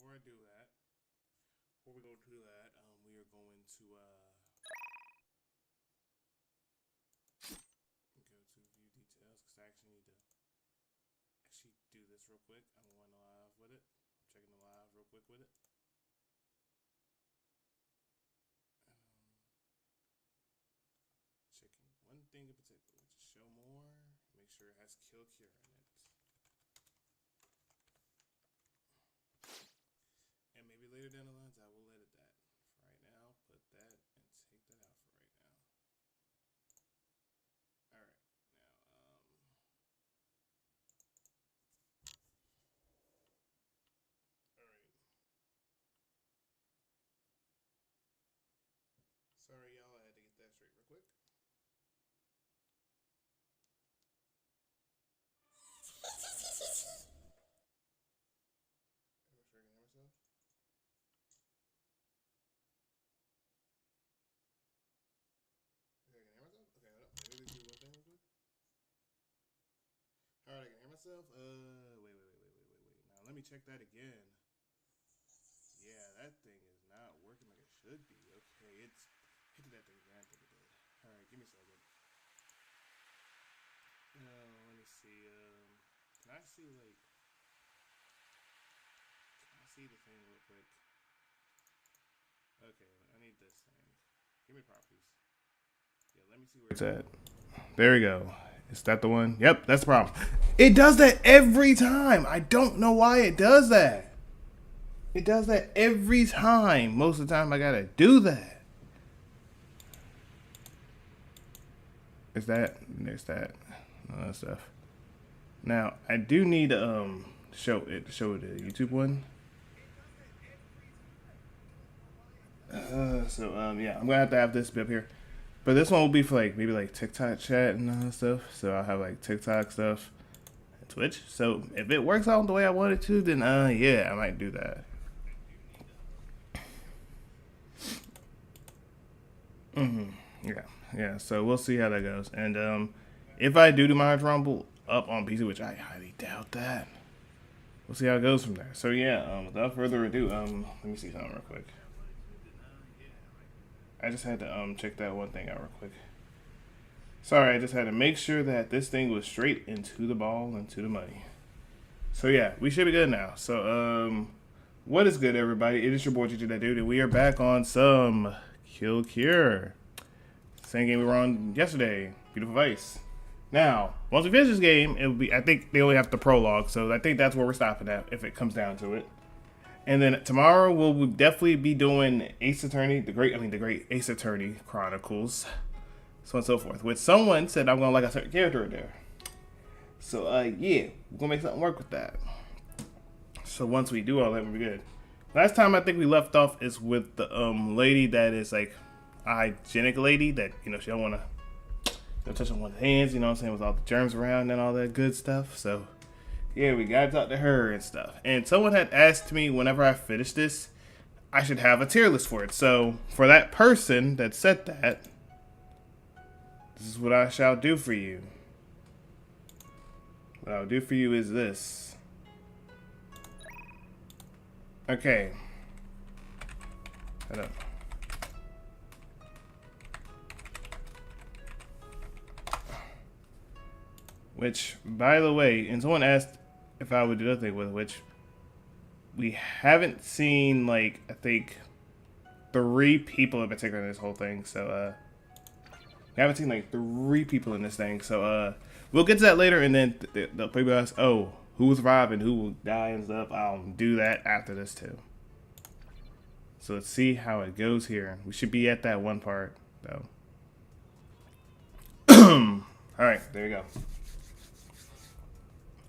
before I do that, before we go do that, we are going to go to view details because I actually need to do this real quick. I'm going live with it. I'm checking the live real quick with it. Checking one thing in particular, which is show more. Make sure it has Kill Cure in it. And maybe later down the lines, I will edit that. For right now, put that and take that out for right now. All right, now, all right. Sorry, y'all. I had to get that straight real quick. Am I sure I can hear myself? Okay, I can hear myself. Okay, hold up. Let me do one thing real quick. All right, I can hear myself. Wait. Now let me check that again. Yeah, that thing is not working like it should be. Okay, it's hit that thing again. I think it did. All right, give me a second. Let me see. Can I see like? Can I see the thing real quick? Okay, I need this thing. Give me properties. Yeah, let me see where it's at. There we go. Is that the one? Yep, that's the problem. It does that every time. I don't know why it does that. It does that every time. Most of the time, I gotta do that. Is that? There's that. All that stuff. Now, I do need to show the YouTube one. Yeah, I'm gonna have to have this bit up here. But this one will be for like maybe like TikTok chat and all that stuff. So I'll have like TikTok stuff, and Twitch. So if it works out the way I want it to, then yeah, I might do that. Yeah. So we'll see how that goes. And if I do my Rumble up on PC, which I highly doubt that, we'll see how it goes from there. So yeah, without further ado, let me see something real quick. I just had to check that one thing out real quick. Sorry, I just had to make sure that this thing was straight into the ball, into the money. So yeah, we should be good now. So what is good, everybody? It is your boy GG That Dude, and we are back on some Kill Cure. Same game we were on yesterday, Beautiful Vice. Now, once we finish this game, it will be. I think they only have the prologue, so I think that's where we're stopping at if it comes down to it. And then tomorrow we'll definitely be doing Ace Attorney, the great Ace Attorney Chronicles, so on and so forth. Which someone said I'm gonna like a certain character in there. So yeah, we're gonna make something work with that. So once we do all that, we'll be good. Last time I think we left off is with the lady that is like a hygienic lady that she don't wanna touch on one's hands, you know what I'm saying, with all the germs around and all that good stuff. So yeah, we gotta talk to her and stuff. And someone had asked me whenever I finish this, I should have a tier list for it. So for that person that said that, this is what I shall do for you. What I'll do for you is this. Okay. Hold up. Which, by the way, and someone asked if I would do nothing with, which we haven't seen, like, I think 3 people in particular in this whole thing. So we haven't seen like 3 people in this thing. So we'll get to that later, and then they'll probably ask, oh, who's surviving, who will die and stuff. I'll do that after this too. So let's see how it goes here. We should be at that one part though. All right, there you go.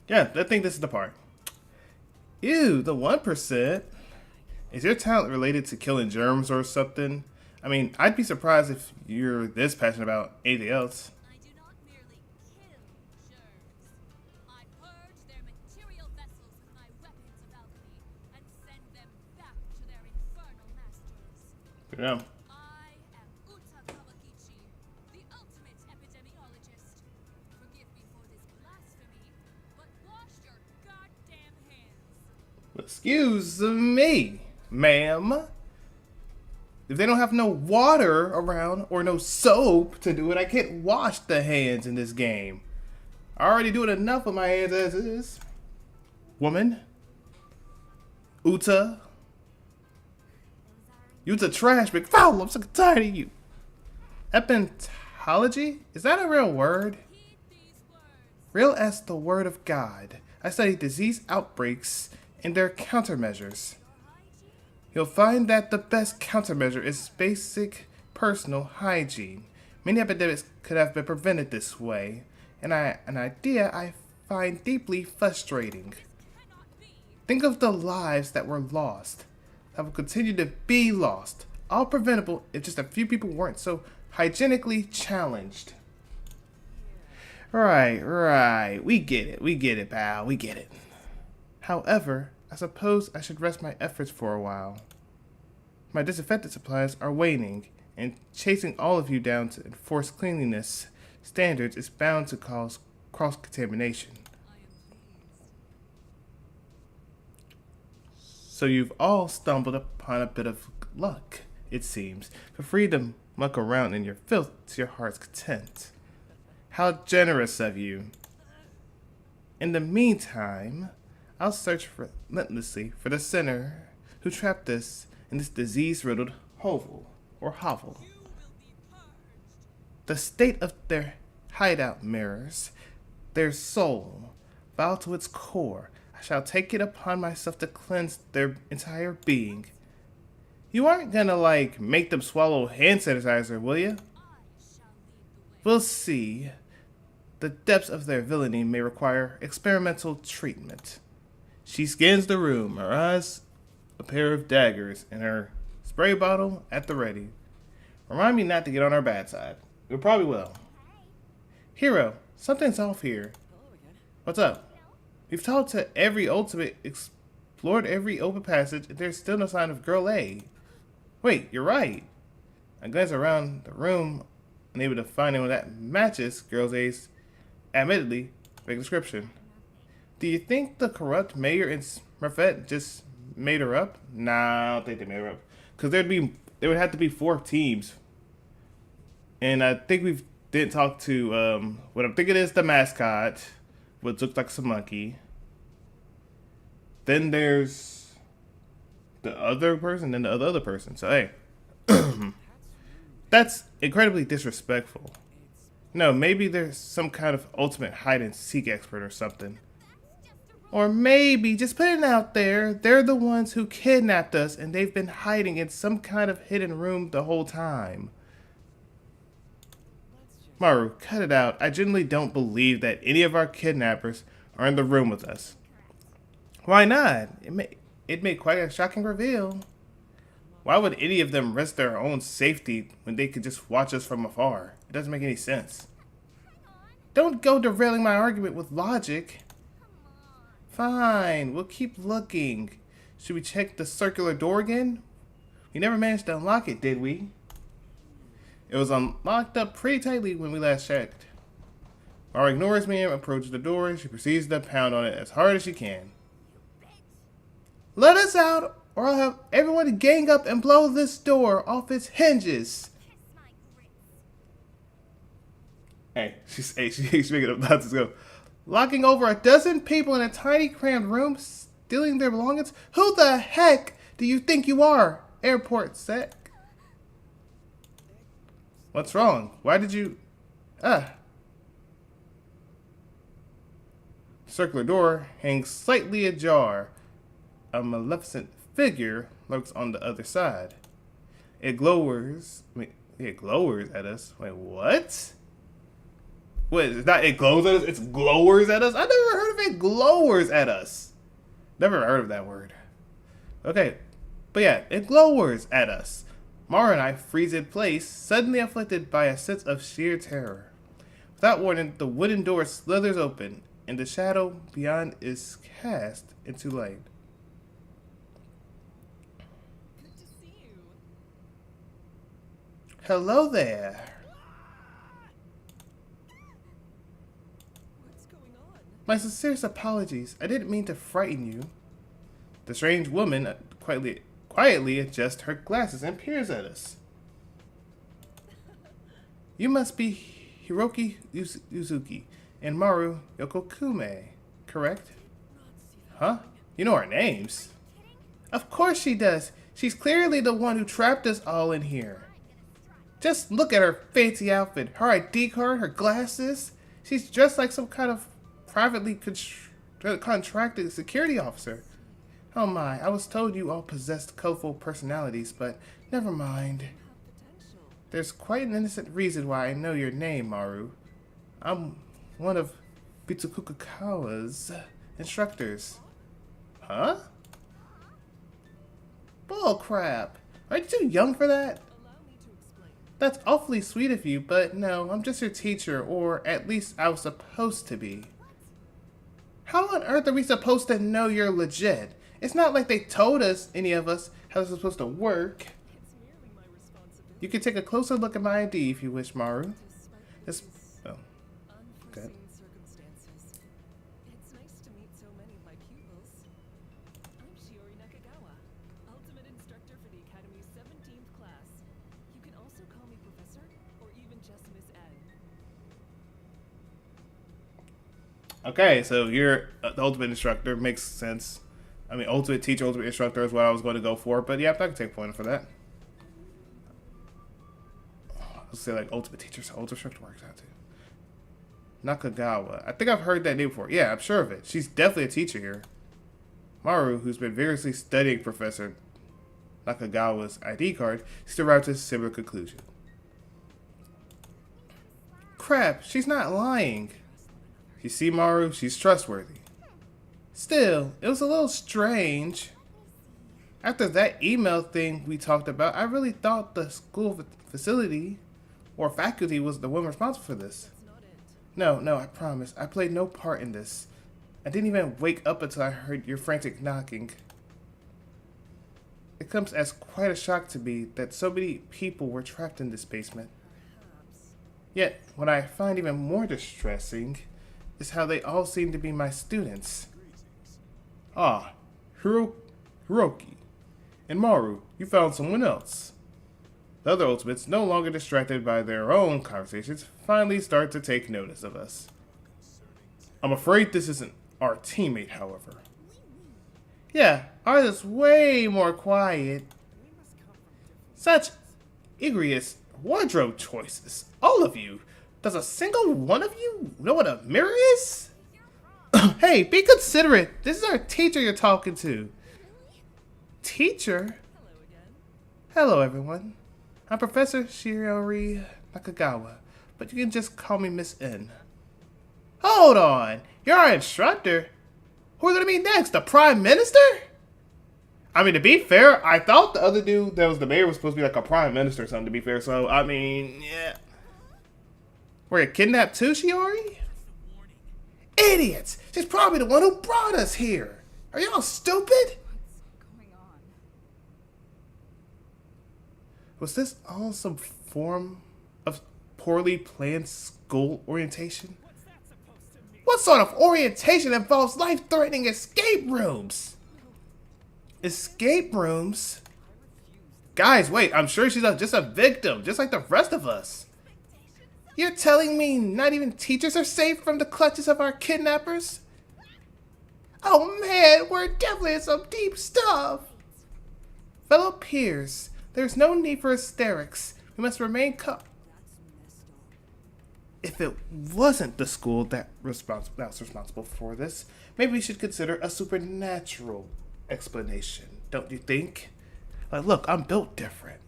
Yeah, I think this is the part. Ew, the 1%. Is your talent related to killing germs or something? I mean, I'd be surprised if you're this passionate about anything else. I do not merely kill germs. I purge their material vessels with my weapons of alchemy and send them back to their infernal masters. Good job. I am Uta Kawakichi, the ultimate epidemiologist. Forgive me for this blasphemy, but wash your goddamn hands. Excuse Excuse me, ma'am. If they don't have no water around or no soap to do it, I can't wash the hands in this game. I already do it enough with my hands as is. Woman. Uta. You's a trash big foul. I'm sick and tired of you. Epentology? Is that a real word? Heed these words. Real as the word of God. I study disease outbreaks and their countermeasures. Hygiene? You'll find that the best countermeasure is basic personal hygiene. Many epidemics could have been prevented this way, and an idea I find deeply frustrating. Cannot be. Think of the lives that were lost, that will continue to be lost, all preventable if just a few people weren't so hygienically challenged. Right. We get it, pal. We get it. However, I suppose I should rest my efforts for a while. My disinfectant supplies are waning, and chasing all of you down to enforce cleanliness standards is bound to cause cross-contamination. I am pleased. So you've all stumbled upon a bit of luck, it seems, for free to muck around in your filth to your heart's content. How generous of you. In the meantime, I'll search relentlessly for the sinner who trapped us in this disease-riddled hovel. You will be purged. The state of their hideout mirrors their soul, vile to its core. I shall take it upon myself to cleanse their entire being. You aren't gonna, make them swallow hand sanitizer, will you? I shall lead the way. We'll see. The depths of their villainy may require experimental treatment. She scans the room, her eyes a pair of daggers, and her spray bottle at the ready. Remind me not to get on our bad side. We probably will. Hero, something's off here. What's up? We've talked to every ultimate, explored every open passage, and there's still no sign of Girl A. Wait, you're right. I glanced around the room, unable to find anyone that matches Girl A's admittedly vague description. Do you think the corrupt mayor and Smurfette just made her up? Nah, I don't think they made her up. Because there would have to be 4 teams. And I think we didn't talk to, what I'm thinking is the mascot, which looks like some monkey. Then there's the other person, then the other person. So, hey. That's incredibly disrespectful. No, maybe there's some kind of ultimate hide-and-seek expert or something. Or maybe, just putting it out there, they're the ones who kidnapped us and they've been hiding in some kind of hidden room the whole time. Maru, cut it out. I genuinely don't believe that any of our kidnappers are in the room with us. Why not? It made quite a shocking reveal. Why would any of them risk their own safety when they could just watch us from afar? It doesn't make any sense. Don't go derailing my argument with logic. Fine, we'll keep looking. Should we check the circular door again? We never managed to unlock it, did we? It was locked up pretty tightly when we last checked. Mara ignores me and approaches the door. She proceeds to pound on it as hard as she can. Let us out, or I'll have everyone gang up and blow this door off its hinges. Kiss my grits. Hey, she's making up thoughts. Go. Locking over a dozen people in a tiny crammed room, stealing their belongings? Who the heck do you think you are, airport sec? What's wrong? Why did you... Circular door hangs slightly ajar. A maleficent figure lurks on the other side. It glowers at us. Wait, what? Wait, it's not it glows at us, it's glowers at us? I never heard of it glowers at us. Never heard of that word. Okay, but yeah, it glowers at us. Mara and I freeze in place, suddenly afflicted by a sense of sheer terror. Without warning, the wooden door slithers open, and the shadow beyond is cast into light. Good to see you. Hello there. What's going on? My sincerest apologies. I didn't mean to frighten you. The strange woman quietly adjusts her glasses and peers at us. You must be Hiroki Uzuki and Maru Yokokume, correct? Huh? You know our names? Of course she does. She's clearly the one who trapped us all in here. Just look at her fancy outfit, her ID card, her glasses. She's dressed like some kind of privately contracted security officer. Oh my, I was told you all possessed colorful personalities, but never mind. There's quite an innocent reason why I know your name, Maru. I'm one of Bitsukukakawa's instructors. Huh? Bull crap. Aren't you too young for that? That's awfully sweet of you, but no, I'm just your teacher, or at least I was supposed to be. How on earth are we supposed to know you're legit? It's not like they told us, any of us, how it's supposed to work. You can take a closer look at my ID if you wish, Maru. This, oh, good. It's nice to meet so many of my pupils. I'm Shiori Nakagawa, ultimate instructor for the Academy's 17th class. You can also call me Professor, or even just Miss N. Okay, so you're the ultimate instructor. Makes sense. I mean, ultimate teacher, ultimate instructor is what I was going to go for, but yeah, I can take point for that. Let's say like ultimate teacher, so ultimate instructor works out too. Nakagawa. I think I've heard that name before. Yeah, I'm sure of it. She's definitely a teacher here. Maru, who's been vigorously studying Professor Nakagawa's ID card, still arrived to a similar conclusion. Crap, she's not lying. You see, Maru, she's trustworthy. Still, it was a little strange. After that email thing we talked about, I really thought the school facility or faculty was the one responsible for this. No, I promise. I played no part in this. I didn't even wake up until I heard your frantic knocking. It comes as quite a shock to me that so many people were trapped in this basement. Yet, what I find even more distressing is how they all seem to be my students. Ah, Hiroki and Maru, you found someone else. The other Ultimates, no longer distracted by their own conversations, finally start to take notice of us. I'm afraid this isn't our teammate, however. Yeah, ours is way more quiet. Such egregious wardrobe choices. All of you. Does a single one of you know what a mirror is? Hey, be considerate. This is our teacher you're talking to. Teacher? Hello again. Hello, everyone. I'm Professor Shiori Nakagawa, but you can just call me Miss N. Hold on. You're our instructor? Who are we going to meet next? The Prime Minister? I mean, to be fair, I thought the other dude that was the mayor was supposed to be like a Prime Minister or something, to be fair. So, I mean, yeah. Were you kidnapped too, Shiori? Idiots! She's probably the one who brought us here. Are y'all stupid? Going on. Was this all some form of poorly planned school orientation? What sort of orientation involves life-threatening escape rooms? Escape rooms? Guys, wait, I'm sure she's just a victim, just like the rest of us. You're telling me not even teachers are safe from the clutches of our kidnappers? Oh man, we're definitely in some deep stuff. Fellow peers, there's no need for hysterics. We must remain calm. If it wasn't the school that was responsible for this, maybe we should consider a supernatural explanation, don't you think? Like, look, I'm built different.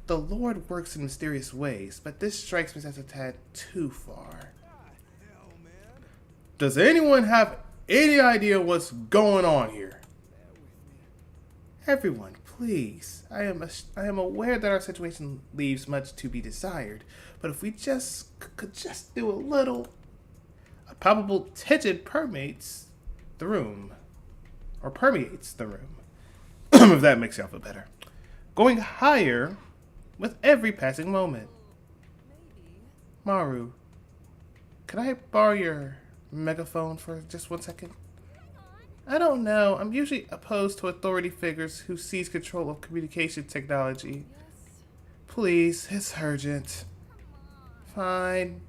The Lord works in mysterious ways, but this strikes me as a tad too far. Does anyone have any idea what's going on here? Everyone, please. I am aware that our situation leaves much to be desired, but if we could just do a little, a palpable tension permeates the room. If that makes you feel better. Going higher with every passing moment. Maybe. Maru, can I borrow your megaphone for just 1 second? I don't know. I'm usually opposed to authority figures who seize control of communication technology. Yes. Please, it's urgent. Fine.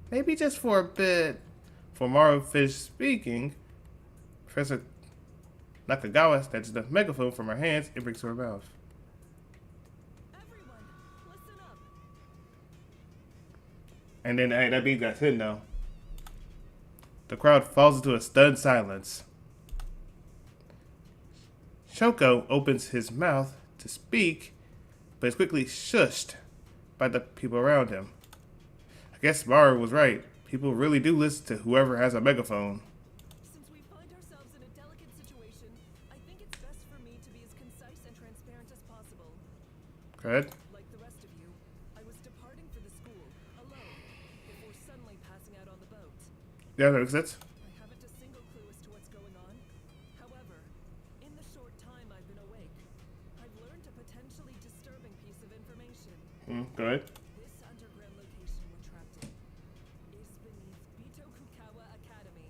Maybe just for a bit. For Maru finished speaking, Professor Nakagawa snatches the megaphone from her hands and brings it to her mouth. Everyone, listen up. And then hey, that beat got hit though. The crowd falls into a stunned silence. Shoko opens his mouth to speak, but is quickly shushed by the people around him. I guess Maru was right. People really do listen to whoever has a megaphone. Since we find ourselves in a delicate situation, I think it's best for me to be as concise and transparent as possible. Good. Like the rest of you, I was departing for the school, alone, before suddenly passing out on the boat. Yeah, that makes sense. I haven't a single clue as to what's going on. However, in the short time I've been awake, I've learned a potentially disturbing piece of information. Go ahead. This underground location we're trapped in is beneath Bitokukawa Academy.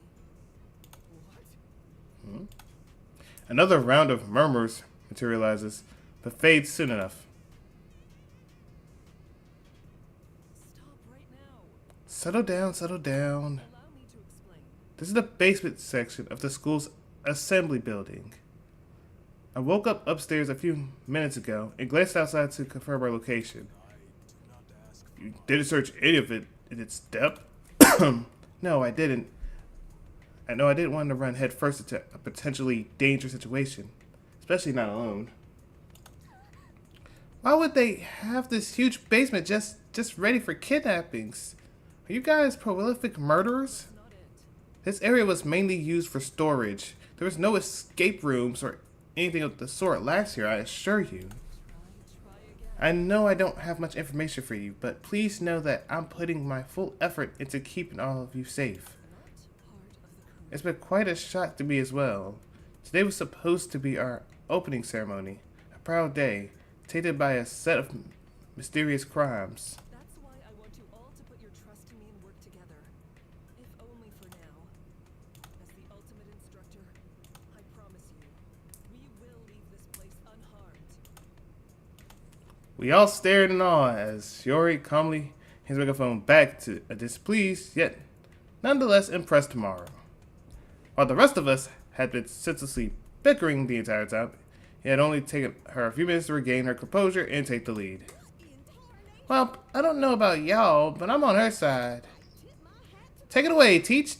What? Another round of murmurs materializes, but fades soon enough. Stop right now. Settle down, settle down. Allow me to explain. This is the basement section of the school's assembly building. I woke up upstairs a few minutes ago and glanced outside to confirm our location. You didn't search any of it in its depth? No, I didn't. I know I didn't want to run headfirst into a potentially dangerous situation, especially not alone. Why would they have this huge basement just ready for kidnappings? Are you guys prolific murderers? That's not it. This area was mainly used for storage. There was no escape rooms or anything of the sort last year, I assure you. Try again. I know I don't have much information for you, but please know that I'm putting my full effort into keeping all of you safe. Not part of the crew. It's been quite a shock to me as well. Today was supposed to be our opening ceremony, a proud day, tainted by a set of mysterious crimes. That's why I want you all to put your trust in me and work together. If only for now. As the ultimate instructor, I promise you, we will leave this place unharmed. We all stared in awe as Shiori calmly hands the megaphone back to a displeased, yet nonetheless impressed Maru. While the rest of us had been senselessly bickering the entire time, it had only taken her a few minutes to regain her composure and take the lead. Well, I don't know about y'all, but I'm on her side. Take it away, Teach.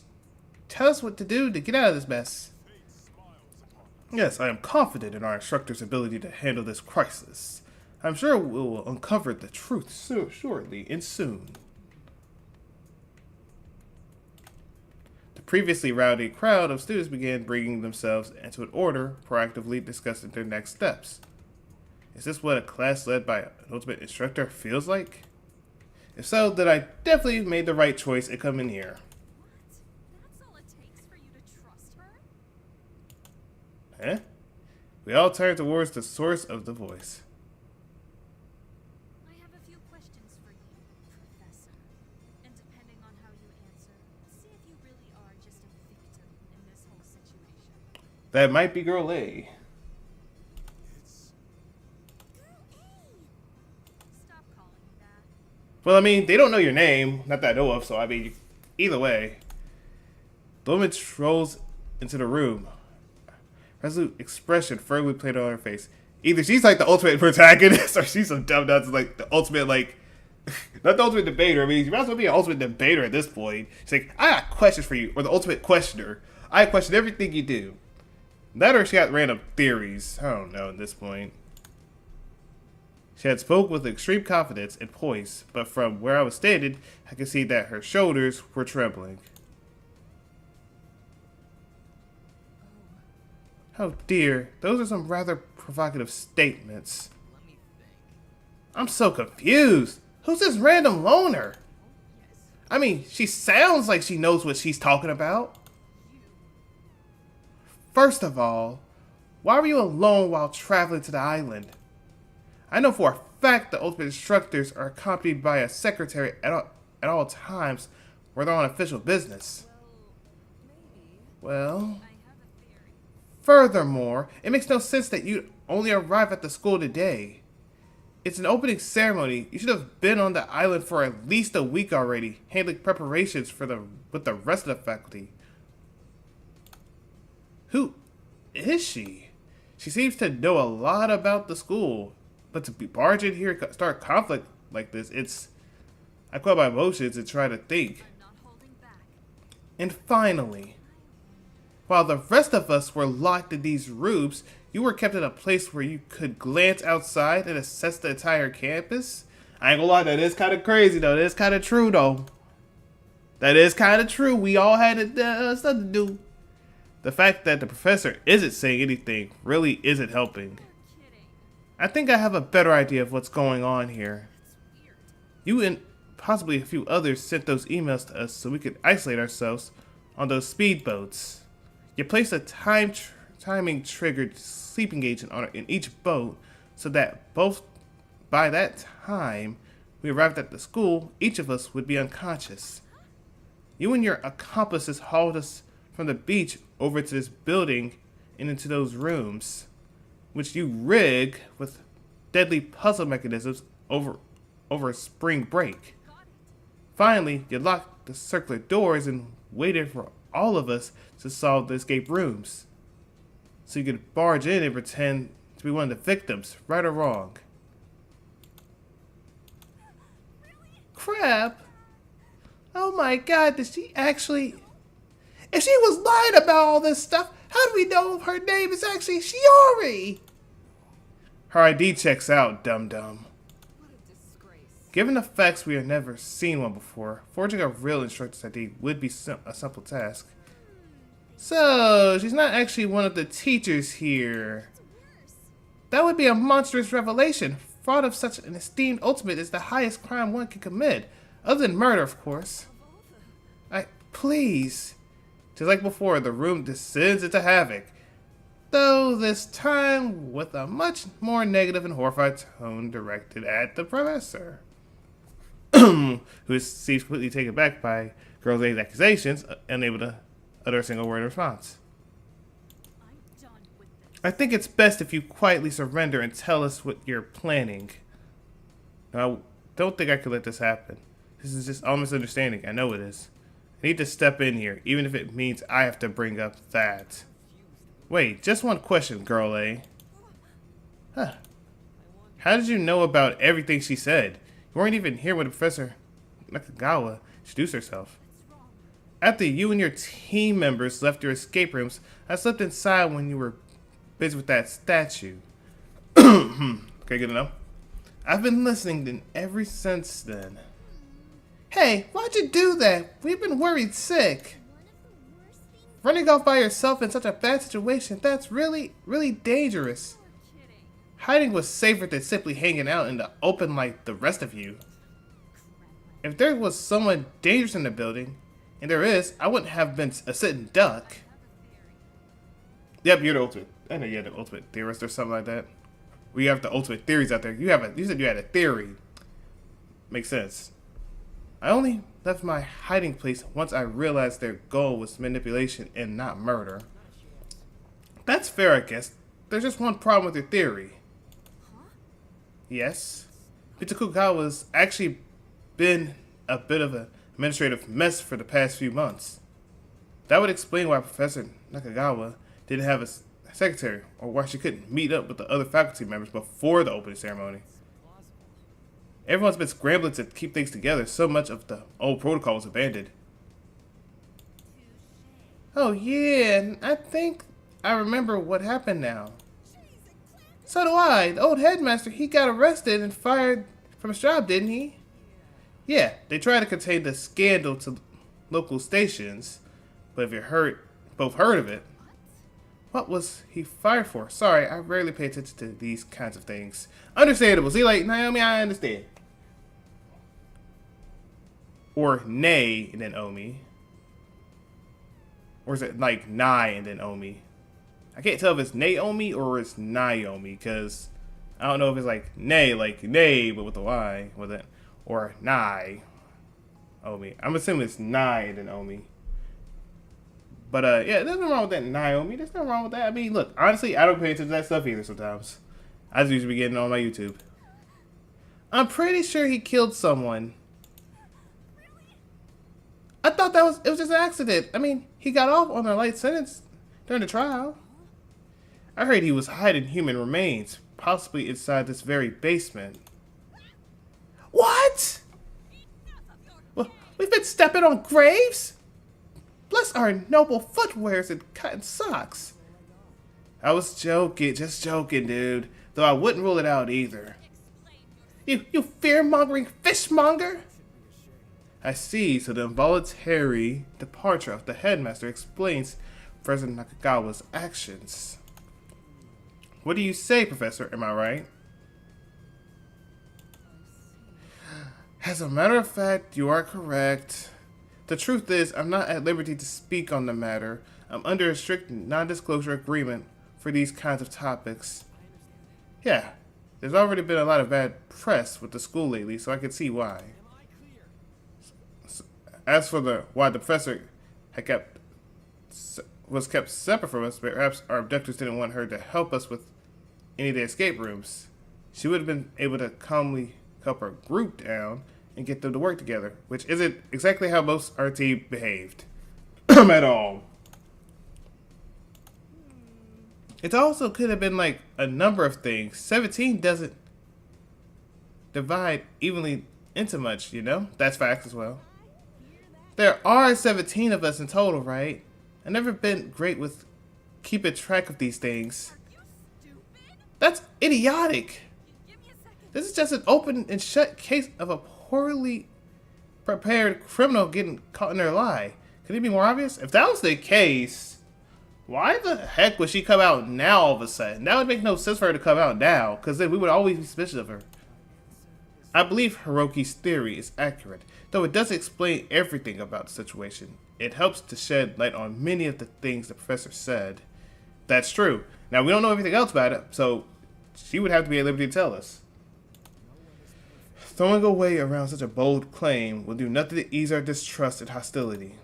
Tell us what to do to get out of this mess. Yes, I am confident in our instructor's ability to handle this crisis. I'm sure we will uncover the truth shortly and soon. The previously rowdy crowd of students began bringing themselves into an order, proactively discussing their next steps. Is this what a class led by an ultimate instructor feels like? If so, then I definitely made the right choice in coming here. What? That's all it takes for you to trust her? Huh? We all turned towards the source of the voice. I have a few questions for you, Professor. And depending on how you answer, see if you really are just a victim in this whole situation. That might be Girl A. Stop calling me that. Well, I mean, they don't know your name. Not that I know of, so I mean, either way. The woman strolls into the room. Resolute expression firmly played on her face. Either she's like the ultimate protagonist, or she's some dumb nuts like the ultimate, like, not the ultimate debater. I mean, you might as well be an ultimate debater at this point. She's like, I got questions for you, or the ultimate questioner. I question everything you do. That or she got random theories. I don't know at this point. She had spoke with extreme confidence and poise, but from where I was standing, I could see that her shoulders were trembling. Oh dear, those are some rather provocative statements. I'm so confused. Who's this random loner? I mean, she sounds like she knows what she's talking about. First of all, why were you alone while traveling to the island? I know for a fact the ultimate instructors are accompanied by a secretary at all times where they're on official business. Well, maybe. Well, I have a theory. Furthermore, it makes no sense that you only arrive at the school today. It's an opening ceremony. You should have been on the island for at least a week already, handling preparations with the rest of the faculty. Who is she? She seems to know a lot about the school, but to barge in here and start conflict like this, I quell my emotions and try to think. I'm not holding back. And finally, while the rest of us were locked in these rooms, you were kept in a place where you could glance outside and assess the entire campus? I ain't gonna lie, that is kind of crazy though. That is kind of true though. That is kind of true. We all had stuff to do. The fact that the professor isn't saying anything really isn't helping. You're kidding. I think I have a better idea of what's going on here. That's weird. You and possibly a few others sent those emails to us so we could isolate ourselves on those speedboats. You placed a timing triggered sleeping agent in each boat so that by that time we arrived at the school, each of us would be unconscious. You and your accomplices hauled us from the beach over to this building and into those rooms, which you rig with deadly puzzle mechanisms over spring break. Got it. Finally, you locked the circular doors and waited for all of us to solve the escape rooms, so you could barge in and pretend to be one of the victims, right or wrong. Crap! Oh my god, did she actually... If she was lying about all this stuff, how do we know her name is actually Shiori? Her ID checks out, dum-dum. What a disgrace. Given the facts we have never seen one before, forging a real instructor's ID would be a simple task. So, she's not actually one of the teachers here. It's worse. That would be a monstrous revelation. Fraud of such an esteemed ultimate is the highest crime one can commit. Other than murder, of course. Please. Just like before, the room descends into havoc. Though this time with a much more negative and horrified tone directed at the professor. Who seems completely taken back by Girl A's accusations, unable to utter a single word in response. I'm done with this. I think it's best if you quietly surrender and tell us what you're planning. I don't think I could let this happen. This is just all misunderstanding. I know it is. I need to step in here, even if it means I have to bring up that. Wait, just one question, Girl A. Huh. How did you know about everything she said? You weren't even here when Professor Nakagawa introduced herself. What's wrong? After you and your team members left your escape rooms, I slipped inside when you were busy with that statue. Okay, good enough. I've been listening ever since then. Hey, why'd you do that? We've been worried sick. One of the worst things. Running off by yourself in such a bad situation, that's really, really dangerous. You're kidding. Hiding was safer than simply hanging out in the open like the rest of you. Crap. If there was someone dangerous in the building, and there is, I wouldn't have been a sitting duck. I have a theory. Yep, you're the ultimate. I know you're the ultimate theorist or something like that. We have the ultimate theories out there. You said you had a theory. Makes sense. I only left my hiding place once I realized their goal was manipulation and not murder. That's fair, I guess. There's just one problem with your theory. Huh? Yes. Mitakugawa's actually been a bit of an administrative mess for the past few months. That would explain why Professor Nakagawa didn't have a secretary, or why she couldn't meet up with the other faculty members before the opening ceremony. Everyone's been scrambling to keep things together, so much of the old protocol was abandoned. Oh yeah, I think I remember what happened now. So do I. The old headmaster, he got arrested and fired from his job, didn't he? Yeah, they tried to contain the scandal to local stations, but if you both heard of it. What was he fired for? Sorry, I rarely pay attention to these kinds of things. Understandable. See, like, Naomi, I understand. Or Nay and then Omi. Or is it like Nai and then Omi? I can't tell if it's Naomi or it's Naomi, because I don't know if it's like Nay, but with a Y with it. Or Nai. Omi. I'm assuming it's Nai and then Omi. But yeah, there's nothing wrong with that, Naomi. There's nothing wrong with that. I mean, look, honestly, I don't pay attention to that stuff either sometimes. I just usually be getting on my YouTube. I'm pretty sure he killed someone. I thought it was just an accident. I mean, he got off on a light sentence during the trial. I heard he was hiding human remains, possibly inside this very basement. What? Well, we've been stepping on graves? Bless our noble footwears and cotton socks. I was joking, just joking, dude. Though I wouldn't rule it out either. You fear-mongering fishmonger? I see, so the involuntary departure of the headmaster explains Professor Nakagawa's actions. What do you say, Professor? Am I right? As a matter of fact, you are correct. The truth is, I'm not at liberty to speak on the matter. I'm under a strict non-disclosure agreement for these kinds of topics. Yeah, there's already been a lot of bad press with the school lately, so I can see why. As for why the professor was kept separate from us, perhaps our abductors didn't want her to help us with any of the escape rooms. She would have been able to calmly help her group down and get them to work together, which isn't exactly how most RT behaved at all. It also could have been like a number of things. 17 doesn't divide evenly into much, you know? That's facts as well. There are 17 of us in total, right? I've never been great with keeping track of these things. That's idiotic. This is just an open and shut case of a poorly prepared criminal getting caught in their lie. Could it be more obvious? If that was the case, why the heck would she come out now all of a sudden? That would make no sense for her to come out now, because then we would always be suspicious of her. I believe Hiroki's theory is accurate, though it doesn't explain everything about the situation. It helps to shed light on many of the things the professor said. That's true. Now, we don't know everything else about it, so she would have to be at liberty to tell us. Throwing away around such a bold claim will do nothing to ease our distrust and hostility.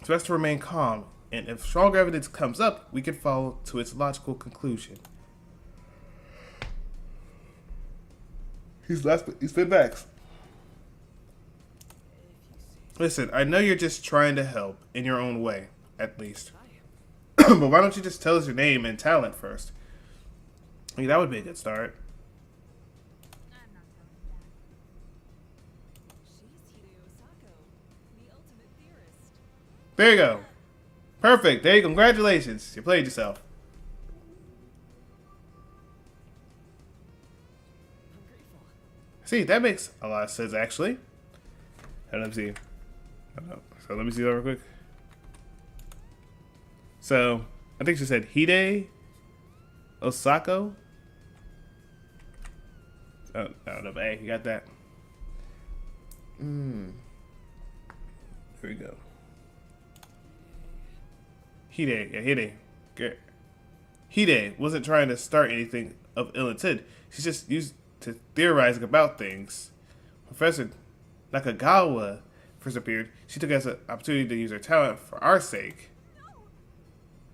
It's best to remain calm, and if stronger evidence comes up, we can follow to its logical conclusion. He's been back. Listen, I know you're just trying to help in your own way, at least. But why don't you just tell us your name and talent first? I mean, that would be a good start. I'm not telling you that. She's Hideo Sako, the ultimate theorist. There you go. Perfect. There you go. Congratulations. You played yourself. I'm grateful. See, that makes a lot of sense, actually. Let me see. So let me see that real quick. So, I think she said Hide Osako. Oh, no, hey, you got that. Here we go. Hide, yeah, Hide. Good. Hide wasn't trying to start anything of ill intent. She's just used to theorizing about things. Professor Nakagawa first appeared. She took it as an opportunity to use her talent for our sake.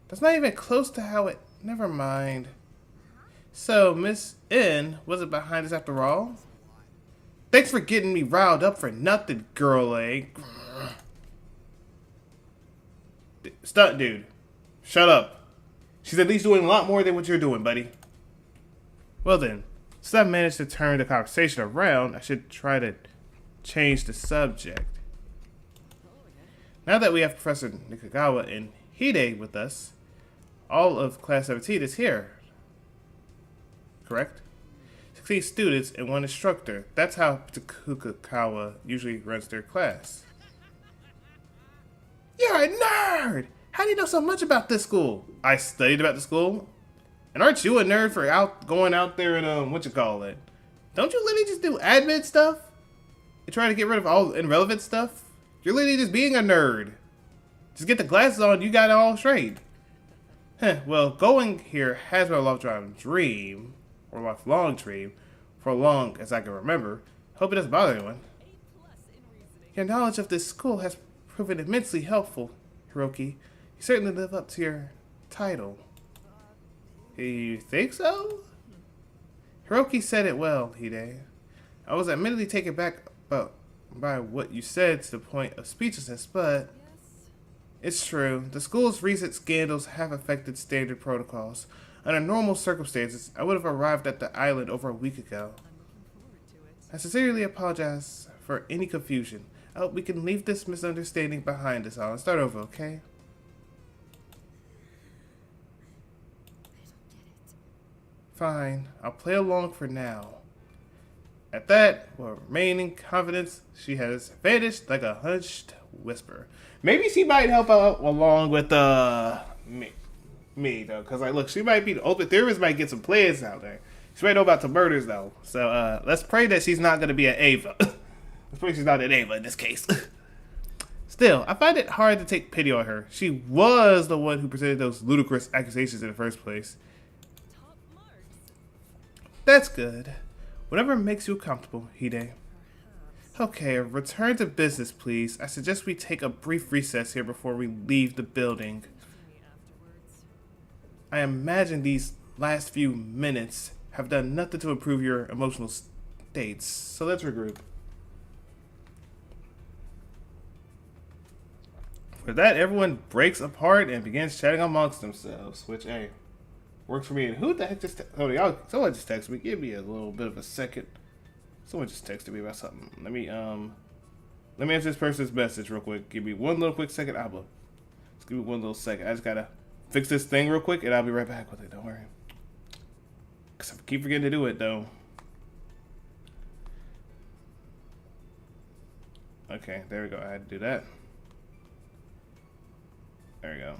That's not even close to how it... Never mind. So, Miss N wasn't behind this after all? Thanks for getting me riled up for nothing, girl, eh? Stunt dude. Shut up. She's at least doing a lot more than what you're doing, buddy. Well then, since I've managed to turn the conversation around, I should try to change the subject. Now that we have Professor Nakagawa and Hide with us, all of Class 17 is here. Correct? 16 students and 1 instructor. That's how Takukakawa usually runs their class. You're a nerd! How do you know so much about this school? I studied about the school. And aren't you a nerd for going out there and, what you call it? Don't you literally just do admin stuff? You try to get rid of all irrelevant stuff? You're literally just being a nerd. Just get the glasses on, you got it all straight. Well, going here has been a lifelong dream, or lifelong dream, for as long as I can remember. Hope it doesn't bother anyone. A+ in reasoning. Your knowledge of this school has proven immensely helpful, Hiroki. You certainly live up to your title. You think so? Hiroki said it well, Hide. I was admittedly taken back by what you said to the point of speechlessness, but Yes. it's true. The school's recent scandals have affected standard protocols. Under normal circumstances, I would have arrived at the island over a week ago. I'm looking forward to it. I sincerely apologize for any confusion. I hope we can leave this misunderstanding behind us all and start over, okay? I don't get it. Fine. I'll play along for now. At that, with remaining confidence, she has vanished like a hushed whisper. Maybe she might help out along with me though, because like, look, she might be the ultimate theorist. Might get some players out there. She might know about some murders though. So let's pray that she's not gonna be an Ava. Let's pray she's not an Ava in this case. Still, I find it hard to take pity on her. She was the one who presented those ludicrous accusations in the first place. Top marks. That's good. Whatever makes you comfortable, Hide. Perhaps. Okay, return to business, please. I suggest we take a brief recess here before we leave the building. See me afterwards. I imagine these last few minutes have done nothing to improve your emotional states, so let's regroup. For that, everyone breaks apart and begins chatting amongst themselves, which, hey, works for me. And who the heck just... someone just texted me. Give me a little bit of a second. Someone just texted me about something. Let me answer this person's message real quick. Give me one little quick second. Just give me one little second. I just gotta fix this thing real quick, and I'll be right back with it. Don't worry. Because I keep forgetting to do it, though. Okay, there we go. I had to do that. There we go.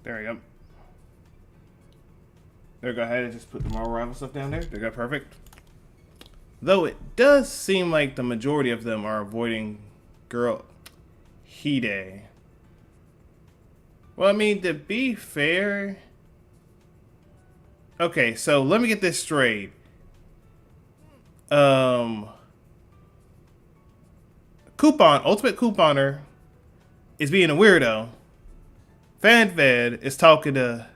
There we go. There we go. I had to just put the Marvel Rival stuff down there. There we go. Perfect. Though it does seem like the majority of them are avoiding girl Hide. Well, I mean, to be fair... Okay, so let me get this straight. Ultimate Couponer is being a weirdo. FanFed is talking to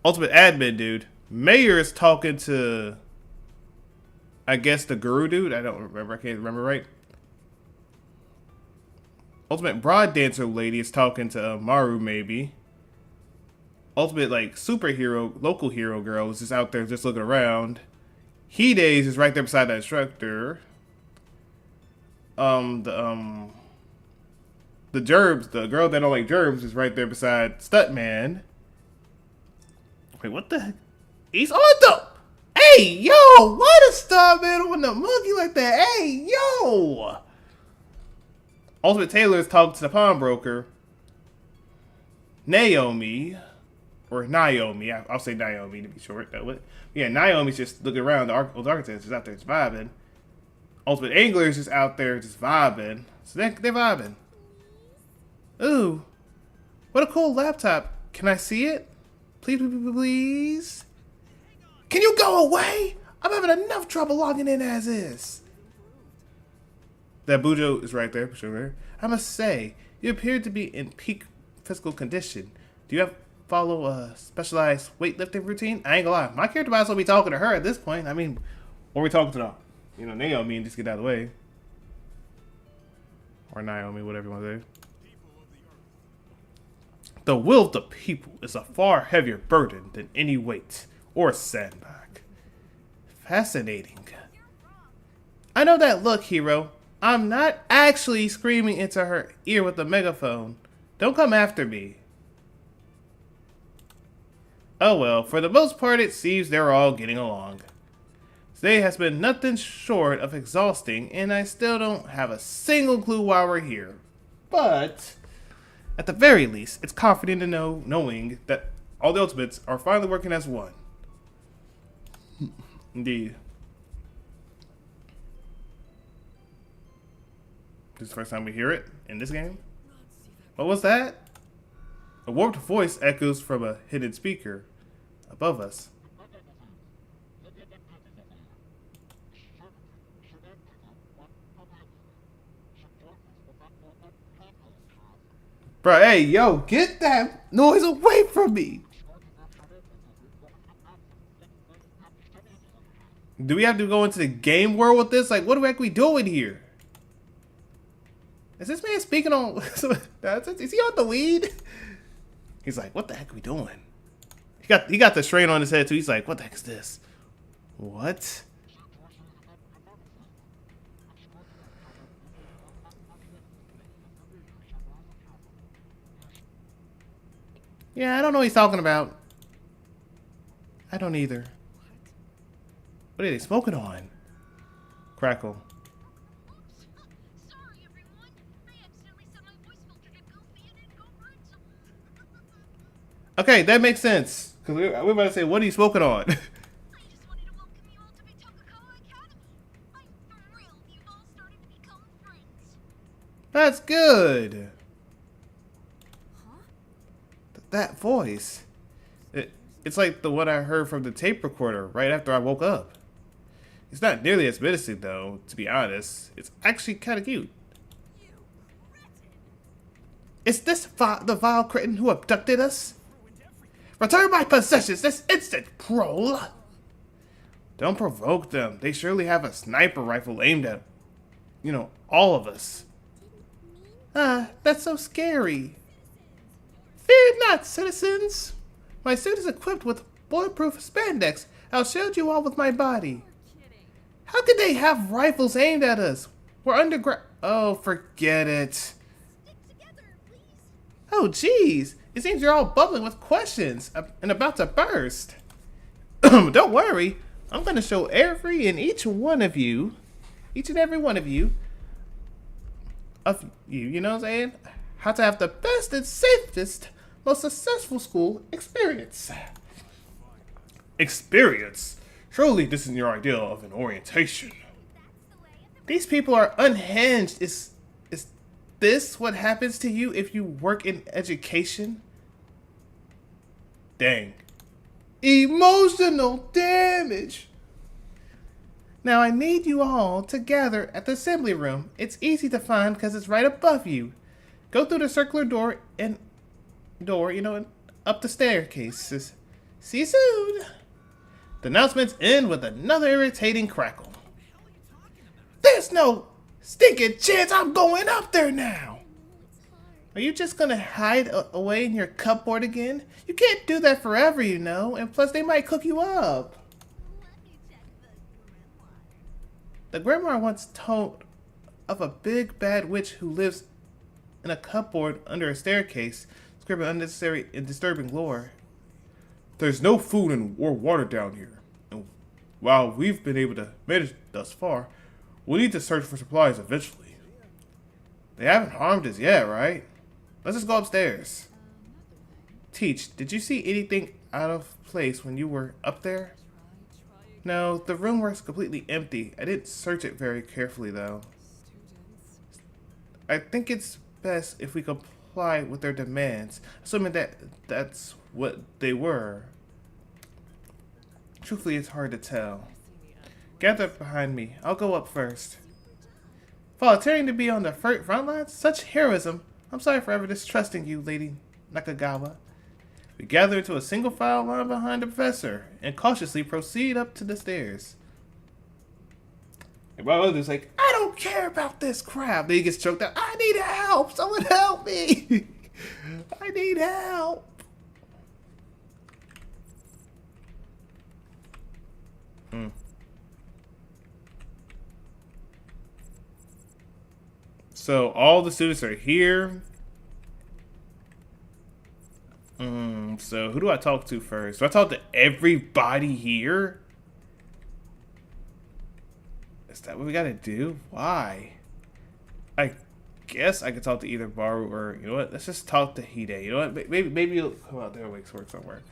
Ultimate Admin dude. Mayor is talking to, I guess, the Guru dude. I don't remember. I can't remember right. Ultimate Broad Dancer lady is talking to Maru, maybe. Ultimate, like, superhero, local hero girl is just out there just looking around. Hide's is right there beside that instructor. The Gerbs, the girl that don't like Gerbs, is right there beside Stuntman. Wait, what the heck? He's on the... Hey, yo! Why the Stuntman on the monkey like that? Hey, yo! Ultimate Taylor is talking to the pawnbroker. Naomi. Or Naomi. I'll say Naomi to be short. Yeah, Naomi's just looking around. The architect is out there just vibing. Ultimate Angler is just out there just vibing. So they're vibing. Ooh. What a cool laptop. Can I see it? Please, please, please. Can you go away? I'm having enough trouble logging in as is. That Bujo is right there, for sure. I must say, you appear to be in peak physical condition. Do you follow a specialized weightlifting routine? I ain't gonna lie. My character might as well be talking to her at this point. I mean, or we talking to Naomi and just get out of the way. Or Naomi, whatever you want to do. The will of the people is a far heavier burden than any weight or sandbag. Fascinating. I know that look, hero. I'm not actually screaming into her ear with a megaphone. Don't come after me. Oh well, for the most part it seems they're all getting along. Today has been nothing short of exhausting, and I still don't have a single clue why we're here. But, at the very least, it's comforting to knowing that all the Ultimates are finally working as one. Indeed. This is the first time we hear it in this game. What was that? A warped voice echoes from a hidden speaker above us. Bro, hey, yo, get that noise away from me. Do we have to go into the game world with this? Like, what are we doing here? Is this man speaking on... Is he on the weed? He's like, what the heck are we doing? He got the strain on his head, too. He's like, what the heck is this? What? Yeah, I don't know what he's talking about. I don't either. What are they smoking on? Crackle. Sorry, everyone. I accidentally set my voice filter to goofy and didn't go burn some. Okay, that makes sense. Because we're about to say, what are you smoking on? I just wanted to welcome you all to Bitokugawa Academy. I'm thrilled you've all started to become friends. That's good. Huh? That voice. It's like the one I heard from the tape recorder right after I woke up. It's not nearly as menacing, though, to be honest. It's actually kind of cute. You wretched. Is this the vile cretin who abducted us? Return my possessions this instant, Kroll! Don't provoke them. They surely have a sniper rifle aimed at, all of us. Ah, that's so scary. Fear not, citizens. My suit is equipped with bulletproof spandex. I'll shield you all with my body. Kidding. How could they have rifles aimed at us? We're underground. Oh, forget it. Stick together, please. Oh, jeez. It seems you're all bubbling with questions and about to burst. Don't worry. I'm going to show every and each and every one of you, you know what I'm saying? How to have the best and safest, most successful school experience. Experience? Surely this isn't your idea of an orientation. That's the way of the These people are unhinged. Is this what happens to you if you work in education? Dang. Emotional damage. Now I need you all to gather at the assembly room. It's easy to find because it's right above you. Go through the circular door and up the staircases. See you soon. The announcements end with another irritating crackle. There's no stinking chance I'm going up there now. Are you just gonna hide away in your cupboard again? You can't do that forever, and plus they might cook you up. Let me check The grimoire once told of a big bad witch who lives in a cupboard under a staircase, scribbling unnecessary and disturbing lore. There's no food or water down here, and while we've been able to manage thus far, we'll need to search for supplies eventually. They haven't harmed us yet, right? Let's just go upstairs. Teach, did you see anything out of place when you were up there? No, the room was completely empty. I didn't search it very carefully, though. Students. I think it's best if we comply with their demands, assuming that's what they were. Truthfully, it's hard to tell. Gather behind me. I'll go up first. Volunteering to be on the front lines? Such heroism. I'm sorry for ever distrusting you, Lady Nakagawa. We gather into a single file line behind the professor and cautiously proceed up to the stairs. And my mother's like, I don't care about this crap. Then he gets choked out. I need help. Someone help me. I need help. So all the students are here. So who do I talk to first? Do I talk to everybody here? Is that what we gotta do? Why? I guess I could talk to either Baru or, you know what? Let's just talk to Hide. You know what? Maybe you'll come out there and make work somewhere.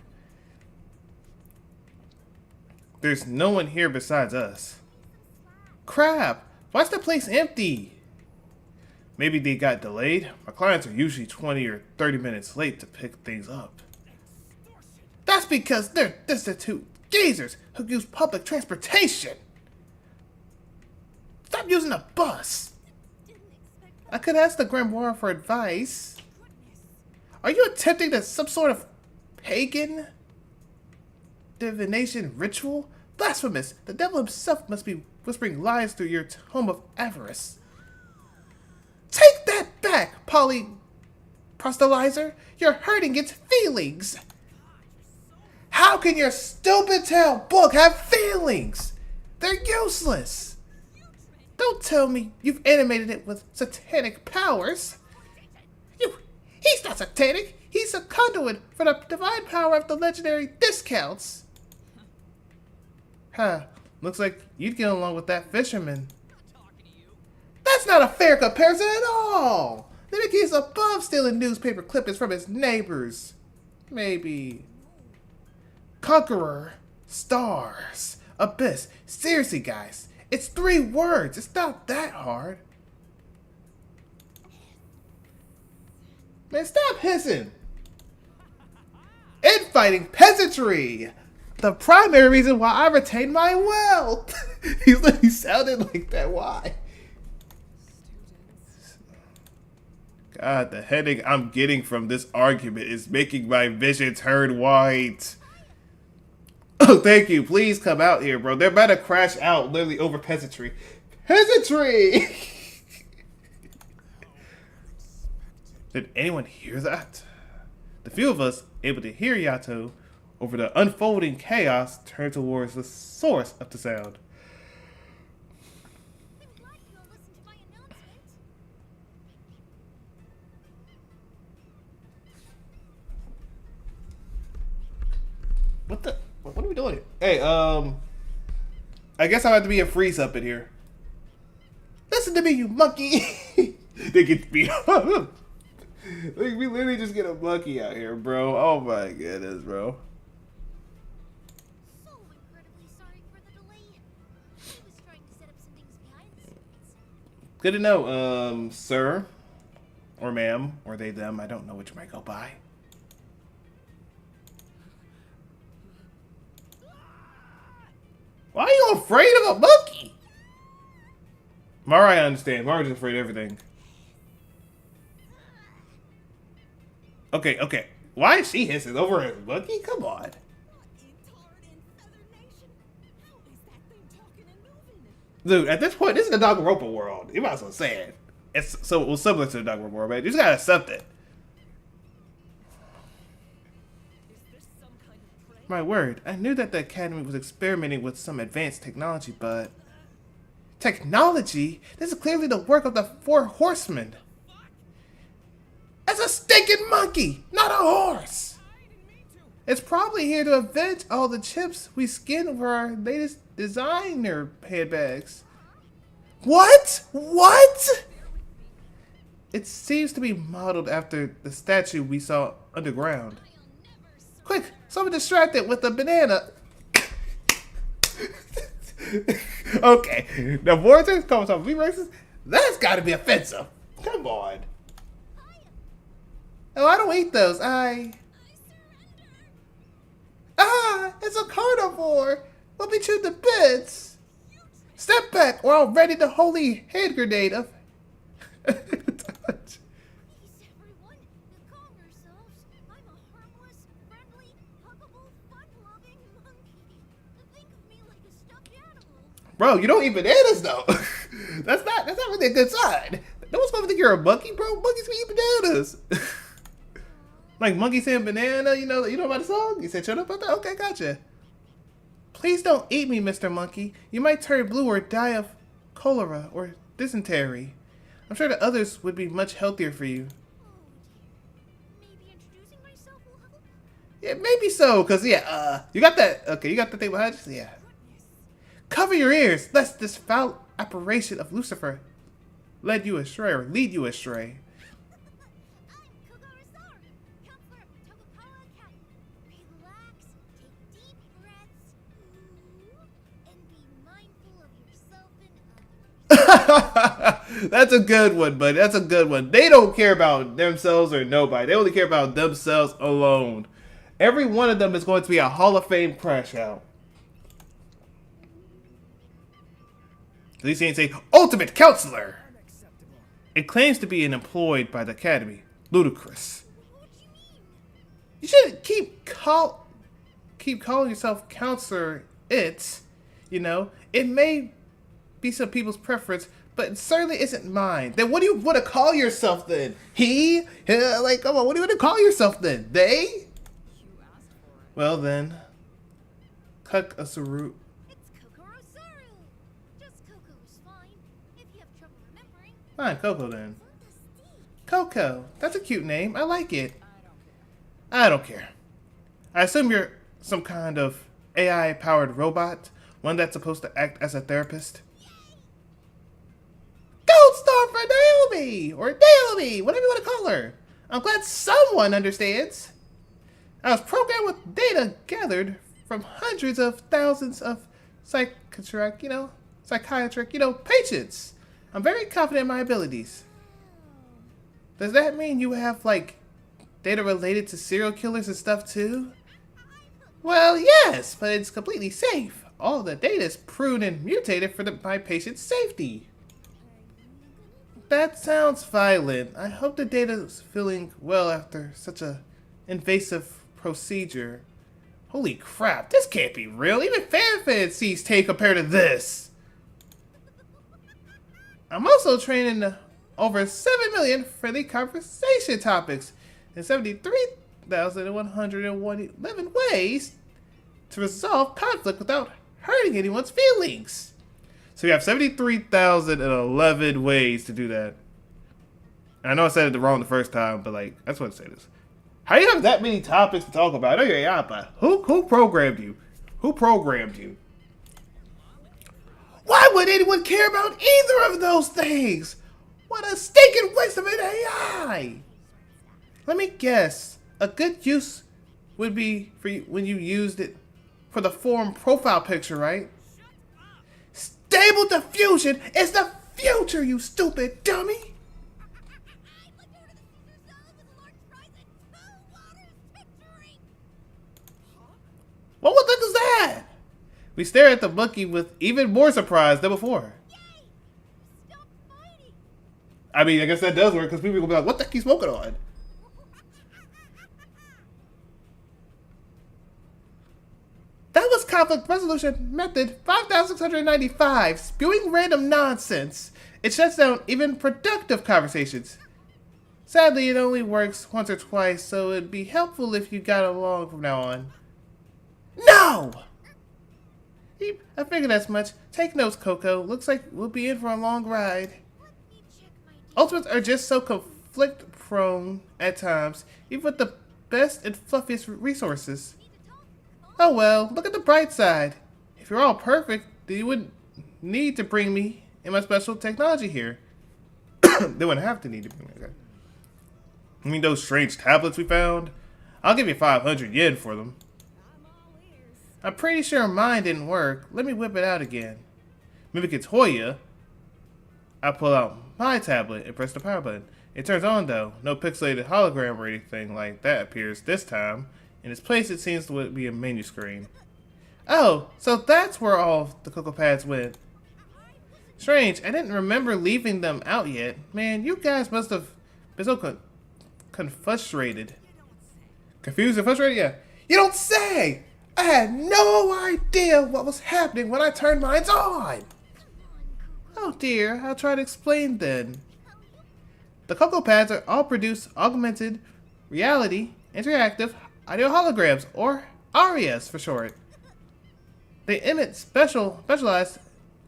There's no one here besides us. Crap! Why's the place empty? Maybe they got delayed. My clients are usually 20 or 30 minutes late to pick things up. That's because they're destitute geezers who use public transportation. Stop using a bus. Didn't expect I could ask the grimoire for advice. goodness. Are you attempting some sort of pagan divination ritual? Blasphemous! The devil himself must be whispering lies through your tome of avarice. Take that back, proselytizer! You're hurting its feelings! How can your stupid tail book have feelings? They're useless! Don't tell me you've animated it with satanic powers! He's not satanic! He's a conduit for the divine power of the legendary discounts! Huh. Looks like you'd get along with that fisherman. That's not a fair comparison at all! Nimiki's above stealing newspaper clippings from his neighbors. Maybe. Conqueror. Stars. Abyss. Seriously, guys. It's 3 words. It's not that hard. Man, stop hissing. Infighting peasantry. The primary reason why I retained my wealth. He sounded like that. Why? God, the headache I'm getting from this argument is making my vision turn white. Oh, thank you. Please come out here, bro. They're about to crash out literally over peasantry. Peasantry! Did anyone hear that? The few of us able to hear Yato over the unfolding chaos turned towards the source of the sound. I'm glad you all listened to my announcement. What are we doing here? Hey, I guess I have to be a freeze up in here. Listen to me, you monkey! They get beat up. Like, we literally just get a monkey out here, bro. Oh my goodness, bro. So incredibly sorry for the delay. I was trying to set up some things behind the scenes. Good to know, sir. Or ma'am. Or they, them. I don't know which might go by. Why are you afraid of a monkey? Mara, I understand. Mara's afraid of everything. Okay. Why is she hissing over a monkey? Come on. What in Tard and Feather Nation? How is that thing talking and moving? Dude, at this point, this is the Danganronpa world. You might as well say it. It's similar to the Danganronpa world, man. You just gotta accept it. Is this some kind of prank? My word, I knew that the Academy was experimenting with some advanced technology, but... Technology? This is clearly the work of the 4 horsemen. It's a stinking monkey, not a horse! It's probably here to avenge all the chips we skinned for our latest designer handbags. What? What? It seems to be modeled after the statue we saw underground. Quick, someone distracted with a banana. Okay, the vortex comes off V-Rexes? That's gotta be offensive. Come on. Oh, I don't eat those. It's a carnivore. We'll be chewed to bits. Step back, or I'll ready the holy hand grenade of. Please, everyone, calm yourselves. I'm a harmless, friendly, huggable, fun-loving monkey. Think of me like a stuffed animal. Bro, you don't eat bananas though. That's not really a good sign. No one's gonna think you're a monkey, bro. Monkeys can eat bananas. Like monkey saying banana, you know about the song? You said shut up about that? Okay, gotcha. Please don't eat me, Mr. Monkey. You might turn blue or die of cholera or dysentery. I'm sure the others would be much healthier for you. Oh dear. Maybe introducing myself will help? Yeah, maybe so, cause yeah, you got that. Okay, you got the thing behind you. Yeah. Cover your ears, lest this foul apparition of Lucifer lead you astray. I'm Kogoro-san, counselor of Tokugawa Academy. Relax, take deep breaths, and be mindful of yourself and others. That's a good one, buddy. That's a good one. They don't care about themselves or nobody. They only care about themselves alone. Every one of them is going to be a Hall of Fame crash out. At least he ain't say ultimate counselor. It claims to be employed by the Academy. Ludicrous. What do you mean? You shouldn't keep calling yourself Counselor It. You know, it may be some people's preference, but it certainly isn't mine. Then what do you want to call yourself then? He? Like, come on, what do you want to call yourself then? They? You asked for it. Well then, Kakasuru. It's Kokoro Saru. Just Coco is fine. If you have trouble remembering, Fine, Coco then. Fantastique. Coco. That's a cute name. I like it. I don't care. I don't care. I assume you're some kind of AI-powered robot, one that's supposed to act as a therapist. Gold star for Naomi! Or Naomi! Whatever you want to call her. I'm glad someone understands. I was programmed with data gathered from hundreds of thousands of psychiatric, patients. I'm very confident in my abilities. Does that mean you have, like, data related to serial killers and stuff too? Well, yes, but it's completely safe. All the data is pruned and mutated for my patient's safety. That sounds violent. I hope the data is feeling well after such a invasive procedure. Holy crap, this can't be real. Even fancies take compared to this. I'm also trained in over 7 million friendly conversation topics and 73,111 ways to resolve conflict without hurting anyone's feelings. So you have 73,011 ways to do that. And I know I said it wrong the first time, but like, that's what I said is. How do you have that many topics to talk about? I know you're AI, but who programmed you? Who programmed you? Why would anyone care about either of those things? What a stinking waste of an AI! Let me guess. A good use would be for you when you used it for the form profile picture, right? Stable diffusion is the future, you stupid dummy! I'd like to order the Caesar salad with a large fries and 2 waters picturing. What the heck is that? We stare at the monkey with even more surprise than before. Yay! Stop fighting. I mean, I guess that does work because people are gonna be like, what the heck are you smoking on? That was conflict resolution method 5695, spewing random nonsense. It shuts down even productive conversations. Sadly, it only works once or twice, so it'd be helpful if you got along from now on. No! I figured as much. Take notes, Coco. Looks like we'll be in for a long ride. Let me check my Ultimates are just so conflict-prone at times, even with the best and fluffiest resources. need to talk. Oh well, look at the bright side. If you're all perfect, then you wouldn't need to bring me and my special technology here. They wouldn't have to need to bring me. Okay. I mean, those strange tablets we found? I'll give you 500 yen for them. I'm all ears. I'm pretty sure mine didn't work. Let me whip it out again. Mimic it's Hoya. I pull out my tablet and press the power button. It turns on though. No pixelated hologram or anything like that appears this time. In its place, it seems to be a menu screen. Oh, so that's where all the Cocoa Pads went. Strange, I didn't remember leaving them out yet. Man, you guys must have been so frustrated. Confused and frustrated? Yeah. You don't say! I had no idea what was happening when I turned mine on! Oh dear, I'll try to explain then. The Cocoa Pads are all produce augmented reality interactive audio holograms, or ARIAs for short. They emit specialized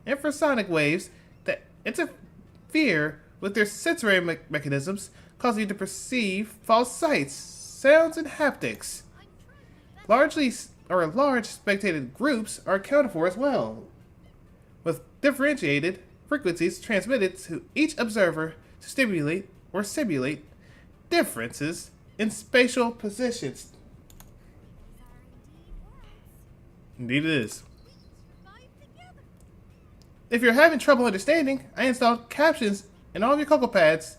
infrasonic waves that interfere with their sensory mechanisms, causing you to perceive false sights, sounds, and haptics. Large spectated groups are accounted for as well, with differentiated frequencies transmitted to each observer to stimulate or simulate differences in spatial positions. Indeed it is. If you're having trouble understanding, I installed captions in all of your Cocoa Pads.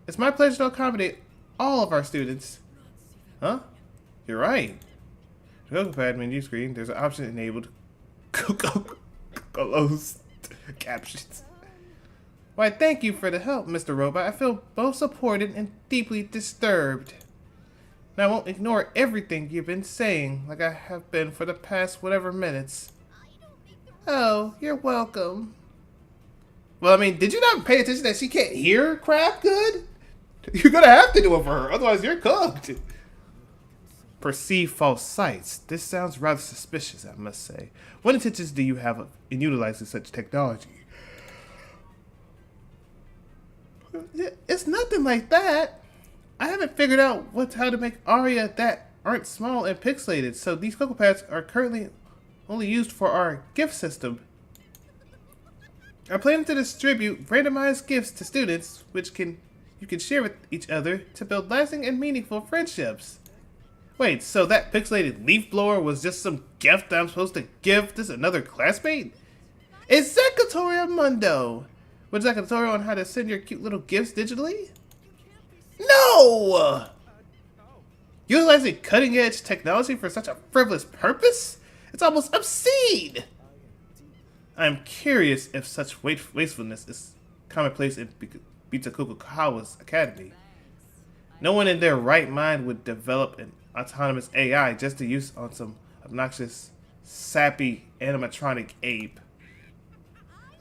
It's my pleasure to accommodate all of our students. Huh? You're right. The Cocoa Pad menu screen, there's an option enabled closed captions. Why, thank you for the help, Mr. Robot. I feel both supported and deeply disturbed. And I won't ignore everything you've been saying like I have been for the past whatever minutes. Oh, you're welcome. Well, I mean, did you not pay attention that she can't hear crap good? You're gonna have to do it for her, otherwise you're cooked. Perceive false sights. This sounds rather suspicious, I must say. What intentions do you have in utilizing such technology? It's nothing like that. I haven't figured out how to make aria that aren't small and pixelated, so these Cocoa Pads are currently only used for our gift system. I plan to distribute randomized gifts to students, which you can share with each other to build lasting and meaningful friendships. Wait, so that pixelated leaf blower was just some gift I'm supposed to give this another classmate? It's Zackatoria Mundo! Would you like a tutorial on how to send your cute little gifts digitally? No! Utilizing cutting-edge technology for such a frivolous purpose? It's almost obscene! I'm curious if such wastefulness is commonplace in Bitakukawa's academy. No one in their right mind would develop an autonomous AI just to use on some obnoxious, sappy animatronic ape.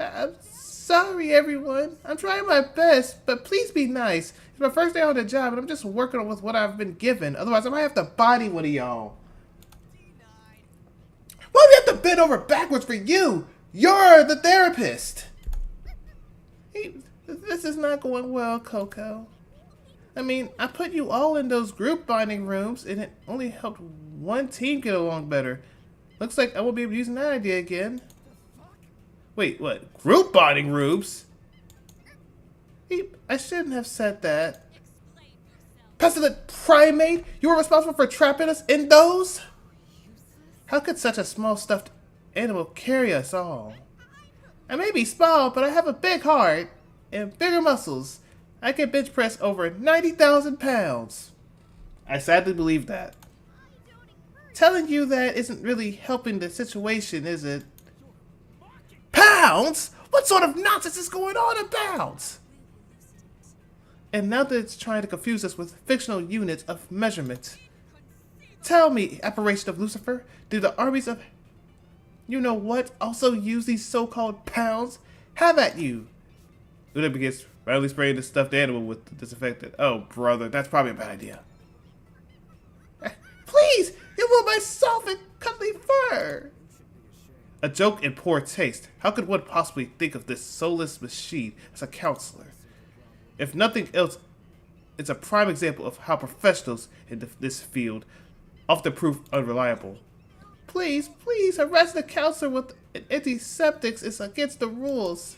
I'm sorry, everyone. I'm trying my best, but please be nice. It's my first day on the job, and I'm just working with what I've been given. Otherwise, I might have to body one of y'all. Why do we have to bend over backwards for you? You're the therapist. This is not going well, Coco. I mean, I put you all in those group bonding rooms, and it only helped one team get along better. Looks like I won't be able to use that idea again. Wait, what? Group bonding rooms? I shouldn't have said that. Pestilent primate? You were responsible for trapping us in those? How could such a small stuffed animal carry us all? I may be small, but I have a big heart and bigger muscles. I can bench press over 90,000 pounds. I sadly believe that. Telling you that isn't really helping the situation, is it? Pounds? What sort of nonsense is going on about? And now that it's trying to confuse us with fictional units of measurement. Tell me, apparition of Lucifer, do the armies of you-know-what also use these so-called pounds? Have at you. Uta begins randomly spraying the stuffed animal with the disinfectant. Oh, brother, that's probably a bad idea. Please, you will my soft and cuddly fur. A joke in poor taste. How could one possibly think of this soulless machine as a counselor? If nothing else, it's a prime example of how professionals in this field often prove unreliable. Please, arrest the counselor with antiseptics is against the rules.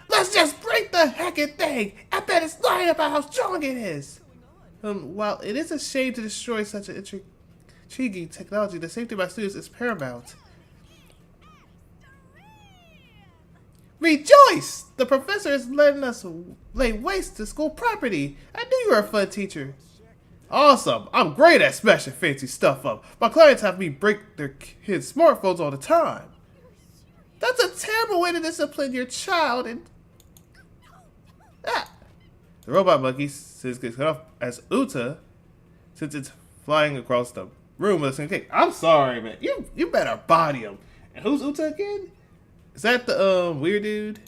Let's just break the heckin' thing! I bet it's lying about how strong it is! While it is a shame to destroy such an intriguing technology, the safety of my students is paramount. Rejoice! The professor is letting us lay waste to school property. I knew you were a fun teacher. Awesome! I'm great at smashing fancy stuff up. My clients have me break their kids' smartphones all the time. That's a terrible way to discipline your child and... The robot monkey, since gets cut off as Uta, since it's flying across the room with a single cake. I'm sorry, man. You better body him. And who's Uta again? Is that the weird dude?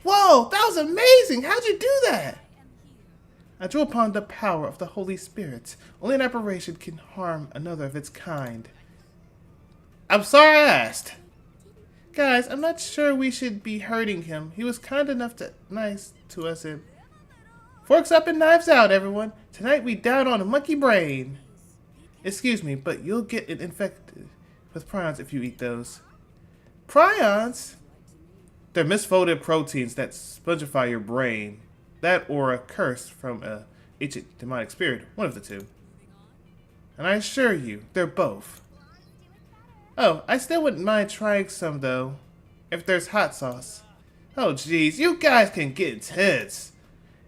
Whoa, that was amazing! How'd you do that? I drew upon the power of the Holy Spirit. Only an apparition can harm another of its kind. I'm sorry I asked. Guys, I'm not sure we should be hurting him. He was kind enough to nice to us and... Forks up and knives out, everyone. Tonight we down on a monkey brain. Excuse me, but you'll get infected with prions if you eat those. Prions? They're misfolded proteins that spongify your brain. That or a curse from a ancient demonic spirit. One of the two. And I assure you, they're both. Oh, I still wouldn't mind trying some, though. If there's hot sauce. Oh, jeez, you guys can get intense.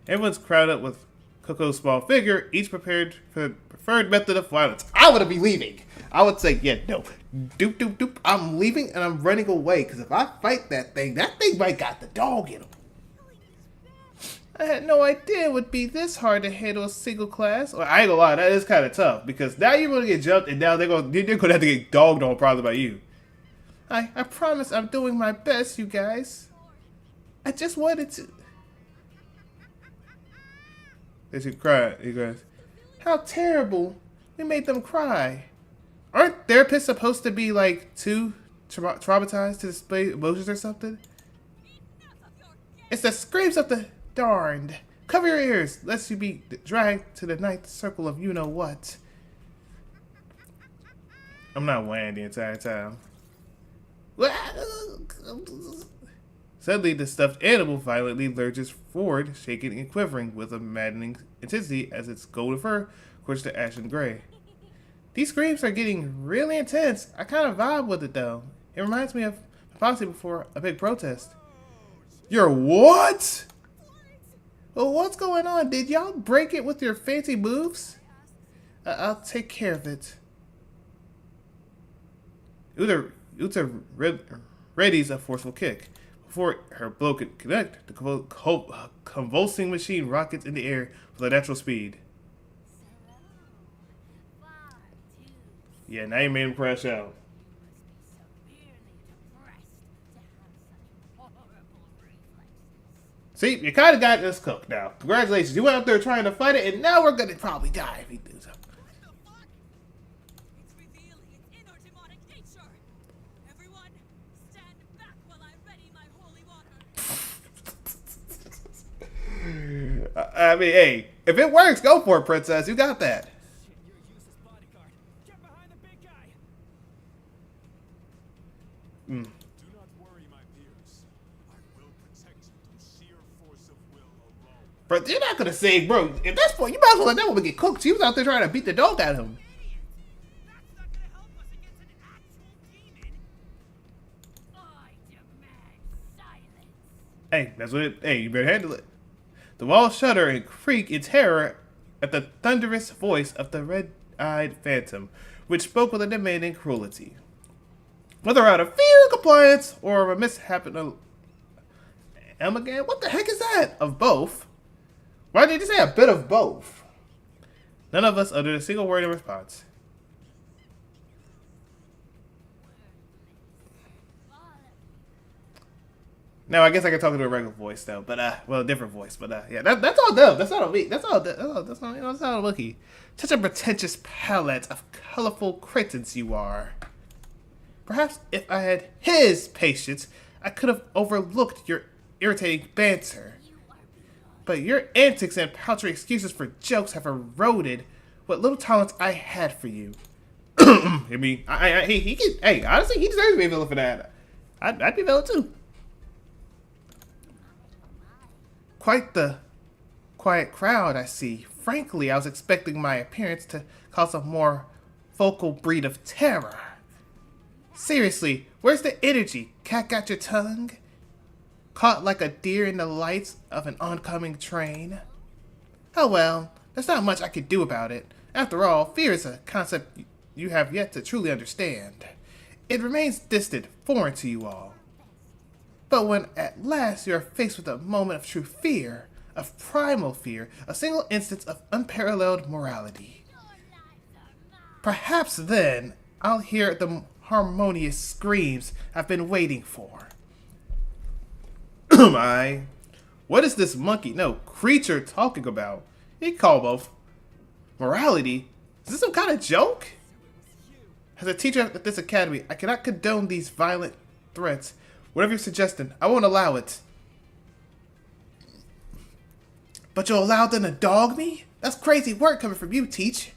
Everyone's crowded up with Coco's small figure, each prepared for the preferred method of violence. I would be leaving. I would say, yeah, no. Doop, doop, doop. I'm leaving and I'm running away. Because if I fight that thing might got the dog in him. I had no idea it would be this hard to handle a single class. Well, I ain't gonna lie, that is kind of tough because now you're gonna get jumped and now they're gonna have to get dogged on probably by you. I promise I'm doing my best, you guys. I just wanted to. They should cry. He goes, how terrible! We made them cry. Aren't therapists supposed to be like too traumatized to display emotions or something? It's the screams of the darned. Cover your ears, lest you be dragged to the ninth circle of you know what. I'm not whining the entire time. Suddenly, the stuffed animal violently lurches forward, shaking and quivering with a maddening intensity as its golden fur courts to ashen gray. These screams are getting really intense. I kind of vibe with it though. It reminds me of the posse before a big protest. You're what? Well, what's going on? Did y'all break it with your fancy moves? I'll take care of it. Uta readies a forceful kick. Before her blow could connect, the convulsing machine rockets in the air with a natural speed. Yeah, now you made him crash out. See, you kind of got this cooked now. Congratulations, you went out there trying to fight it, and now we're gonna probably die if he do something. It's revealing its inner demonic nature. Everyone, stand back while I ready my holy water. I mean, hey, if it works, go for it, princess. You got that. Shit, you're a useless bodyguard. Get behind the big guy. Mm. Do not worry, my peers. I will protect you through sheer force of will alone. But you're not gonna say, bro, at this point, you might as well let that woman get cooked. She was out there trying to beat the dog out of him. That's not gonna help us against an actual demon. I demand silence. Hey, that's what it, hey, you better handle it. The walls shudder and creak in terror at the thunderous voice of the red-eyed phantom, which spoke with a demanding cruelty. Whether out of fear, compliance, or a mishap in a... Elmagan? What the heck is that? Of both? Why did you say a bit of both? None of us uttered a single word in response. Now, I guess I can talk into a regular voice, though, but, well, a different voice, but, yeah, that's all them. That's not on me. That's all, you know, that's not on Wookie. Such a pretentious palette of colorful kittens you are. Perhaps if I had his patience, I could have overlooked your irritating banter. But your antics and paltry excuses for jokes have eroded what little tolerance I had for you. I mean, hey, honestly, he deserves to be a villain for that. I'd be a villain, too. Quite the quiet crowd, I see. Frankly, I was expecting my appearance to cause a more vocal breed of terror. Seriously, where's the energy? Cat got your tongue? Caught like a deer in the lights of an oncoming train? Oh well, there's not much I could do about it. After all, fear is a concept you have yet to truly understand. It remains distant, foreign to you all. But when at last you are faced with a moment of true fear, of primal fear, a single instance of unparalleled morality, perhaps then I'll hear the harmonious screams I've been waiting for. What is this creature talking about? He called both. Morality? Is this some kind of joke? As a teacher at this academy, I cannot condone these violent threats. Whatever you're suggesting, I won't allow it. But you'll allow them to dog me? That's crazy work coming from you, Teach.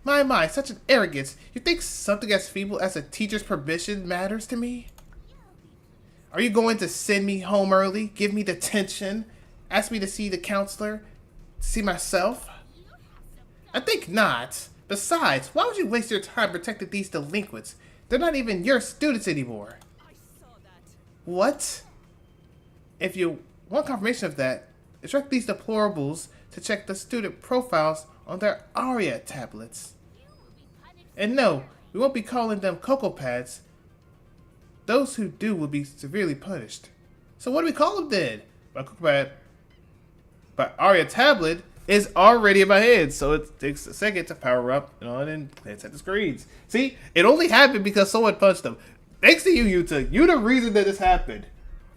My, such an arrogance. You think something as feeble as a teacher's permission matters to me? Are you going to send me home early, give me detention, ask me to see the counselor, to see myself? I think not. Besides, why would you waste your time protecting these delinquents? They're not even your students anymore. I saw that. What? If you want confirmation of that, instruct these deplorables to check the student profiles on their ARIA tablets. And no, we won't be calling them Cocoa Pads. Those who do will be severely punished. So what do we call them then? My Cocoa Pad. But Arya tablet is already in my head, so it takes a second to power up, and then glance at the screens. See, it only happened because someone punched them. Thanks to you, Yuta. You the reason that this happened.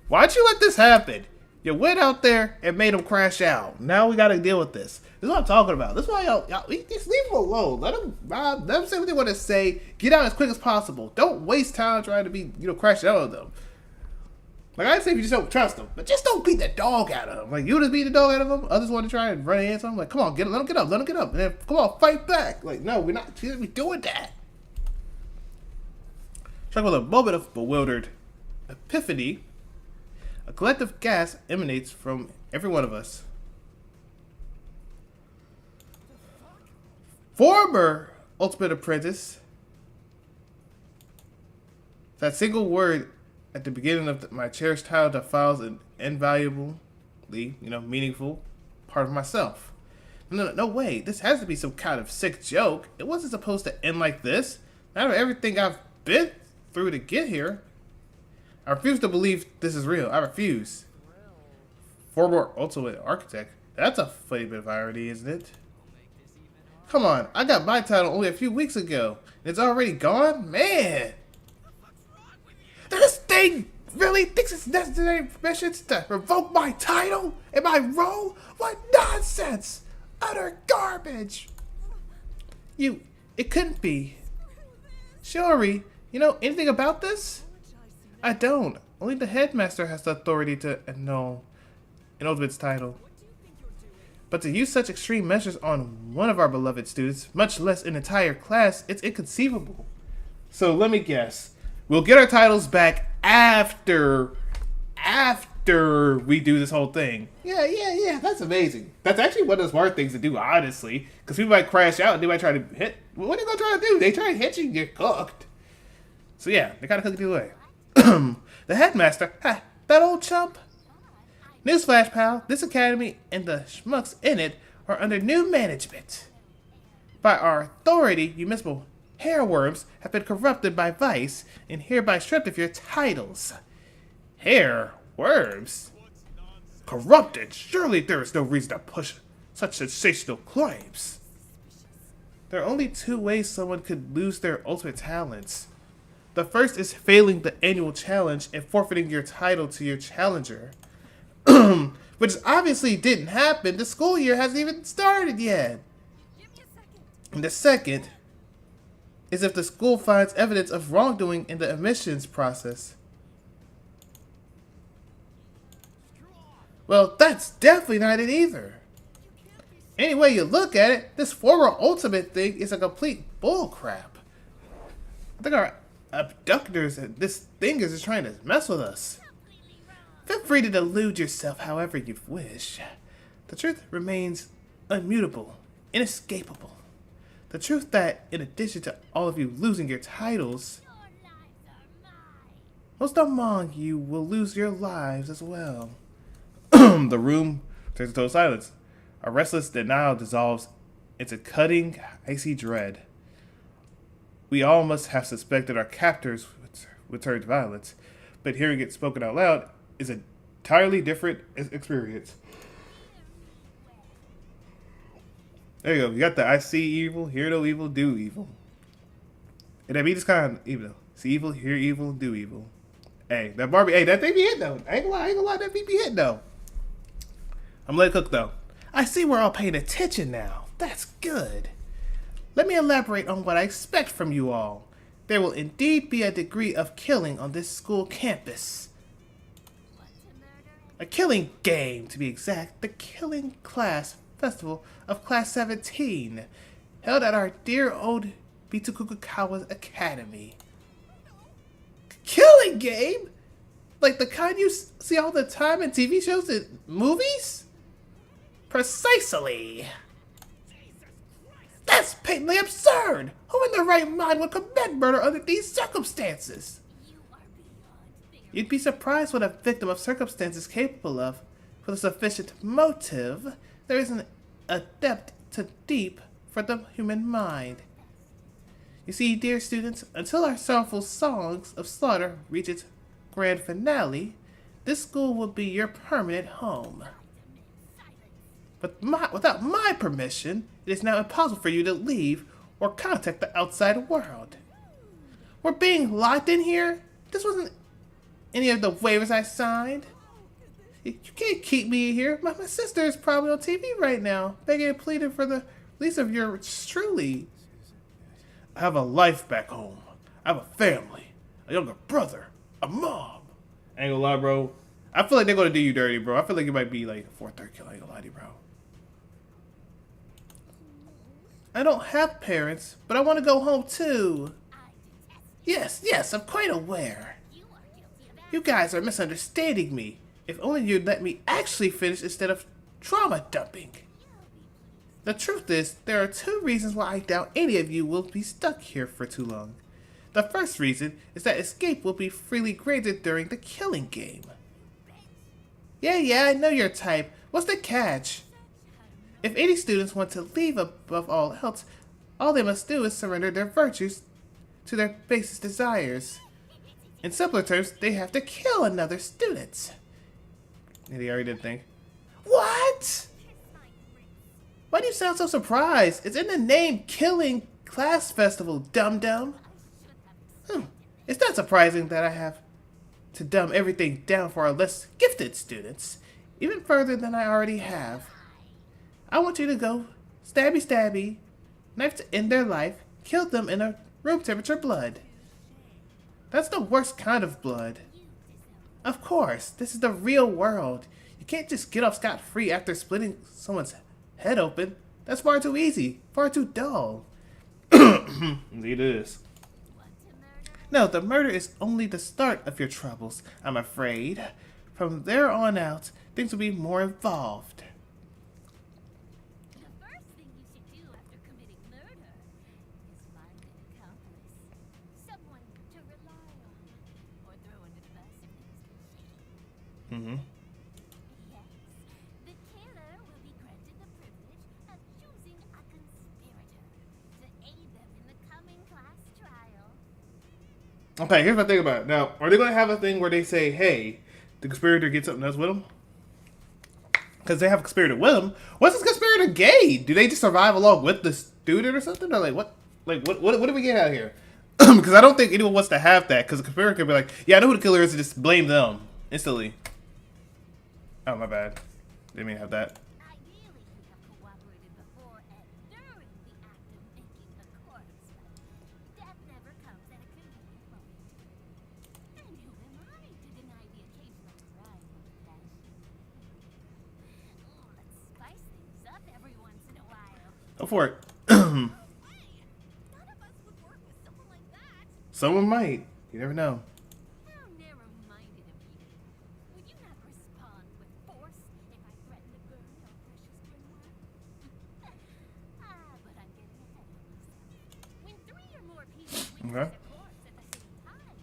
Why'd you let this happen? You went out there and made them crash out. Now we gotta deal with this. This is what I'm talking about. This is why y'all just leave them alone. Let them say what they want to say. Get out as quick as possible. Don't waste time trying to be, crashing out on them. Like, I say if you just don't trust them, but just don't beat the dog out of them. Like, you just beat the dog out of them. Others want to try and run into them. Like, come on, let them get up. Let them get up. And then, come on, fight back. Like, no, we're not going to be doing that. Struck with a moment of bewildered epiphany, a collective gasp emanates from every one of us. Former Ultimate Apprentice. That single word at the beginning of my cherished title defiles an invaluably, meaningful part of myself. No way. This has to be some kind of sick joke. It wasn't supposed to end like this. Not of everything I've been through to get here. I refuse to believe this is real. I refuse. Former Ultimate Architect. That's a funny bit of irony, isn't it? Come on, I got my title only a few weeks ago. And it's already gone? Man! This thing really thinks it's necessary permissions to revoke my title and my role? What nonsense! Utter garbage! It couldn't be. Shiori, you know anything about this? I don't. Only the headmaster has the authority to annul an Ultimate's title. But to use such extreme measures on one of our beloved students, much less an entire class, it's inconceivable. So let me guess. We'll get our titles back after we do this whole thing. Yeah, that's amazing. That's actually one of the smart things to do, honestly. Because people might crash out and they might try to hit. What are they going to try to do? They try to hit you and get cooked. So yeah, they kind of cooked you away. The headmaster, that old chump. Newsflash, pal, this academy and the schmucks in it are under new management. By our authority, you miserable hairworms have been corrupted by vice and hereby stripped of your titles. Hairworms? Corrupted? Surely there is no reason to push such sensational claims. There are only two ways someone could lose their ultimate talents. The first is failing the annual challenge and forfeiting your title to your challenger. Which obviously didn't happen. The school year hasn't even started yet. Give me a second. And the second is if the school finds evidence of wrongdoing in the admissions process. Well, that's definitely not it either. Any way you look at it, this former ultimate thing is a complete bullcrap. I think our abductors and this thing is just trying to mess with us. Feel free to delude yourself however you wish. The truth remains unmutable, inescapable. The truth that, in addition to all of you losing your titles, Your lives are mine. most among you will lose your lives as well. The room turns to total silence. A restless denial dissolves into cutting, icy dread. We all must have suspected our captors would turn to violence, but hearing it spoken out loud is an entirely different experience. There you go. You got the I see evil, hear no evil, do evil. And that beat is kind of evil. See evil, hear evil, do evil. Hey, that Barbie, hey, that thing be hit though. I ain't gonna lie, that beat be hit though. I'm gonna let it cook though. I see we're all paying attention now. That's good. Let me elaborate on what I expect from you all. There will indeed be a degree of killing on this school campus. A killing game, to be exact. The Killing Class Festival of Class 17, held at our dear old Bitukukukawa Academy. Killing game? Like the kind you see all the time in TV shows and movies? Precisely. That's patently absurd! Who in their right mind would commit murder under these circumstances? You are beyond theory. You'd be surprised what a victim of circumstance is capable of. With a sufficient motive, there isn't a depth too deep for the human mind. You see, dear students, until our sorrowful songs of slaughter reach its grand finale, this school will be your permanent home. Silence. But without my permission, it is now impossible for you to leave or contact the outside world. We're being locked in here? This wasn't any of the waivers I signed. You can't keep me here. My sister is probably on TV right now, begging and pleading for the release of yours truly. I have a life back home. I have a family, a younger brother, a mom. I ain't gonna lie, bro. I feel like they're gonna do you dirty, bro. I feel like it might be like a 4th kill. I ain't gonna lie to you, bro. I don't have parents, but I want to go home too. Yes, I'm quite aware. You guys are misunderstanding me. If only you'd let me actually finish instead of trauma dumping. The truth is, there are 2 reasons why I doubt any of you will be stuck here for too long. The first reason is that escape will be freely granted during the killing game. Yeah, I know your type. What's the catch? If 80 students want to leave above all else, all they must do is surrender their virtues to their basest desires. In simpler terms, they have to kill another student. And he already did think. What? Why do you sound so surprised? It's in the name Killing Class Festival, dum-dum. It's not surprising that I have to dumb everything down for our less gifted students, even further than I already have. I want you to go stabby, knife to end their life, kill them in a room temperature blood. That's the worst kind of blood. Of course, this is the real world. You can't just get off scot-free after splitting someone's head open. That's far too easy, far too dull. Indeed it is. No, the murder is only the start of your troubles, I'm afraid. From there on out, things will be more involved. The first thing you should do after committing murder is find an accomplice. Someone to rely on. Or throw under the bus if things get shaky. Yes, the killer will be granted the privilege of choosing a conspirator to aid them in the coming class trial. Okay, here's my thing about it. Now, are they going to have a thing where they say, hey, the conspirator gets something else with him? Because they have a conspirator with them. What's this conspirator gay? Do they just survive along with the student or something? Or like, what do we get out here? Because I don't think anyone wants to have that. Because the conspirator could be like, yeah, I know who the killer is, and just blame them instantly. Oh, my bad. Didn't mean to have that. Ideally, you have cooperated before and during the act of making a corpse, but death never comes at a convenient moment. And who am I to deny the occasional crime of passion? Oh, let's spice things up every once in a while. Go for it. Hey, none of us would work with someone like that. Someone might. You never know. How narrow-minded of you. Would you not respond with force if I threatened to burn your precious grimoire? But I'm getting ahead of myself. When 3 or more people witness a corpse at the same time,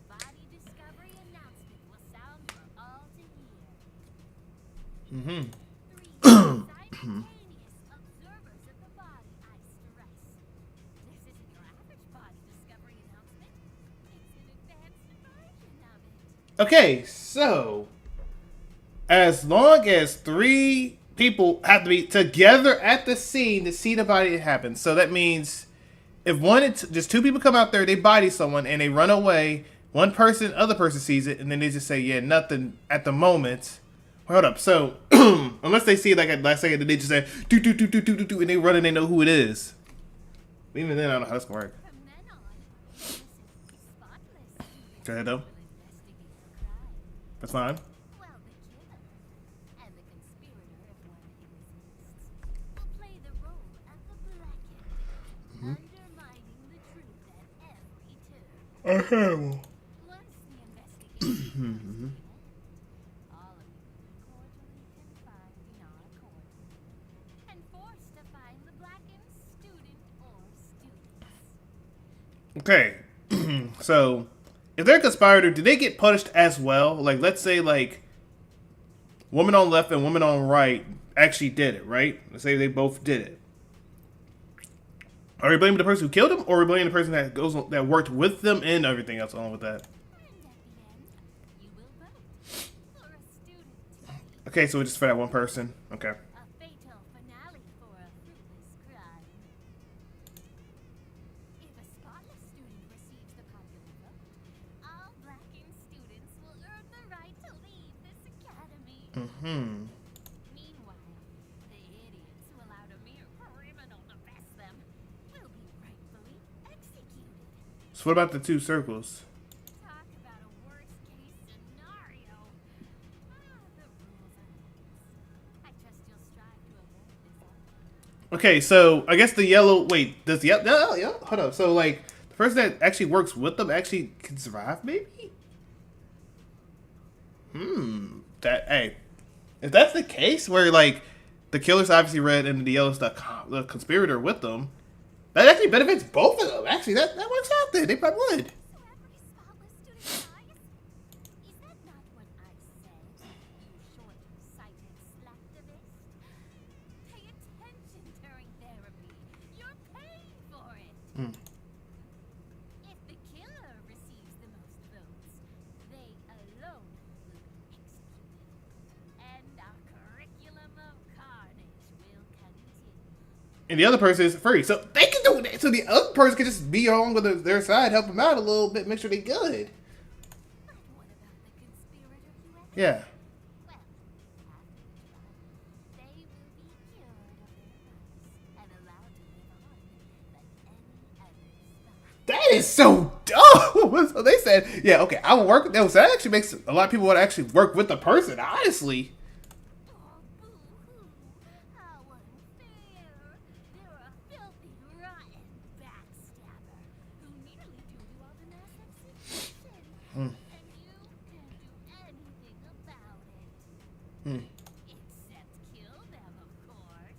body discovery announcement will sound for all to hear. 3 simultaneous observers of the body, I stress. This isn't your average body discovery announcement. It's an advanced version of it. Okay, so as long as 3 people have to be together at the scene to see the body happen, so that means if just 2 people come out there, they body someone and they run away, one person, other person sees it, and then they just say, yeah, nothing at the moment. Hold up, so unless they see it like at last second, then they just say do, and they run and they know who it is. Even then, I don't know how this can work. From then on, innocent will be spotless. Go ahead though. Will investigate the crime. That's fine. Well, the killer and the conspirator, if one exists, will play the role of the blackened, undermining the truth at every turn. Once the investigation comes to an end, all of you will be cordially confined in our courtroom and forced to find the blackened student or students. Okay, so if they're a conspirator, do they get punished as well? Like, let's say, like, woman on left and woman on right actually did it, right? Let's say they both did it. Are we blaming the person who killed him, or are we blaming the person that worked with them and everything else along with that? And at the end, you will vote for a student. Okay, so it's just for that one person. Okay. A Hmm. Meanwhile, the idiots who allowed a mere criminal to best them will be rightfully executed. So what about the two circles? Talk about a worst-case scenario. The rules are lax. I trust you'll strive to avoid this outcome. Okay, so I guess the yellow. Wait, does the yellow? Yeah, hold up. So like the person that actually works with them actually can survive, maybe? That hey, if that's the case, where like the killer's obviously red and the yellow's the conspirator with them, that actually benefits both of them. Actually, that works out there. They probably would. So every spotless student dies? Is that not what I said, you short-sighted slacktivist? Pay attention during therapy. You're paying for it. If the killer receives the most votes, they alone will be executed. And our curriculum of carnage will continue. And the other person is free, so they can do that. So the other person can just be on with their side, help them out a little bit, make sure they good. But what about the conspirator who had Yeah. Well, after the trial, they will be cured of their vice and allowed to live on like any others. That is so dumb. So they said, yeah, okay, I will work with them. So that actually makes a lot of people want to actually work with the person, honestly. Oh, boo-hoo. How unfair. They're a filthy, rotten backstabber who nearly doomed you all to mass execution. And you can't do anything about it. Except kill them, of course.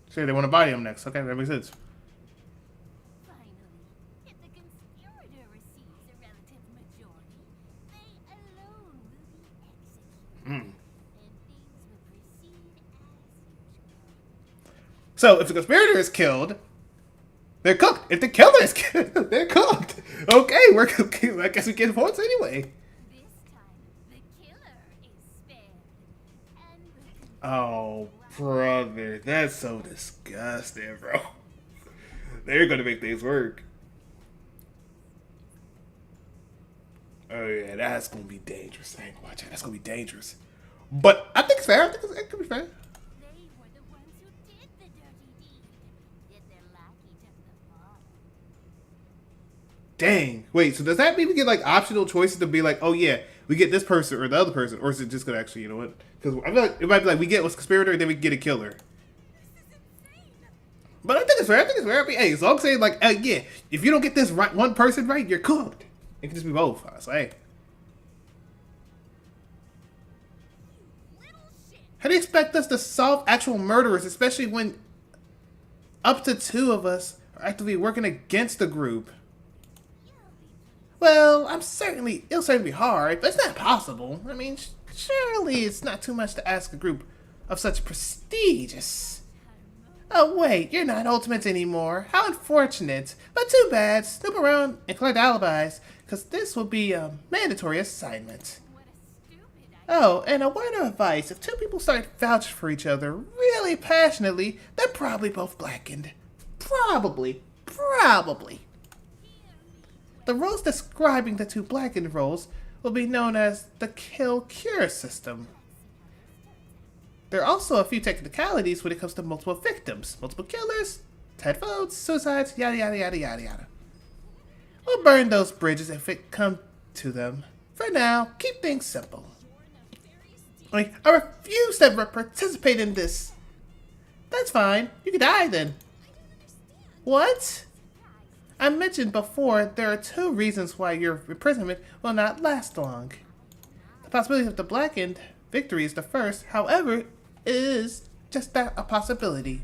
So they want to body him next. Okay, that makes sense. Finally, if the conspirator receives a relative majority, they alone will be executed. And things will proceed as usual. So if the conspirator is killed, they're cooked. If the killer is killed, they're cooked. Okay, we're cooking. I guess we get points anyway. This time, the killer is spared. And will continue Oh, brother, that's so disgusting, bro. They're gonna make things work. Oh yeah, that's gonna be dangerous. I ain't gonna watch it. That's gonna be dangerous. But I think it's fair. I think it could be fair. They were the ones who did the dirty deed. Yet their lackey took the fall. Dang. Wait, so does that mean we get like optional choices to be like, oh yeah, we get this person or the other person, or is it just gonna actually, you know what? Because I feel like it might be like we get what's conspirator, then we get a killer. But I think it's fair. I think it's fair. I mean, hey, so I'm saying like, yeah, if you don't get this right, one person right, you're cooked. It can just be both. I say. Little shit. How do you expect us to solve actual murderers, especially when up to two of us are actively working against the group? Well, it'll certainly be hard, but it's not impossible. I mean, surely it's not too much to ask a group of such prestigious. Oh wait, you're not Ultimates anymore. How unfortunate. But too bad. Snoop around and collect alibis, because this will be a mandatory assignment. What a stupid idea. Oh, and a word of advice. If two people start vouching for each other really passionately, they're probably both blackened. Probably. The roles describing the two blackened roles will be known as the kill-cure system. There are also a few technicalities when it comes to multiple victims, multiple killers, 10 votes, suicides, yada yada yada yada yada. We'll burn those bridges if it comes to them. For now, keep things simple. I refuse to participate in this. That's fine. You can die then. What? I mentioned before there are two reasons why your imprisonment will not last long. The possibility of the blackened victory is the first, however, it is just that a possibility.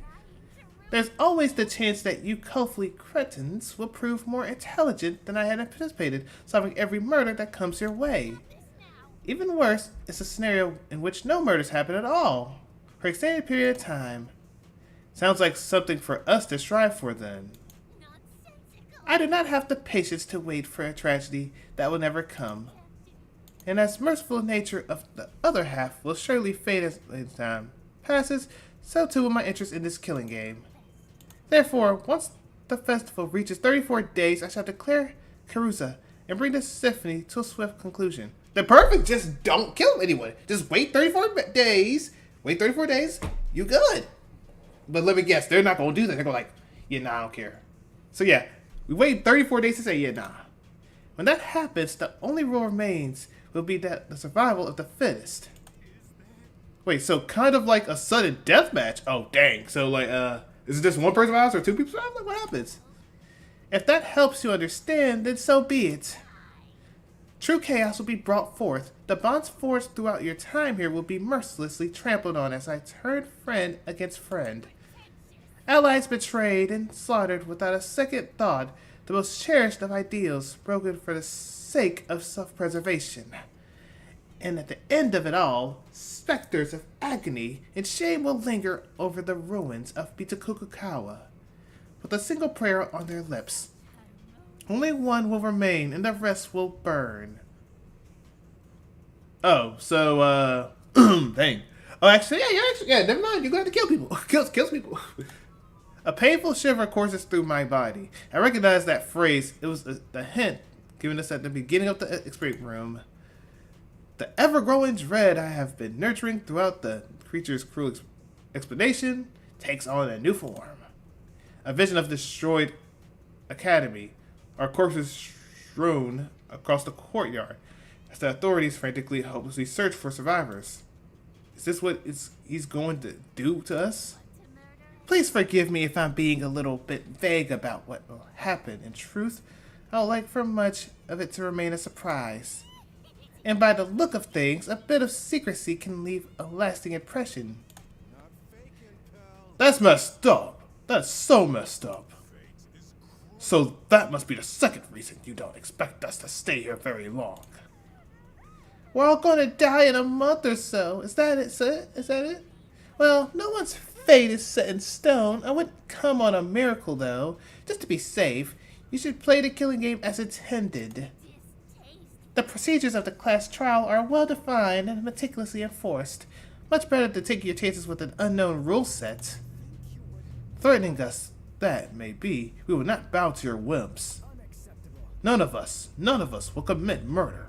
There's always the chance that you Kofli cretins will prove more intelligent than I had anticipated, solving every murder that comes your way. Even worse is a scenario in which no murders happen at all, for an extended period of time. Sounds like something for us to strive for then. Nonsensical. I do not have the patience to wait for a tragedy that will never come. And as merciful nature of the other half will surely fade as time passes, so too will my interest in this killing game. Therefore, once the festival reaches 34 days, I shall declare Karuza and bring the symphony to a swift conclusion. The perfect, just don't kill anyone. Just wait 34 days. Wait 34 days. You good. But let me guess, they're not going to do that. They're going to like, yeah, nah, I don't care. So yeah, we wait 34 days to say, yeah, nah. When that happens, the only rule remains will be that the survival of the fittest. Wait, so kind of like a sudden death match? Oh, dang. So like, is it just one person survives or two people survive? Like, what happens? If that helps you understand, then so be it. True chaos will be brought forth. The bonds forged throughout your time here will be mercilessly trampled on as I turn friend against friend. Allies betrayed and slaughtered without a second thought, the most cherished of ideals broken for the sake of self-preservation. And at the end of it all, specters of agony and shame will linger over the ruins of Bitakukukawa, with a single prayer on their lips. Only one will remain, and the rest will burn. Oh, so, dang. Oh, actually, yeah, never mind. You're going to have to kill people. Kills people. A painful shiver courses through my body. I recognize that phrase. It was the hint given us at the beginning of the escape room. The ever-growing dread I have been nurturing throughout the creature's cruel explanation takes on a new form. A vision of destroyed academy, our corpses strewn across the courtyard, as the authorities frantically, hopelessly search for survivors. Is this what he's going to do to us? Please forgive me if I'm being a little bit vague about what will happen. In truth, I would like for much of it to remain a surprise. And by the look of things, a bit of secrecy can leave a lasting impression. Not faking, pal. That's messed up. That's so messed up. So that must be the second reason you don't expect us to stay here very long. We're all gonna die in a month or so. Is that it, sir? Is that it? Well, no one's fate is set in stone. I wouldn't come on a miracle, though. Just to be safe, you should play the killing game as intended. The procedures of the class trial are well defined and meticulously enforced. Much better to take your chances with an unknown rule set. Threatening us, that may be, we will not bow to your whims. None of us will commit murder.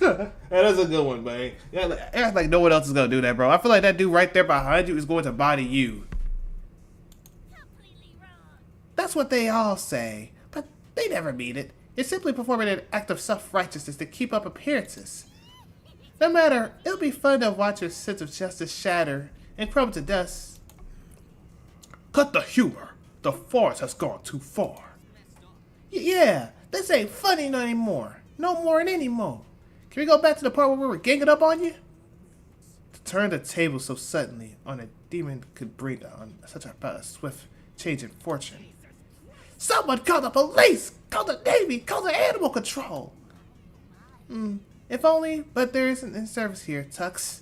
That is a good one, man. Yeah, like no one else is gonna do that, bro. I feel like that dude right there behind you is going to body you. Completely wrong. That's what they all say, but they never mean it. It's simply performing an act of self-righteousness to keep up appearances. No matter, it'll be fun to watch your sense of justice shatter and crumble to dust. Cut the humor. The force has gone too far. Yeah, this ain't funny no anymore. No more and anymore. Can we go back to the part where we were ganging up on you? To turn the table so suddenly on a demon could bring on such a swift change in fortune. Someone call the police! Call the Navy! Call the animal control! If only, but there isn't in service here, Tux.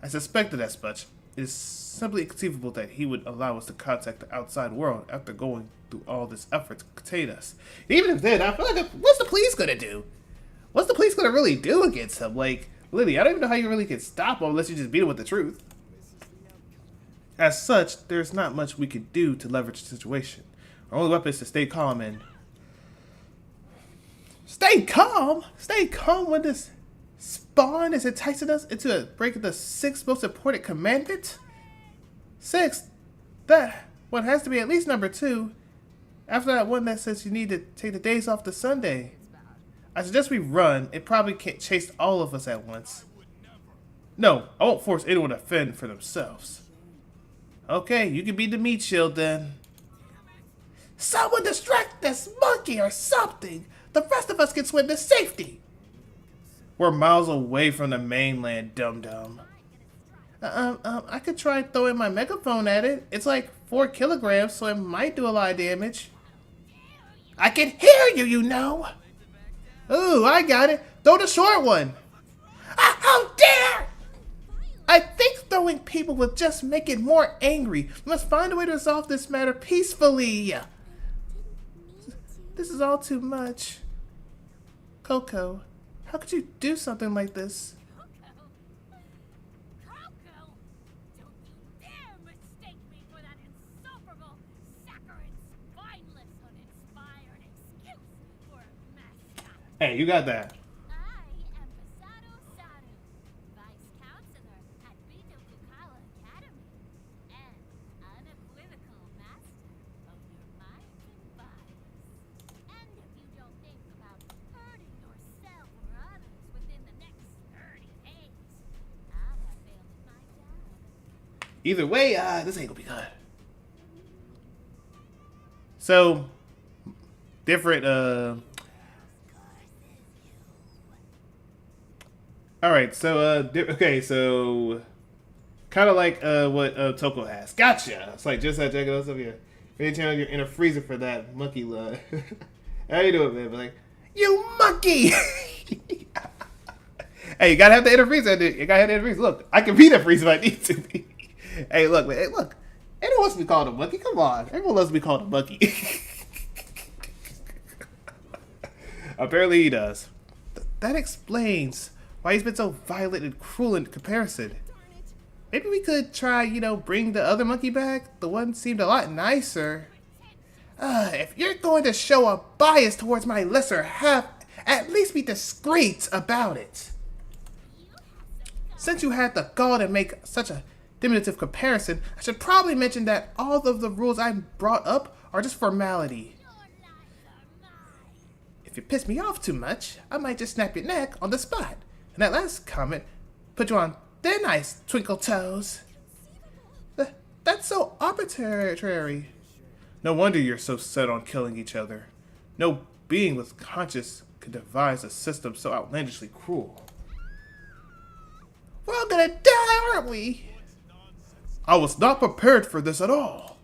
I suspected as much. It is simply inconceivable that he would allow us to contact the outside world after going through all this effort to contain us. And even if then, I feel like, what's the police gonna do? What's the police gonna really do against him? Like, Lily, I don't even know how you really can stop him unless you just beat him with the truth. As such, there's not much we could do to leverage the situation. Our only weapon is to stay calm and... Stay calm? Stay calm when this spawn is enticing us into a break of the sixth most important commandment? Sixth? That one has to be at least number 2. After that one that says you need to take the days off the Sunday. I suggest we run. It probably can't chase all of us at once. No, I won't force anyone to fend for themselves. Okay, you can be the meat shield then. Someone distract this monkey or something. The rest of us can swim to safety. We're miles away from the mainland, dum-dum. I could try throwing my megaphone at it. It's like 4 kilograms, so it might do a lot of damage. I can hear you, you know. Ooh, I got it. Throw the short one. How dare! I think throwing people will just make it more angry. We must find a way to resolve this matter peacefully. This is all too much. Coco, how could you do something like this? Coco! Don't you dare mistake me for that insufferable, saccharine, spineless, uninspired excuse for a mascot. Hey, you got that. I am Either way, this ain't gonna be good. So, different, Alright, so, okay, so, kind of like, what, Toko has. Gotcha! It's like, just like checking out stuff here. Anytime you're in a freezer for that monkey love. How you doing, man? But like, you monkey! Hey, you gotta have the inner freezer. You gotta have the inner freezer. Look, I can be the freezer if I need to be. Hey, look, man. Hey, look. Everyone wants to be called a monkey. Come on. Everyone loves to be called a monkey. Apparently he does. That explains why he's been so violent and cruel in comparison. Maybe we could try, you know, bring the other monkey back. The one seemed a lot nicer. If you're going to show a bias towards my lesser half, at least be discreet about it. Since you had the gall to make such a diminutive comparison, I should probably mention that all of the rules I brought up are just formality. If you piss me off too much, I might just snap your neck on the spot. And that last comment put you on thin ice, Twinkle Toes. That's so arbitrary. No wonder you're so set on killing each other. No being with conscience could devise a system so outlandishly cruel. We're all gonna die, aren't we? I was not prepared for this at all.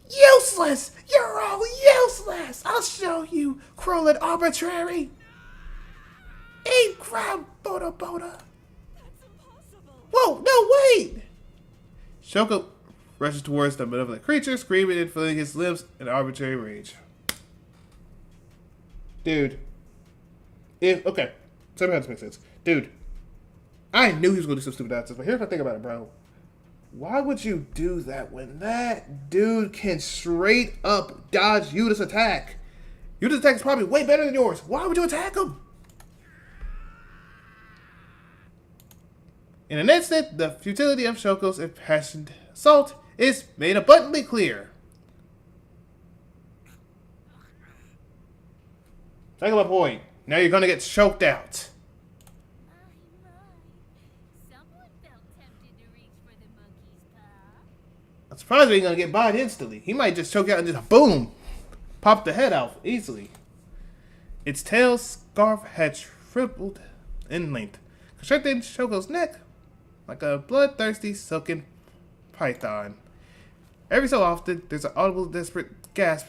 Useless! You're all useless! I'll show you, cruel and arbitrary. Eat crab, Boda Boda. That's impossible. Whoa, no, wait! Shoko rushes towards the malevolent creature, screaming and filling his limbs in arbitrary rage. Dude. Okay. Tell me how this makes sense. Dude. I knew he was going to do some stupid nonsense, but here's the thing about it, bro. Why would you do that when that dude can straight up dodge Yuta's attack? Yuta's attack is probably way better than yours. Why would you attack him? In an instant, the futility of Shoko's impassioned assault is made abundantly clear. Take my point. Now you're gonna get choked out. My. Someone felt tempted to reach for the monkey's paw. I'm surprised he ain't gonna get bodied instantly. He might just choke out and just boom, pop the head out easily. Its tail scarf had shriveled in length, constricting Shoko's neck like a bloodthirsty silken python. Every so often, there's an audible, desperate gasp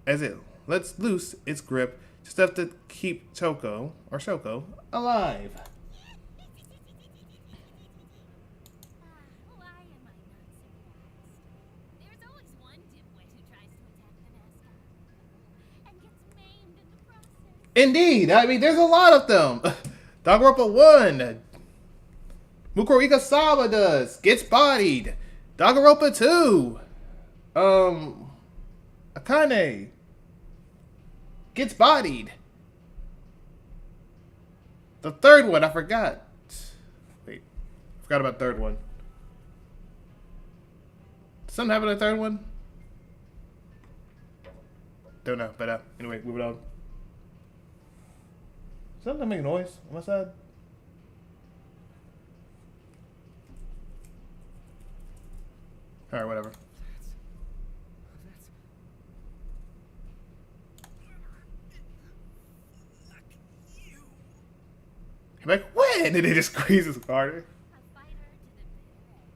as it lets loose its grip, just enough to keep Shoko alive. Why am I not surprised? There's always one dimwit who tries to attack the mascot and gets maimed in the process. Indeed, I mean, there's a lot of them. Danganronpa 1. Mukuro Ikasama does. Gets bodied. Danganronpa 2. Akane. Gets bodied. The third one, I forgot. Wait. I forgot about the third one. Did something happen to the third one? Don't know, but anyway, moving on. Something make noise on my side? Alright, whatever. You're like, when? And it just squeezes harder. A fighter to the bitter end.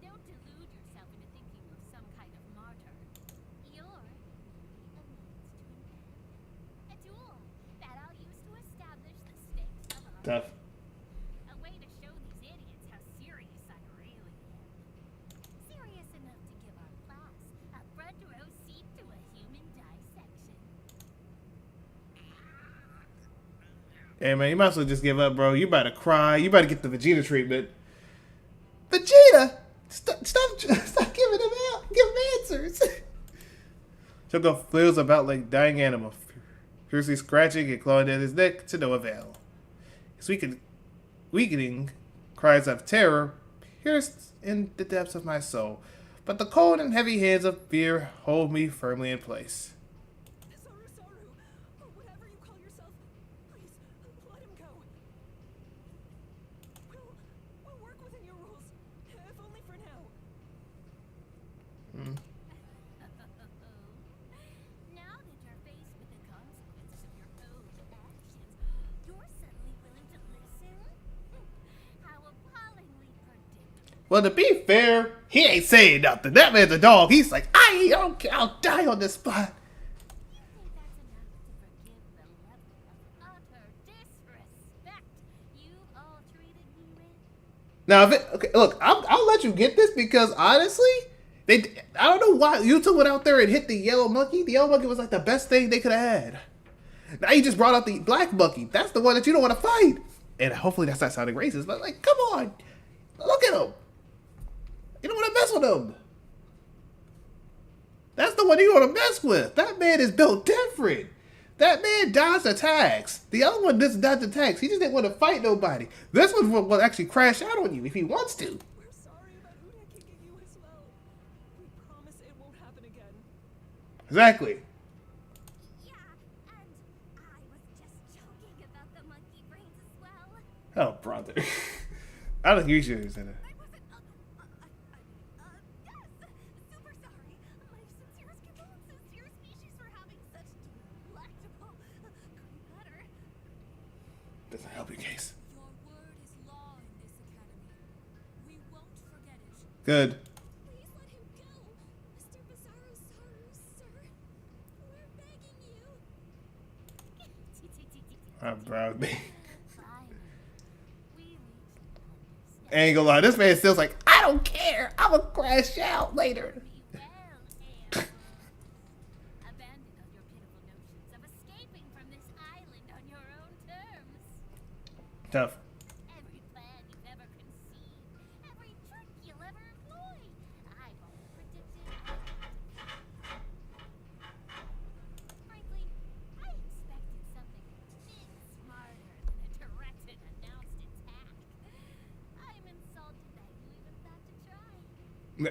Don't delude yourself into thinking you're some kind of martyr. You're a means to an end. A tool that I'll use to establish the stakes of our Tough. A way to show these idiots how serious I really am. Serious enough to give our class a front row seat to a human dissection. Hey man, you might as well just give up, bro. You about to cry. You about to get the Vegeta treatment. Vegeta! Stop giving him out. Give him answers. Shoko flails about like a dying animal, fiercely scratching and clawing at his neck to no avail. His weakening cries of terror pierced in the depths of my soul, but the cold and heavy hands of fear hold me firmly in place. Saru, or whatever you call yourself, please let him go. Will Well, to be fair, he ain't saying nothing. That man's a dog. He's like, I don't care. I'll die on this spot. You think that's enough to forgive the level of utter disrespect you all treated me with? Now, if it, okay, look, I'll let you get this because honestly, I don't know why you two went out there and hit the yellow monkey. The yellow monkey was like the best thing they could have had. Now you just brought out the black monkey. That's the one that you don't want to fight. And hopefully that's not sounding racist, but like, come on, look at him. You don't want to mess with him. That's the one you want to mess with. That man is built different. That man dodged attacks. The other one doesn't dodge attacks. He just didn't want to fight nobody. This one will actually crash out on you if he wants to. We're sorry about Huda kicking you as well. We promise it won't happen again. Exactly. Yeah, and I was just joking about the monkey brains as well. Oh, brother. I don't think you should have said that. I wasn't. Yes, super sorry. My sincerest condolences to your species for having such delectable cream butter. Doesn't help your case. Your word is law in this academy. We won't forget it. Good. Please let him go. Mr. Bizarro Saru, sir. We're begging you. Bro. Finally, we reached an Ain't gonna lie, this man still's like, I don't care. I'm gonna crash out later. Be well, Amber. Abandon all your pitiful notions of escaping from this island on your own terms. Tough. Every plan you've ever conceived, every trick you'll ever employ, I've all predicted. Frankly, I expected something a bit smarter than a direct and announced attack. I'm insulted that you even thought to try.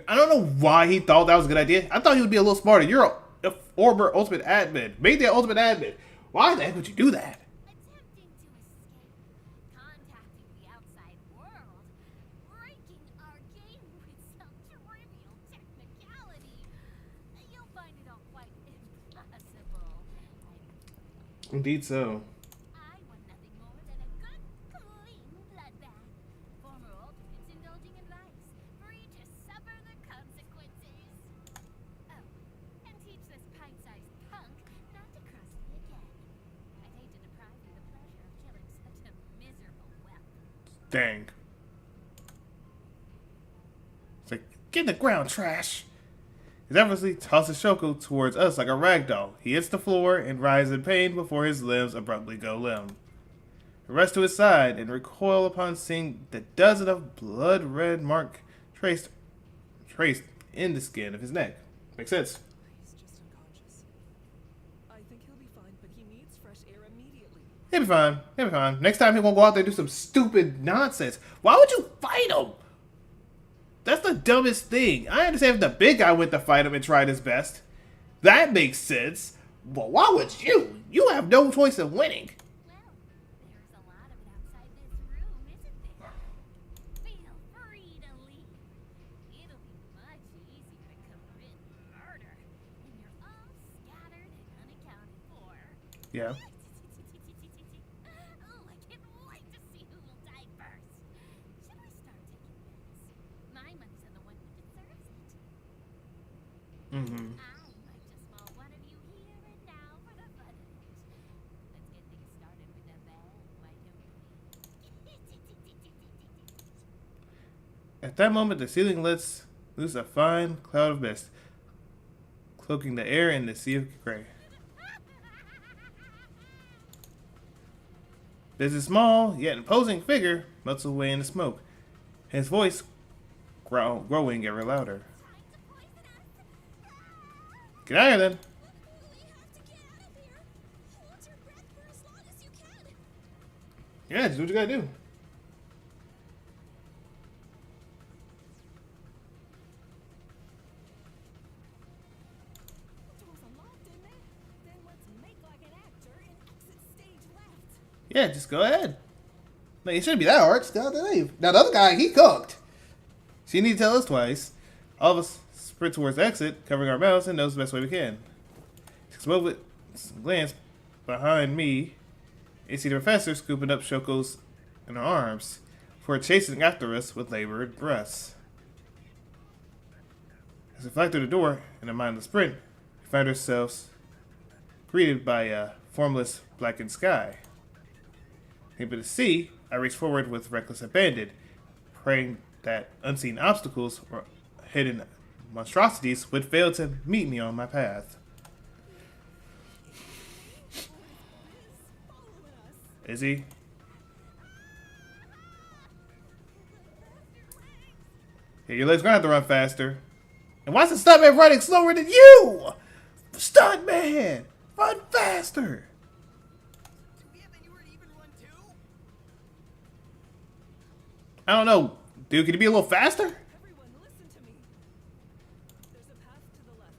I don't know why he thought that was a good idea. I thought he would be a little smarter. You're a former Ultimate Admin. Make the Ultimate Admin. Why the heck would you do that? Attempting to escape, contacting the outside world, breaking our game with some trivial technicality. You'll find it all quite impossible. Indeed so. I want nothing more than a good, clean bloodbath. Former ultimates indulging in vice, free to suffer the consequences. Oh, and teach this pint-sized punk not to cross me again. I'd hate to deprive you of the pleasure of killing such a miserable whelp. Dang. It's like, get in the ground, trash. He effortlessly tosses Shoko towards us like a rag doll. He hits the floor and writhes in pain before his limbs abruptly go limp. He rushes to his side and recoil upon seeing the dozen of blood-red mark traced in the skin of his neck. Makes sense. He's just unconscious. I think he'll be fine, but he needs fresh air immediately. He'll be fine. He'll be fine. Next time he won't go out there and do some stupid nonsense. Why would you fight him? That's the dumbest thing. I understand if the big guy went to fight him and tried his best. That makes sense. But why would you? You have no choice of winning. Well, there's a lot of it outside this room, isn't there? Feel free to leave. It'll be much easier to commit murder when you're all scattered and unaccounted for. Yeah. Oh, I can't wait to see who will die first. Should we start taking bets? My money's on the one who deserves it. Mm-hmm. I might just maul one of you here and now for the fun of it. Let's get things started with a bang, why don't we? At that moment, the ceiling lets loose a fine cloud of mist, cloaking the air in the sea of gray. There's a small, yet imposing figure melts away in the smoke, his voice growing ever louder. Get out of here, then. We have to get out of here. Hold your breath for as long as you can. Yeah, just do what you gotta do. The door's unlocked, isn't it? Then let's make like an actor and exit stage left. Yeah, just go ahead. Like, it shouldn't be that hard. Just go out there. Now, the other guy, he cooked. So you need to tell us twice. All of us sprint towards the exit, covering our mouths, and knows the best way we can. Takes a moment, glance behind me, and see the professor scooping up Shoko's in her arms, before chasing after us with labored breaths. As we fly through the door in a mindless sprint, we find ourselves greeted by a formless blackened sky. Able to see, I race forward with reckless abandon, praying that unseen obstacles or hidden monstrosities would fail to meet me on my path. Is he? Yeah, your leg's gonna have to run faster. And why is the stuntman running slower than you? Stuntman! Run faster! I don't know. Dude, can you be a little faster? Everyone, listen to me. There's a path to the left.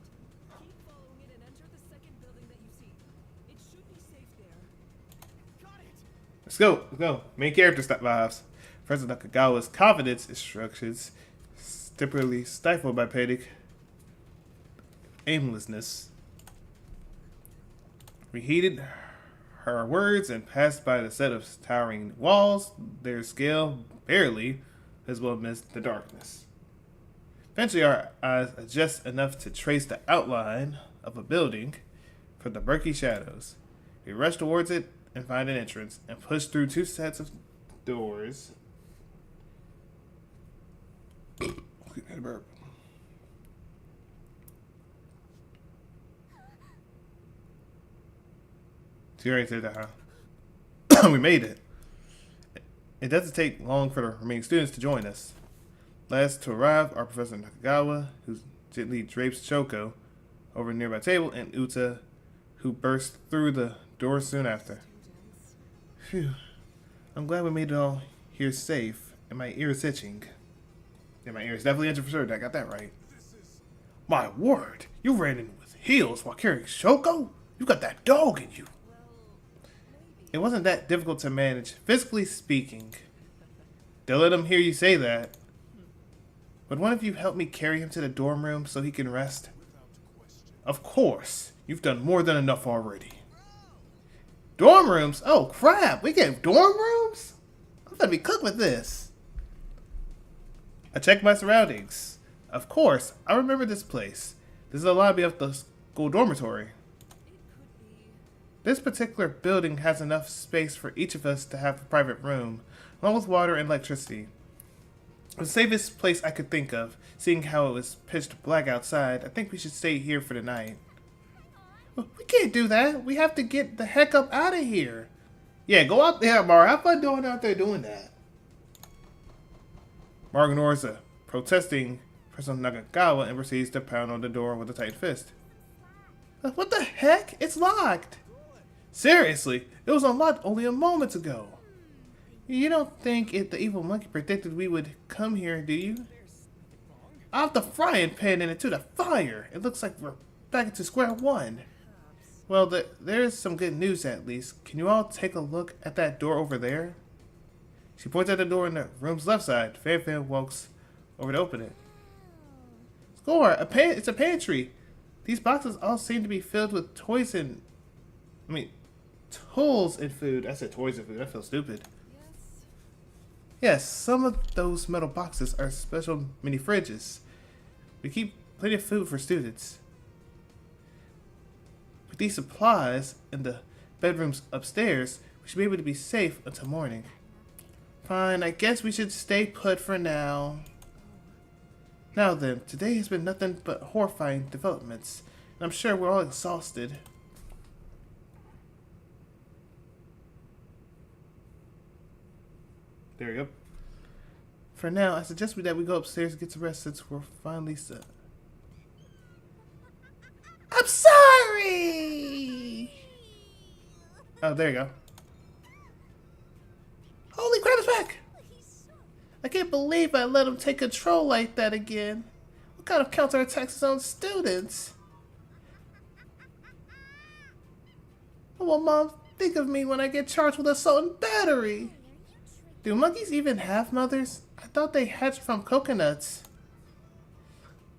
Keep following it and enter the second building that you see. It should be safe there. Got it! Let's go. Let's go. Main character vibes. President Nakagawa's confidence instructions temporarily stifled by panic aimlessness. Reheated her words and passed by the set of towering walls, their scale barely visible amidst the darkness. Eventually our eyes adjust enough to trace the outline of a building from the murky shadows. We rush towards it and find an entrance and push through two sets of doors. So you already said that, huh? We made it. It doesn't take long for the remaining students to join us. Last to arrive are Professor Nakagawa, who gently drapes Choco over a nearby table, and Uta, who bursts through the door soon after. Phew. I'm glad we made it all here safe, and my ear is itching. Yeah, my ear is definitely itching for sure. I got that right. My word, you ran in with heels while carrying Shoko? You got that dog in you. It wasn't that difficult to manage, physically speaking. They'll let him hear you say that. Would one of you help me carry him to the dorm room so he can rest? Of course. You've done more than enough already. Dorm rooms? Oh, crap. We get dorm rooms? I'm gonna be cooked with this. I checked my surroundings. Of course. I remember this place. This is the lobby of the school dormitory. This particular building has enough space for each of us to have a private room, along with water and electricity. The safest place I could think of, seeing how it was pitch black outside. I think we should stay here for the night. We can't do that. We have to get the heck up out of here. Yeah, go out there, Mar. Have fun going out there doing that. Mar ignores a protesting President Nakagawa and proceeds to pound on the door with a tight fist. What the heck? It's locked. Seriously, it was unlocked only a moment ago. You don't think the evil monkey predicted we would come here, do you? Off the frying pan and into the fire. It looks like we're back into square one. Well, there's some good news at least. Can you all take a look at that door over there? She points at the door in the room's left side. Fan walks over to open it. Score! It's a pantry. These boxes all seem to be filled with toys and... tools and food. I said toys and food. I feel stupid. Yes, some of those metal boxes are special mini fridges. We keep plenty of food for students. With these supplies in the bedrooms upstairs, we should be able to be safe until morning. Fine, I guess we should stay put for now. Now then, today has been nothing but horrifying developments, and I'm sure we're all exhausted. There we go. For now, I suggest that we go upstairs and get some rest since we're finally set. I'm sorry! Oh, there you go. Holy crap, it's back! I can't believe I let him take control like that again. What kind of counterattacks his own students? What will Mom think of me when I get charged with assault and battery? Do monkeys even have mothers? I thought they hatched from coconuts.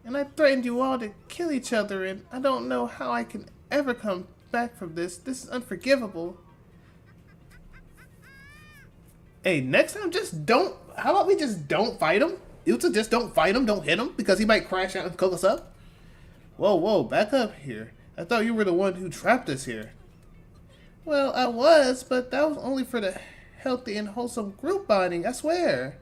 And I threatened you all to kill each other, and I don't know how I can ever come back from this. This is unforgivable. Hey, next time just don't... How about we just don't fight him? Uta, just don't fight him, don't hit him, because he might crash out and cook us up. Whoa, whoa, back up here. I thought you were the one who trapped us here. Well, I was, but that was only for the healthy and wholesome group bonding, I swear.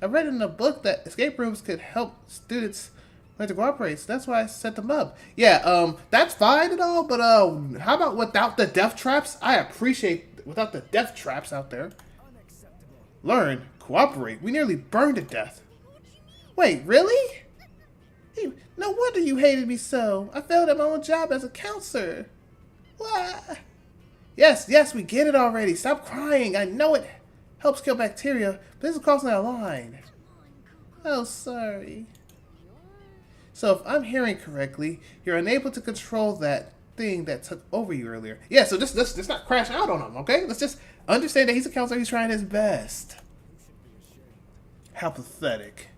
I read in a book that escape rooms could help students learn to cooperate, so that's why I set them up. Yeah, that's fine and all, but how about without the death traps? I appreciate without the death traps out there. Learn, cooperate. We nearly burned to death. Wait, really? Hey, no wonder you hated me so. I failed at my own job as a counselor. What? Yes, yes, we get it already. Stop crying. I know it helps kill bacteria, but this is crossing our line. Oh, sorry. So if I'm hearing correctly, you're unable to control that thing that took over you earlier. Yeah, so let's not crash out on him, okay? Let's just understand that he's a counselor. He's trying his best. How pathetic.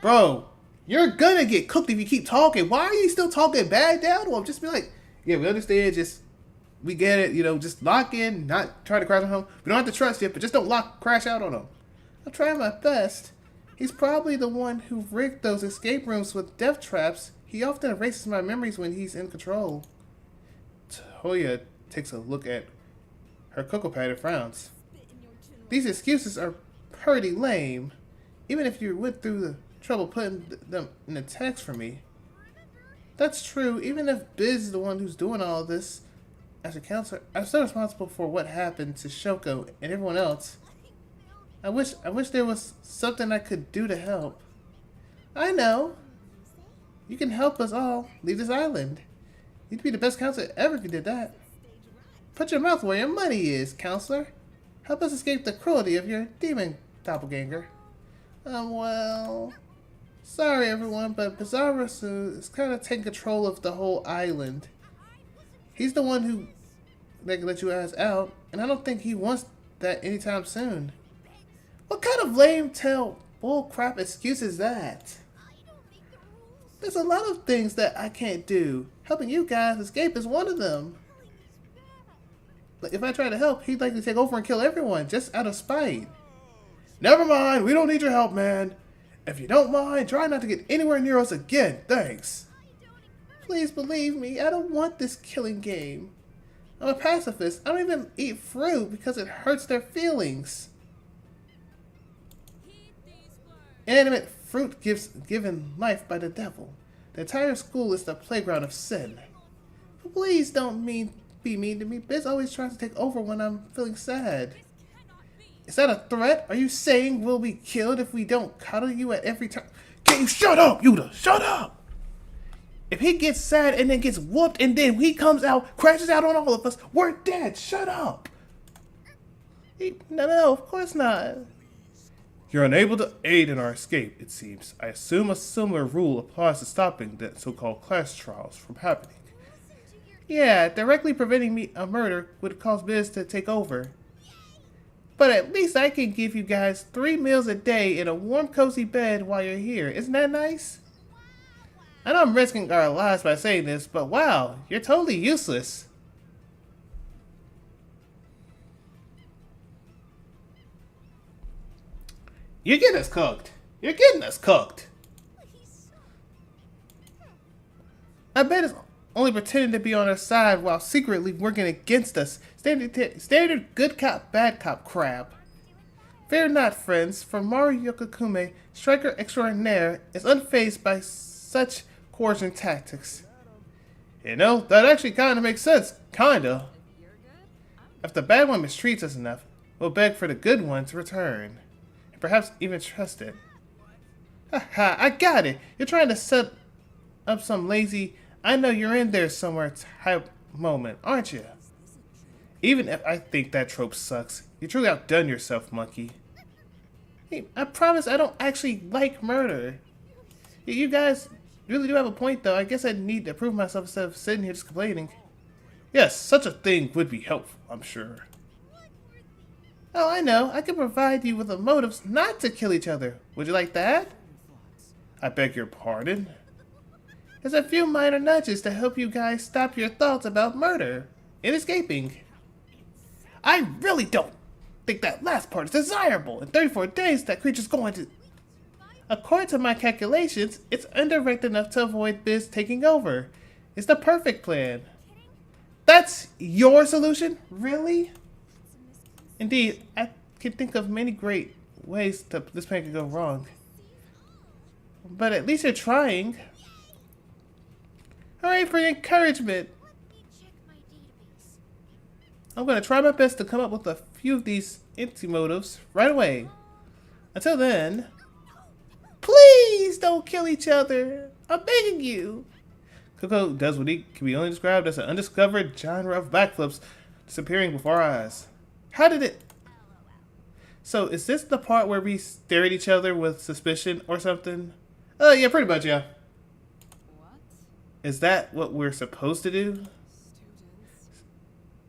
Bro, you're gonna get cooked if you keep talking. Why are you still talking bad down to him? Just be like, yeah, we understand, we get it, just lock in, not try to crash on him. We don't have to trust you, but just don't crash out on him. I'll try my best. He's probably the one who rigged those escape rooms with death traps. He often erases my memories when he's in control. Toya takes a look at her cocoa pad and frowns. These excuses are pretty lame. Even if you went through the trouble putting them in a text for me. That's true. Even if Biz is the one who's doing all of this, as a counselor, I'm still responsible for what happened to Shoko and everyone else. I wish there was something I could do to help. I know. You can help us all leave this island. You'd be the best counselor ever if you did that. Put your mouth where your money is, counselor. Help us escape the cruelty of your demon doppelganger. Well... Sorry, everyone, but Bizarro is kind of taking control of the whole island. He's the one who let you guys out, and I don't think he wants that anytime soon. What kind of lame tail bullcrap excuse is that? There's a lot of things that I can't do. Helping you guys escape is one of them. Like, if I try to help, he'd likely take over and kill everyone just out of spite. Never mind, we don't need your help, man. If you don't mind, try not to get anywhere near us again. Thanks. Please believe me, I don't want this killing game. I'm a pacifist. I don't even eat fruit because it hurts their feelings. Inanimate fruit given life by the devil. The entire school is the playground of sin. But please don't be mean to me. Biz always tries to take over when I'm feeling sad. Is that a threat? Are you saying we'll be killed if we don't cuddle you at every time? Can you shut up, Yuta? Shut up! If he gets sad and then gets whooped and then he comes out, crashes out on all of us, we're dead. Shut up! No, of course not. You're unable to aid in our escape, it seems. I assume a similar rule applies to stopping the so-called class trials from happening. Yeah, directly preventing a murder would cause Biz to take over. But at least I can give you guys 3 meals a day in a warm, cozy bed while you're here. Isn't that nice? I know I'm risking our lives by saying this, but wow, you're totally useless. You're getting us cooked. You're getting us cooked. I bet it's only pretending to be on our side while secretly working against us. Standard good cop, bad cop crap. Fear not, friends, for Maru Yokokume, striker extraordinaire, is unfazed by such coercion tactics. You know, that actually kind of makes sense. Kinda. If the bad one mistreats us enough, we'll beg for the good one to return. And perhaps even trust it. Haha, I got it. You're trying to set up some lazy, I know you're in there somewhere type moment, aren't you? Even if I think that trope sucks, you truly outdone yourself, monkey. Hey, I promise I don't actually like murder. You guys really do have a point, though. I guess I need to prove myself instead of sitting here just complaining. Yes, such a thing would be helpful, I'm sure. Oh, I know. I can provide you with the motives not to kill each other. Would you like that? I beg your pardon? There's a few minor nudges to help you guys stop your thoughts about murder and escaping. I really don't think that last part is desirable. In 34 days, that creature's going to... According to my calculations, it's indirect enough to avoid Biz taking over. It's the perfect plan. That's your solution? Really? Indeed, I can think of many great ways that this plan could go wrong. But at least you're trying. Hooray for the encouragement! Let me check my database. I'm gonna try my best to come up with a few of these empty motives right away. Until then, please don't kill each other. I'm begging you. Coco does what he can be only described as an undiscovered genre of backflips disappearing before our eyes. How did it? So is this the part where we stare at each other with suspicion or something? Yeah, pretty much, yeah. What? Is that what we're supposed to do? Students?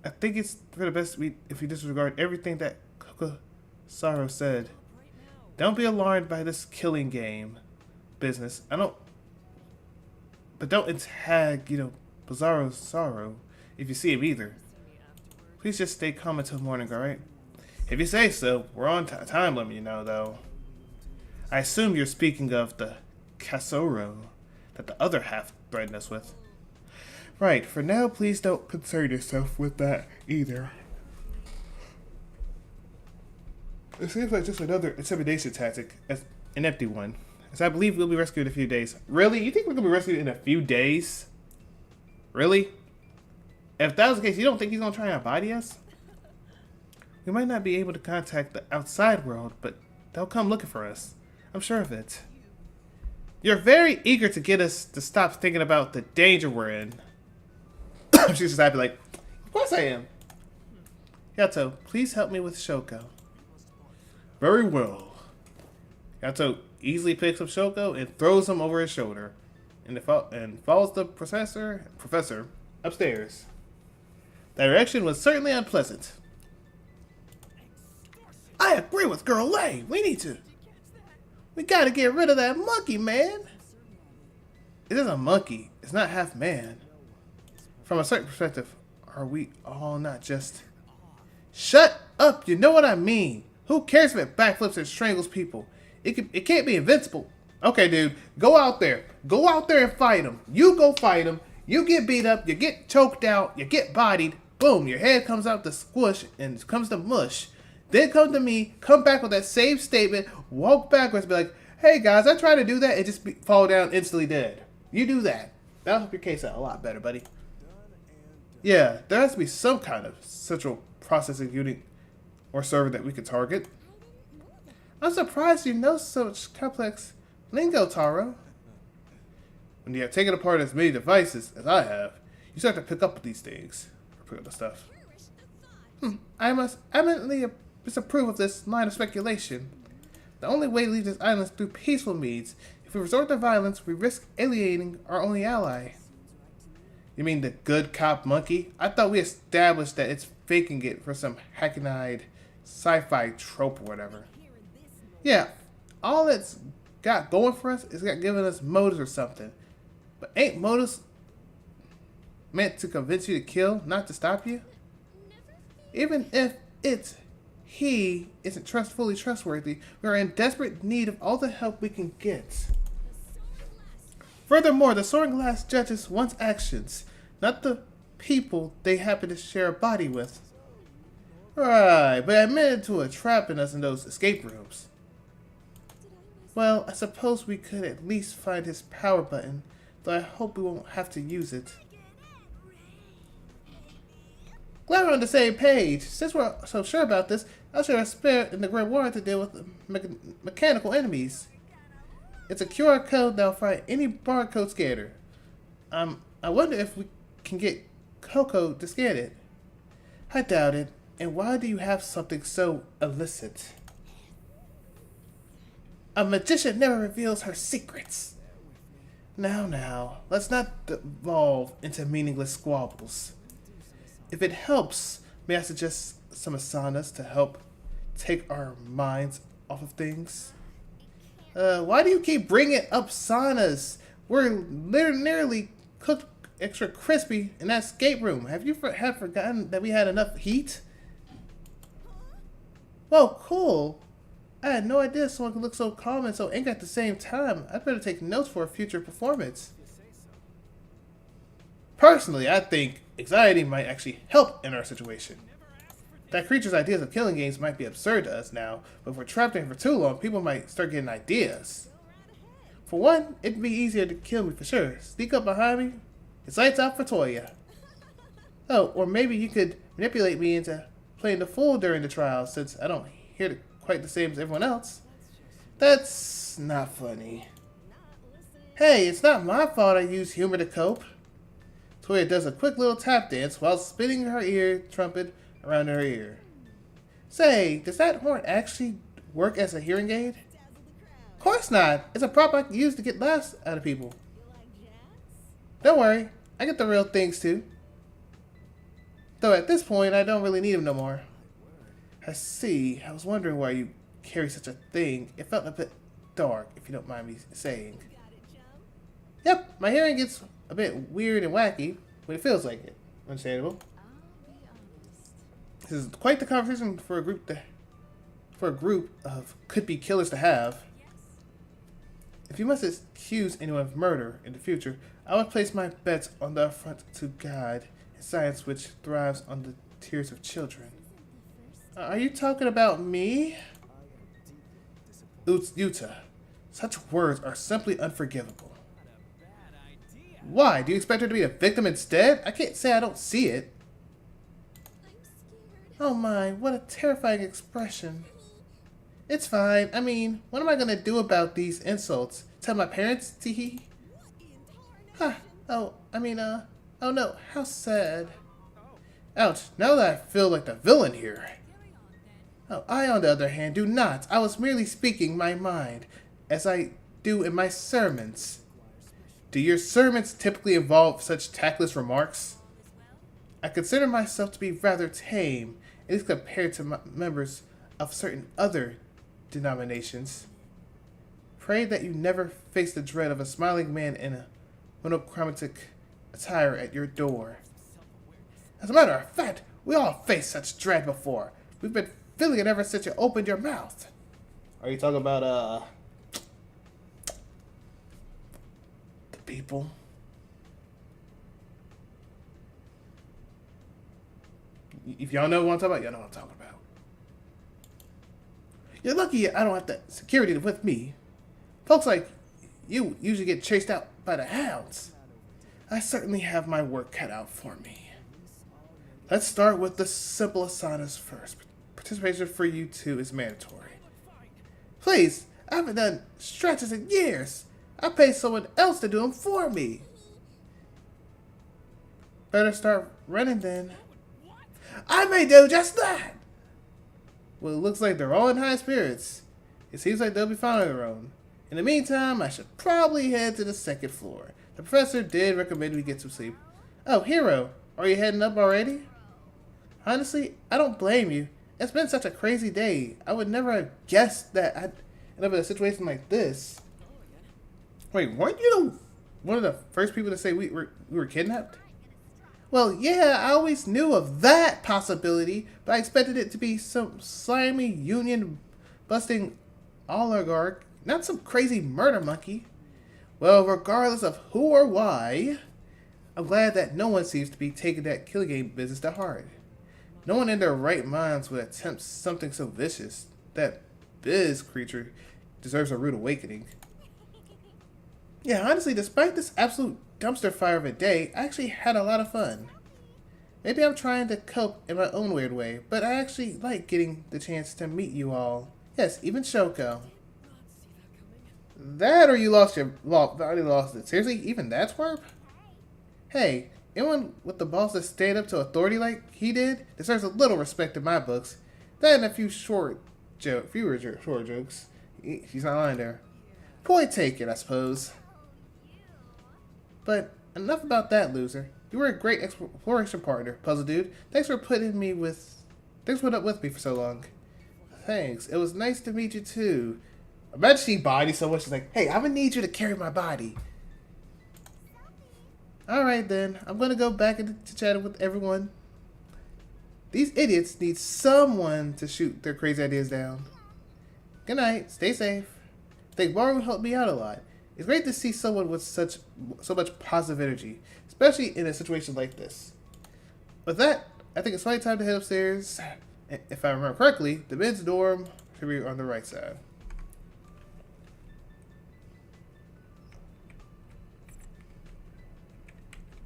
I think it's for the best if we disregard everything that Coco Sorrow said. Right now. Don't be alarmed by this killing game business. But don't tag, Bizarro Sorrow if you see him either. See me afterward. Please just stay calm until morning, alright? If you say so, we're on time limit, though. I assume you're speaking of the Casoro that the other half threatened us with. Right, for now, please don't concern yourself with that either. It seems like just another intimidation tactic, an empty one. As I believe we'll be rescued in a few days. Really? You think we're gonna be rescued in a few days? Really? If that was the case, you don't think he's gonna try and body us? We might not be able to contact the outside world, but they'll come looking for us. I'm sure of it. You're very eager to get us to stop thinking about the danger we're in. She's just happy, like, of course I am. Yato, please help me with Shoko. Very well. Yato easily picks up Shoko and throws him over his shoulder, and follows the professor upstairs. That reaction was certainly unpleasant. I agree with Girl Lay. We gotta get rid of that monkey, man. It is a monkey. It's not half man. From a certain perspective, are we all not just... Shut up, you know what I mean. Who cares if it backflips and strangles people? It can't be invincible. Okay, dude, go out there. Go out there and fight him. You go fight him. You get beat up, you get choked out, you get bodied. Boom, your head comes out to squish and comes to mush. Then come to me, come back with that same statement, walk backwards, be like, hey guys, I tried to do that, and just fall down instantly dead. You do that. That'll help your case out a lot better, buddy. Yeah, there has to be some kind of central processing unit or server that we could target. I'm surprised you know such complex lingo, Taro. When you have taken apart as many devices as I have, you start to pick up these things. Or pick up the stuff. I must eminently disapprove of this line of speculation. The only way to leave this island is through peaceful means. If we resort to violence, we risk alienating our only ally. You mean the good cop monkey? I thought we established that it's faking it for some hackneyed sci-fi trope or whatever. Yeah, all it's got going for us is got giving us motives or something. But ain't motives meant to convince you to kill, not to stop you? Even if he isn't fully trustworthy, we are in desperate need of all the help we can get. Furthermore, the Soaring Glass judges one's actions, not the people they happen to share a body with. Right, but admitted to a trapping us in those escape rooms. Well, I suppose we could at least find his power button, though I hope we won't have to use it. Glad we're on the same page. Since we're so sure about this, I'll share a spare in the Great War to deal with mechanical enemies. It's a QR code that'll find any barcode scanner. I wonder if we can get Coco to scan it. I doubt it. And why do you have something so illicit? A magician never reveals her secrets. Now, let's not devolve into meaningless squabbles. If it helps, may I suggest some asanas to help take our minds off of things? Why do you keep bringing up saunas? We're nearly cooked extra crispy in that escape room. Have you forgotten that we had enough heat? Whoa, cool. I had no idea someone could look so calm and so angry at the same time. I'd better take notes for a future performance. Personally, I think anxiety might actually help in our situation. That creature's ideas of killing games might be absurd to us now, but if we're trapped in here for too long, people might start getting ideas. For one, it'd be easier to kill me for sure. Sneak up behind me, it's lights out for Toya. Oh, or maybe you could manipulate me into playing the fool during the trial, since I don't hear quite the same as everyone else. That's not funny. Hey, it's not my fault I use humor to cope. Toya does a quick little tap dance while spinning her ear trumpet around her ear. Say, does that horn actually work as a hearing aid? Of course not. It's a prop I can use to get laughs out of people. Don't worry, I get the real things too. Though at this point, I don't really need them no more. I see. I was wondering why you carry such a thing. It felt a bit dark, if you don't mind me saying. Yep, my hearing gets a bit weird and wacky, but it feels like it. Understandable. This is quite the conversation for a group of could-be killers to have. If you must accuse anyone of murder in the future, I would place my bets on the affront to God, a science which thrives on the tears of children. Are you talking about me? Yuta, such words are simply unforgivable. Why? Do you expect her to be a victim instead? I can't say I don't see it. I'm scared. Oh my, what a terrifying expression. It's fine. I mean, what am I gonna do about these insults? Tell my parents? Teehee. Huh. Oh no, how sad. Ouch, now that I feel like the villain here. Oh, I, on the other hand, do not. I was merely speaking my mind, as I do in my sermons. Do your sermons typically involve such tactless remarks? I consider myself to be rather tame, at least compared to members of certain other denominations. Pray that you never face the dread of a smiling man in a monochromatic attire at your door. As a matter of fact, we all faced such dread before. We've been feeling it ever since you opened your mouth. Are you talking about, the people? If y'all know what I'm talking about, y'all know what I'm talking about. You're lucky I don't have that security with me. Folks like you usually get chased out by the hounds. I certainly have my work cut out for me. Let's start with the simple asanas first. Participation for you two is mandatory. Please, I haven't done stretches in years. I pay someone else to do them for me. Better start running then. I may do just that. Well, it looks like they're all in high spirits. It seems like they'll be fine on their own. In the meantime, I should probably head to the second floor. The professor did recommend we get some sleep. Oh, Hiro, are you heading up already? Honestly, I don't blame you. It's been such a crazy day. I would never have guessed that I'd end up in a situation like this. Wait, weren't you one of the first people to say we were kidnapped? Well, yeah, I always knew of that possibility, but I expected it to be some slimy union-busting oligarch, not some crazy murder monkey. Well, regardless of who or why, I'm glad that no one seems to be taking that killing game business to heart. No one in their right minds would attempt something so vicious. That Biz creature deserves a rude awakening. Yeah, honestly, despite this absolute dumpster fire of a day, I actually had a lot of fun. Maybe I'm trying to cope in my own weird way, but I actually like getting the chance to meet you all. Yes, even Shoko. That or you already lost it. Seriously, even that twerp? Hey, anyone with the balls to stand up to authority like he did deserves a little respect in my books. That and a few short jokes. She's not lying there. Point taken, I suppose. But enough about that, loser. You were a great exploration partner, puzzle dude. Thanks for putting up with me for so long. Thanks. It was nice to meet you too. Imagine she bodies so much. She's like, hey, I'm gonna need you to carry my body. Alright then. I'm gonna go back into chatting with everyone. These idiots need someone to shoot their crazy ideas down. Good night. Stay safe. I think Maru helped me out a lot. It's great to see someone with so much positive energy, especially in a situation like this. With that, I think it's finally time to head upstairs. If I remember correctly, the men's dorm should be on the right side.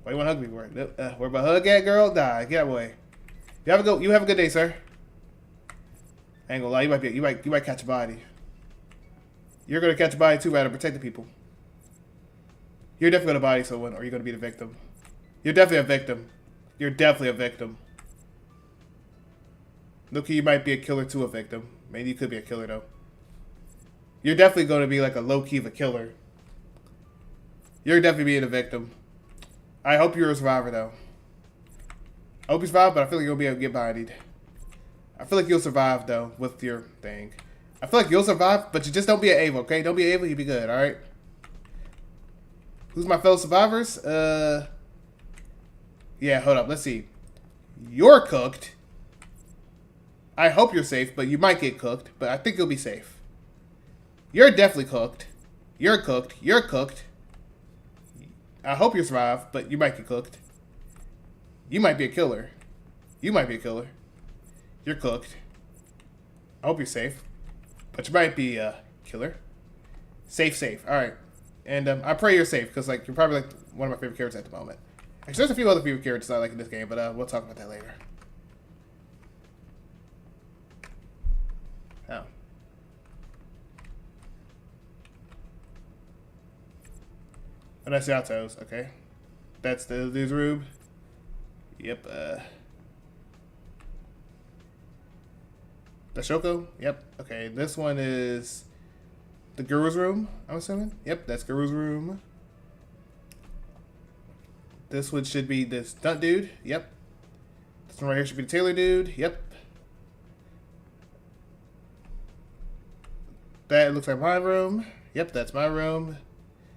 Why you want to hug me for? Where my hug at, girl? Nah, get away. You have a good day, sir. I ain't gonna lie, you might catch a body. You're gonna catch a body too, right? I'm protecting people. You're definitely gonna body someone, or you're gonna be the victim. You're definitely a victim. You're definitely a victim. Look, you might be a killer to a victim. Maybe you could be a killer though. You're definitely gonna be like a low key of a killer. You're definitely being a victim. I hope you're a survivor though. I hope you survive, but I feel like you'll be able to get bodied. I feel like you'll survive though with your thing. I feel like you'll survive, but you just don't be an Ava, okay? Don't be an Ava, you'll be good, alright? Who's my fellow survivors? Yeah, hold up, let's see. You're cooked. I hope you're safe, but you might get cooked, but I think you'll be safe. You're definitely cooked. You're cooked. You're cooked. I hope you survive, but you might get cooked. You might be a killer. You might be a killer. You're cooked. I hope you're safe. But you might be a killer. Safe. Alright. And I pray you're safe, because like you're probably like one of my favorite characters at the moment. Actually, there's a few other favorite characters I like in this game, but we'll talk about that later. Oh. Oh, that's Yato's. Okay. That's the dude's room. Yep. The Shoko? Yep. Okay, this one is the Guru's room, I'm assuming. Yep, that's Guru's room. This one should be the stunt dude. Yep. This one right here should be the Taylor dude. Yep. That looks like my room. Yep, that's my room.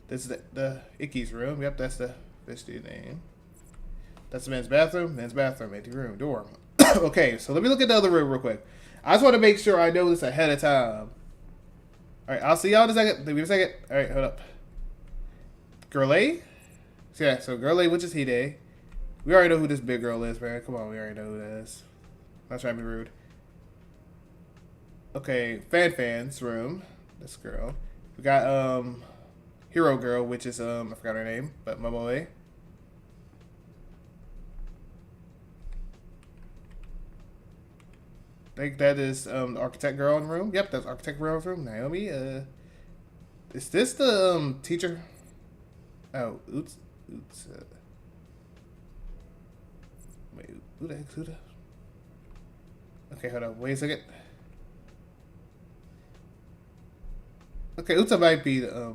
This is the Icky's room. Yep, that's the fish dude name. That's the men's bathroom. Men's bathroom, empty room, dorm. Okay, so let me look at the other room real quick. I just want to make sure I know this ahead of time. Alright, I'll see y'all in a second. Give me a second. Alright, hold up. Girl A? Yeah, so Girl A, which is Hide. We already know who this big girl is, man. Come on, we already know who that is. I'm not trying to be rude. Okay, Fan's room. This girl. We got, Hero Girl, which is, I forgot her name, but Momoe. I think that is the architect girl in the room. Yep, that's architect girl's room. Naomi. Is this the teacher? Oh, oops. Wait, who the heck's Uta? Okay, hold on. Wait a second. Okay, Uta might be the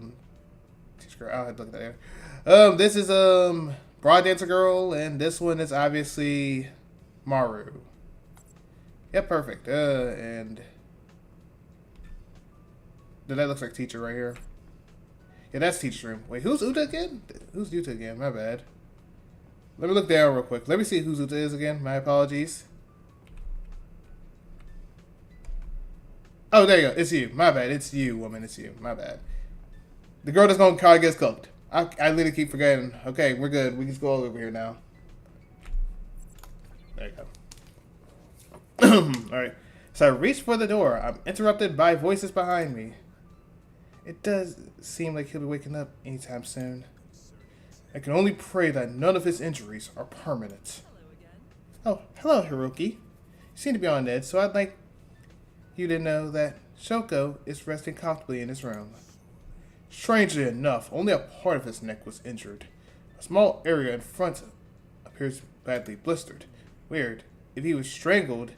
teacher girl. I'll have to look at that. This is Broad Dancer Girl, and this one is obviously Maru. Yep, perfect. And that looks like teacher right here. Yeah, that's teacher's room. Wait, who's Uta again? Who's Uta again? My bad. Let me look down real quick. Let me see who's Uta is again. My apologies. Oh, there you go. It's you. My bad. It's you, woman. It's you. My bad. The girl that's gonna probably get cooked. I literally keep forgetting. Okay, we're good. We can just go over here now. There you go. Alright, so I reach for the door. I'm interrupted by voices behind me. It does seem like he'll be waking up anytime soon. I can only pray that none of his injuries are permanent. Oh, hello, Hiroki. You seem to be on edge, so I'd like you to know that Shoko is resting comfortably in his room. Strangely enough, only a part of his neck was injured. A small area in front appears badly blistered. Weird. If he was strangled,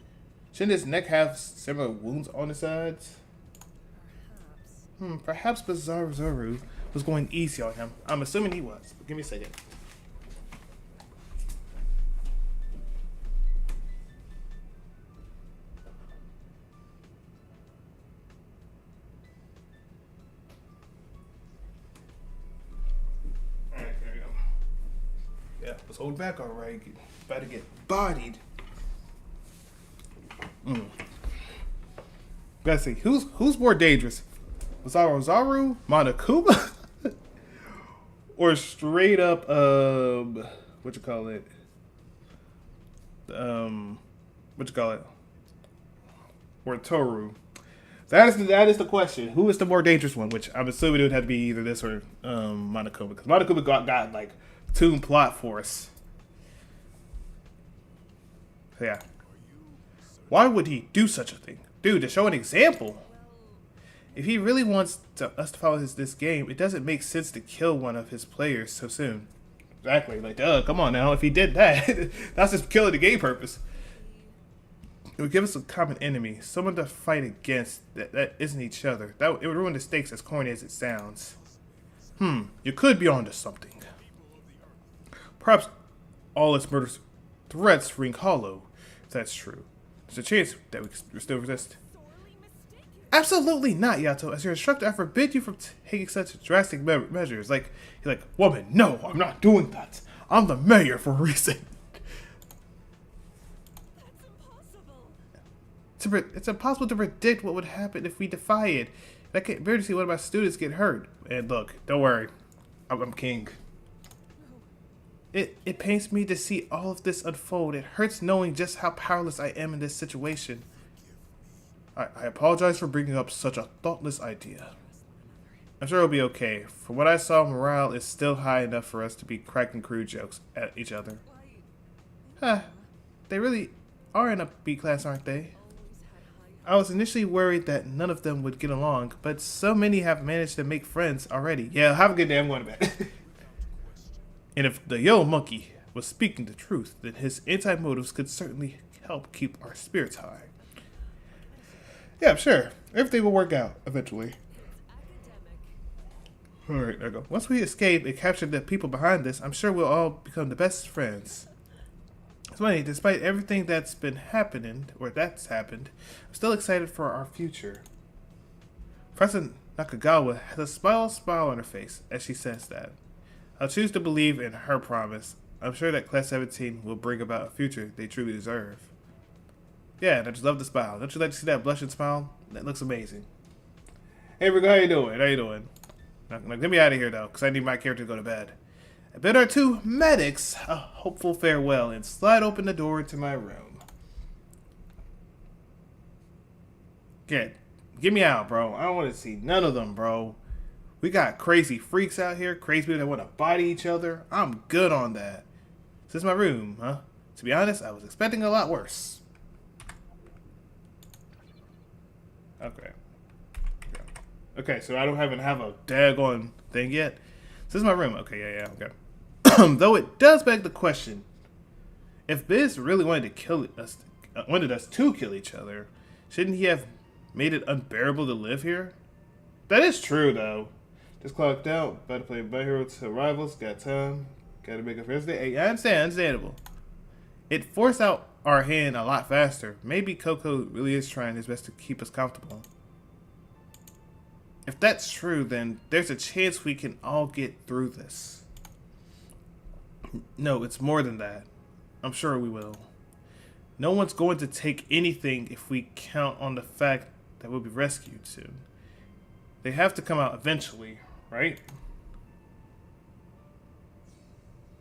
shouldn't his neck have similar wounds on the sides? Perhaps Bizarre Zoro was going easy on him. I'm assuming he was. But give me a second. Alright, there we go. Yeah, was holding back alright. About to get bodied. Let's see. Who's more dangerous? Zaru, Monokuma? Or straight up, what you call it? What you call it? Or Toru? That is the question. Who is the more dangerous one? Which I'm assuming it would have to be either this or Monokuma, because Monokuma got like Toon Plot Force. So yeah. Why would he do such a thing, dude? To show an example. If he really wants us to follow this game, it doesn't make sense to kill one of his players so soon. Exactly. Like, duh, come on now. If he did that, that's just killing the game purpose. It would give us a common enemy, someone to fight against that isn't each other. It would ruin the stakes, as corny as it sounds. You could be onto something. Perhaps all its murderous threats ring hollow, if that's true. There's a chance that we still resist. Sorely mistaken. Absolutely not, Yato. As your instructor, I forbid you from taking such drastic measures. Like, you're like, woman, no, I'm not doing that. I'm the mayor for a reason. That's impossible. It's impossible to predict what would happen if we defy it. I can't bear to see one of my students get hurt. And look, don't worry, I'm king. It pains me to see all of this unfold. It hurts knowing just how powerless I am in this situation. I apologize for bringing up such a thoughtless idea. I'm sure it'll be okay. From what I saw, morale is still high enough for us to be cracking crude jokes at each other. Huh. They really are in a B class, aren't they? I was initially worried that none of them would get along, but so many have managed to make friends already. Yeah, have a good day. I'm going to bed. And if the yellow monkey was speaking the truth, then his anti-motives could certainly help keep our spirits high. Yeah, sure. Everything will work out eventually. Alright, there we go. Once we escape and capture the people behind this, I'm sure we'll all become the best friends. It's funny, despite everything that's happened, I'm still excited for our future. President Nakagawa has a smile on her face as she says that. I'll choose to believe in her promise. I'm sure that Class 17 will bring about a future they truly deserve. Yeah, and I just love the smile. Don't you like to see that blushing smile? That looks amazing. Hey, Rico, how you doing? Now, get me out of here, though, because I need my character to go to bed. I bid our two medics a hopeful farewell and slide open the door to my room. Get me out, bro. I don't want to see none of them, bro. We got crazy freaks out here, crazy people that want to body each other. I'm good on that. This is my room, huh? To be honest, I was expecting a lot worse. Okay, so I don't even have a daggone thing yet. This is my room. Okay, okay. Though it does beg the question, if Biz really wanted us to kill each other, shouldn't he have made it unbearable to live here? That is true, though. Just clocked out. About to play My Hero to Rivals. Got time. Got to make a first day. Hey, I understand. Understandable. It forced out our hand a lot faster. Maybe Coco really is trying his best to keep us comfortable. If that's true, then there's a chance we can all get through this. No, it's more than that. I'm sure we will. No one's going to take anything if we count on the fact that we'll be rescued soon. They have to come out eventually, right?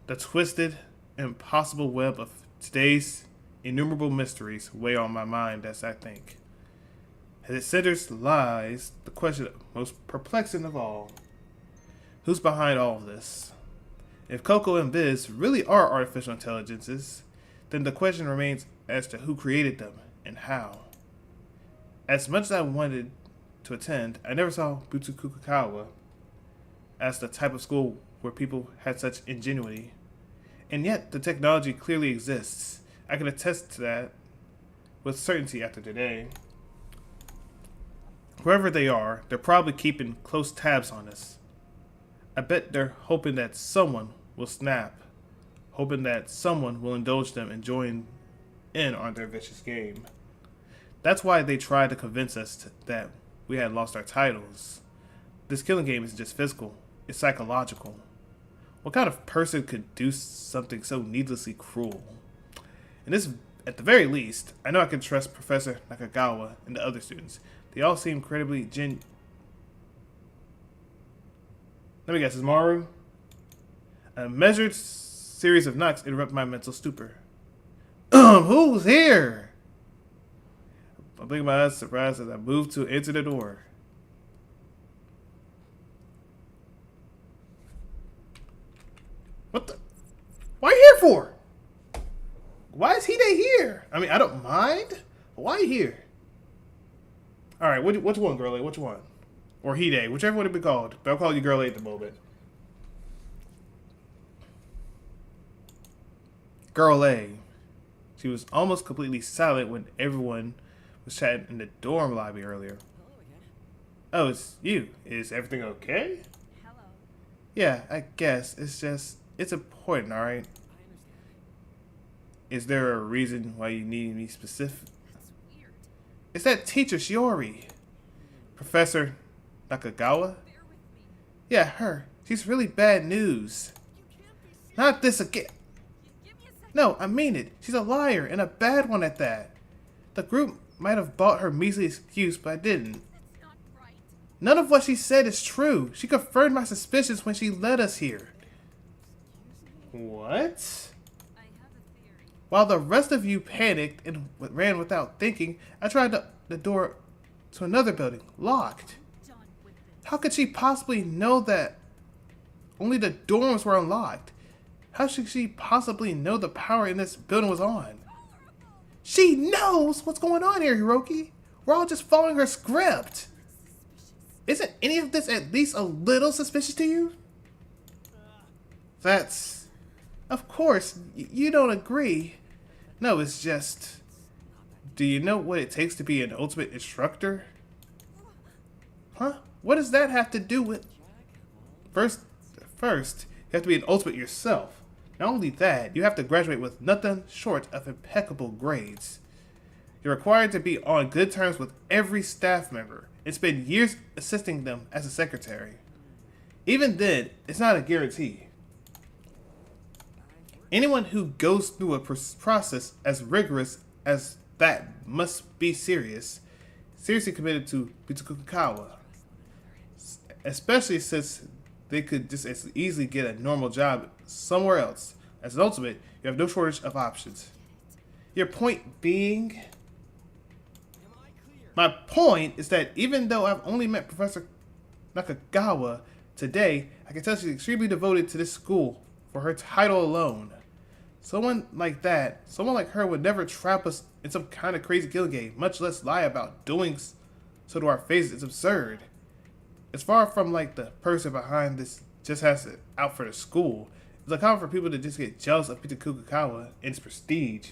The twisted, impossible web of today's innumerable mysteries weigh on my mind as I think. At its center lies the question most perplexing of all. Who's behind all of this? If Coco and Biz really are artificial intelligences, then the question remains as to who created them and how. As much as I wanted to attend, I never saw Butsukukawa as the type of school where people had such ingenuity. And yet, the technology clearly exists. I can attest to that with certainty after today. Wherever they are, they're probably keeping close tabs on us. I bet they're hoping that someone will snap, hoping that someone will indulge them and join in on their vicious game. That's why they tried to convince us that we had lost our titles. This killing game isn't just physical, it's psychological. What kind of person could do something so needlessly cruel? And this, at the very least, I know I can trust Professor Nakagawa and the other students, They all seem incredibly Let me guess, is Maru? A measured series of knocks interrupt my mental stupor. Who's here? I blink my eyes, surprised as I move to enter the door. What the? Why are you here for? Why is Hide here? I mean, I don't mind. But why are you here? All right, which one, Girl A? Which one? Or Hide, whichever one it be called. But I'll call you Girl A at the moment. Girl A. She was almost completely silent when everyone was chatting in the dorm lobby earlier. Hello again. Oh, it's you. Is everything okay? Hello. Yeah, I guess. It's important, alright? I understand. Is there a reason why you need me specific? That's weird. It's that teacher, Shiori. Professor Nakagawa? Bear with me. Yeah, her. She's really bad news. You can't be serious. Not this again. Give me a second. No, I mean it. She's a liar, and a bad one at that. The group might have bought her measly excuse, but I didn't. That's not right. None of what she said is true. She confirmed my suspicions when she led us here. What? I have a theory. While the rest of you panicked and ran without thinking, I tried the door to another building, locked. Done with this. How could she possibly know that only the dorms were unlocked? How should she possibly know the power in this building was on? She knows what's going on here, Hiroki. We're all just following her script. Isn't any of this at least a little suspicious to you? That's... Of course, you don't agree. No, it's just... Do you know what it takes to be an ultimate instructor? Huh? What does that have to do with... First, you have to be an ultimate yourself. Not only that, you have to graduate with nothing short of impeccable grades. You're required to be on good terms with every staff member and spend years assisting them as a secretary. Even then, it's not a guarantee. Anyone who goes through a process as rigorous as that must be seriously committed to Bitsukakawa. Especially since they could just as easily get a normal job somewhere else. As an ultimate, you have no shortage of options. Your point being... My point is that even though I've only met Professor Nakagawa today, I can tell she's extremely devoted to this school for her title alone. Someone like her would never trap us in some kind of crazy killing game, much less lie about doing so to our faces. It's absurd. It's far from like the person behind this just has it out for the school. It's uncommon for people to just get jealous of Bitsukakawa and its prestige.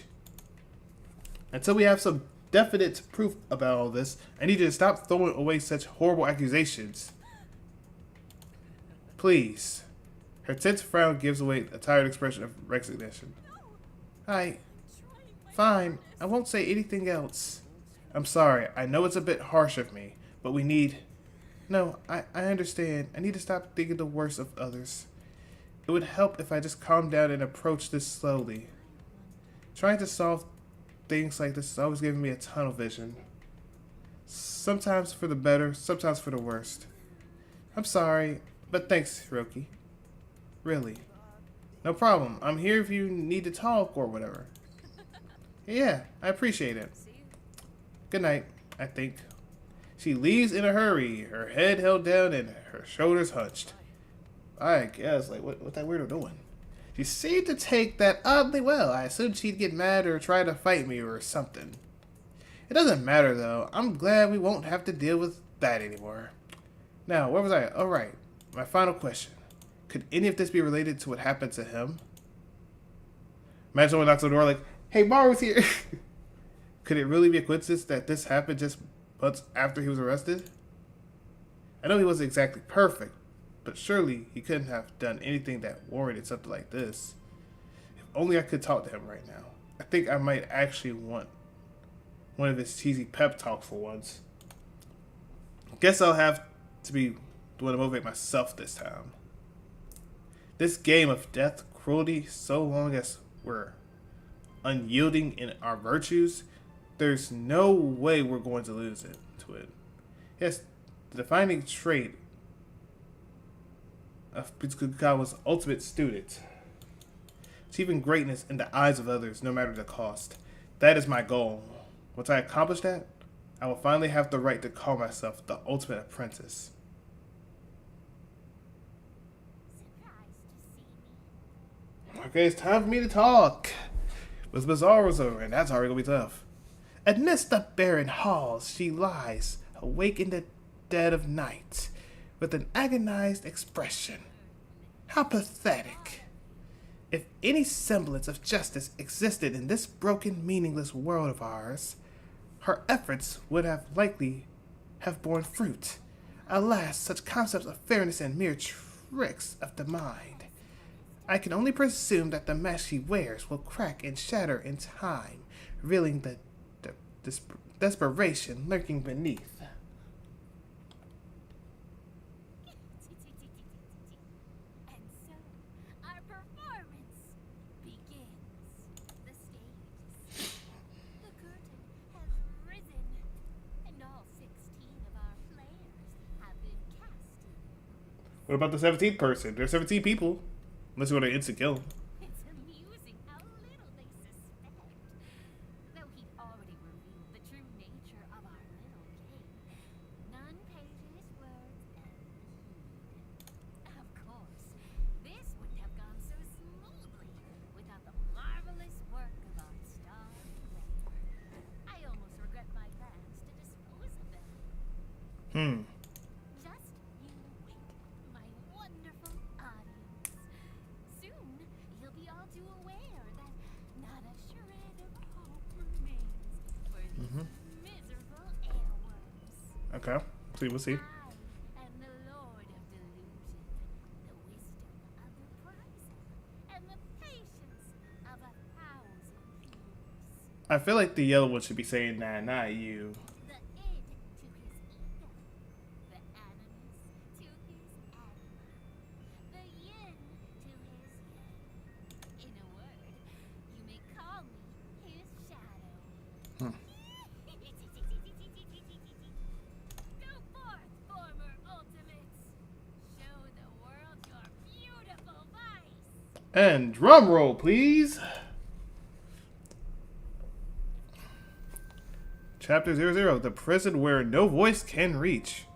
Until we have some definite proof about all this, I need you to stop throwing away such horrible accusations. Please. Her tense frown gives away a tired expression of resignation. Fine. I won't say anything else. I'm sorry. I know it's a bit harsh of me, but we need... No, I understand. I need to stop thinking the worst of others. It would help if I just calmed down and approached this slowly. Trying to solve things like this is always giving me a tunnel vision. Sometimes for the better, sometimes for the worst. I'm sorry, but thanks, Hiroki. Really. No problem. I'm here if you need to talk or whatever. Yeah, I appreciate it. Good night, I think. She leaves in a hurry, her head held down and her shoulders hunched. I guess, like, what that weirdo doing? She seemed to take that oddly well. I assumed she'd get mad or try to fight me or something. It doesn't matter, though. I'm glad we won't have to deal with that anymore. Now, where was I? Oh, right. My final question. Could any of this be related to what happened to him? Imagine someone knocks on the door like, hey, Maru's here. Could it really be a coincidence that this happened just months after he was arrested? I know he wasn't exactly perfect, but surely he couldn't have done anything that warranted something like this. If only I could talk to him right now. I think I might actually want one of his cheesy pep talks for once. Guess I'll have to be the one to motivate myself this time. This game of death, cruelty, so long as we're unyielding in our virtues, there's no way we're going to lose it to it. Yes, the defining trait of Kagawa's ultimate student. Achieving greatness in the eyes of others, no matter the cost. That is my goal. Once I accomplish that, I will finally have the right to call myself the ultimate apprentice. Surprised to see me? Okay, it's time for me to talk. With Bizarro's over, and that's already gonna be tough. Amidst the barren halls, she lies, awake in the dead of night, with an agonized expression. How pathetic. If any semblance of justice existed in this broken, meaningless world of ours, her efforts would have likely have borne fruit. Alas, such concepts of fairness are mere tricks of the mind. I can only presume that the mask she wears will crack and shatter in time, revealing the desperation lurking beneath. And so, our performance begins. The stage is set. The curtain has risen, and all 16 of our players have been casted. What about the 17th person? There's 17 people. Unless you want to instant kill. It's amusing how little they suspect. Though he'd already revealed the true nature of our little game, none paid his words a heed. Of course, this wouldn't have gone so smoothly without the marvelous work of our star player. I almost regret my plans to dispose of them. Just you wait, my wonderful audience. Soon, you'll be all too aware that not a shred of hope remains for these miserable airworms. Okay. See, we'll see. I am the Lord of Delusion, the wisdom of the Prizel, and the patience of 1,000 years. I feel like the yellow one should be saying, nah, not you. The id to his ego, the animus to his anima, the yin to his yang. In a word, you may call me his shadow. Go forth, former ultimates. Show the world your beautiful vice. And drum roll, please. Chapter 00, the prison where no voice can reach.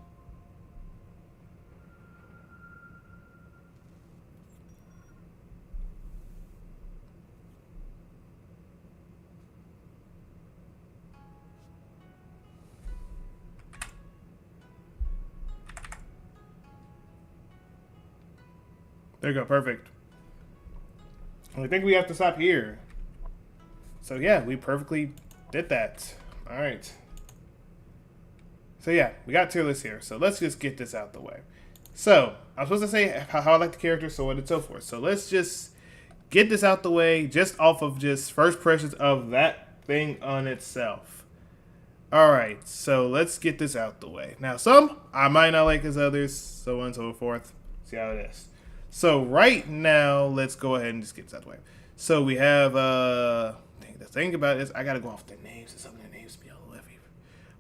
There you go, perfect. I think we have to stop here. So yeah, we perfectly did that. Alright. So yeah, we got tier list here. So let's just get this out the way. So, I'm supposed to say how I like the character, so on and so forth. So let's just get this out the way just off of just first impressions of that thing on itself. Alright, so let's get this out the way. Now, some I might not like as others, so on and so forth. See how it is. So right now, let's go ahead and just get this out the way. So we have, the thing about it is I gotta go off the names, and some of the names be all heavy.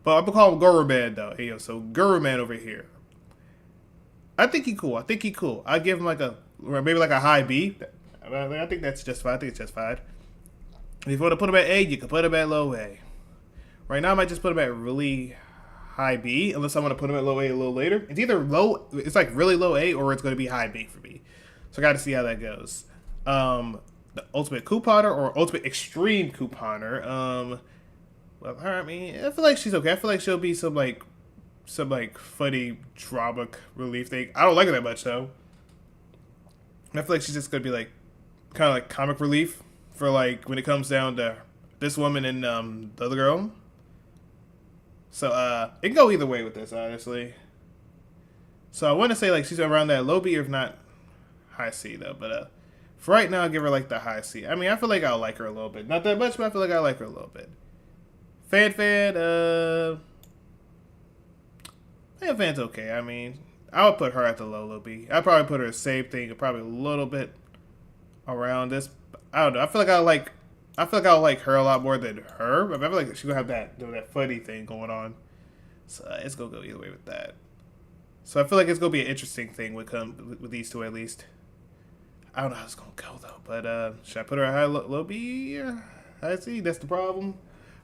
But I'm gonna call him Guruman though. Hey yo, so Guruman over here. I think he cool. I give him like a, or maybe like a high B. I think that's justified. I think it's justified. If you want to put him at A, you can put him at low A. Right now, I might just put him at really high B, unless I want to put him at low A a little later. It's either low, it's like really low A, or it's going to be high B for me. So I got to see how that goes. The ultimate couponer or ultimate extreme couponer. Well, I mean, I feel like she's okay. I feel like she'll be some funny drama relief thing. I don't like her that much though. I feel like she's just gonna be like kind of like comic relief for like when it comes down to this woman and the other girl. So it can go either way with this, honestly. So I want to say like she's around that low B or if not high C though. But for right now, I'll give her like the high C. I mean, I feel like I'll like her a little bit. Not that much, but I feel like I like her a little bit. Fan's okay. I mean, I would put her at the low B. I'd probably put her same thing, probably a little bit around this. I don't know. I feel like I like her a lot more than her. But I feel like she's gonna have that funny thing going on. So it's gonna go either way with that. So I feel like it's gonna be an interesting thing with these two at least. I don't know how it's gonna go though, but should I put her at high, low B or high C? That's the problem.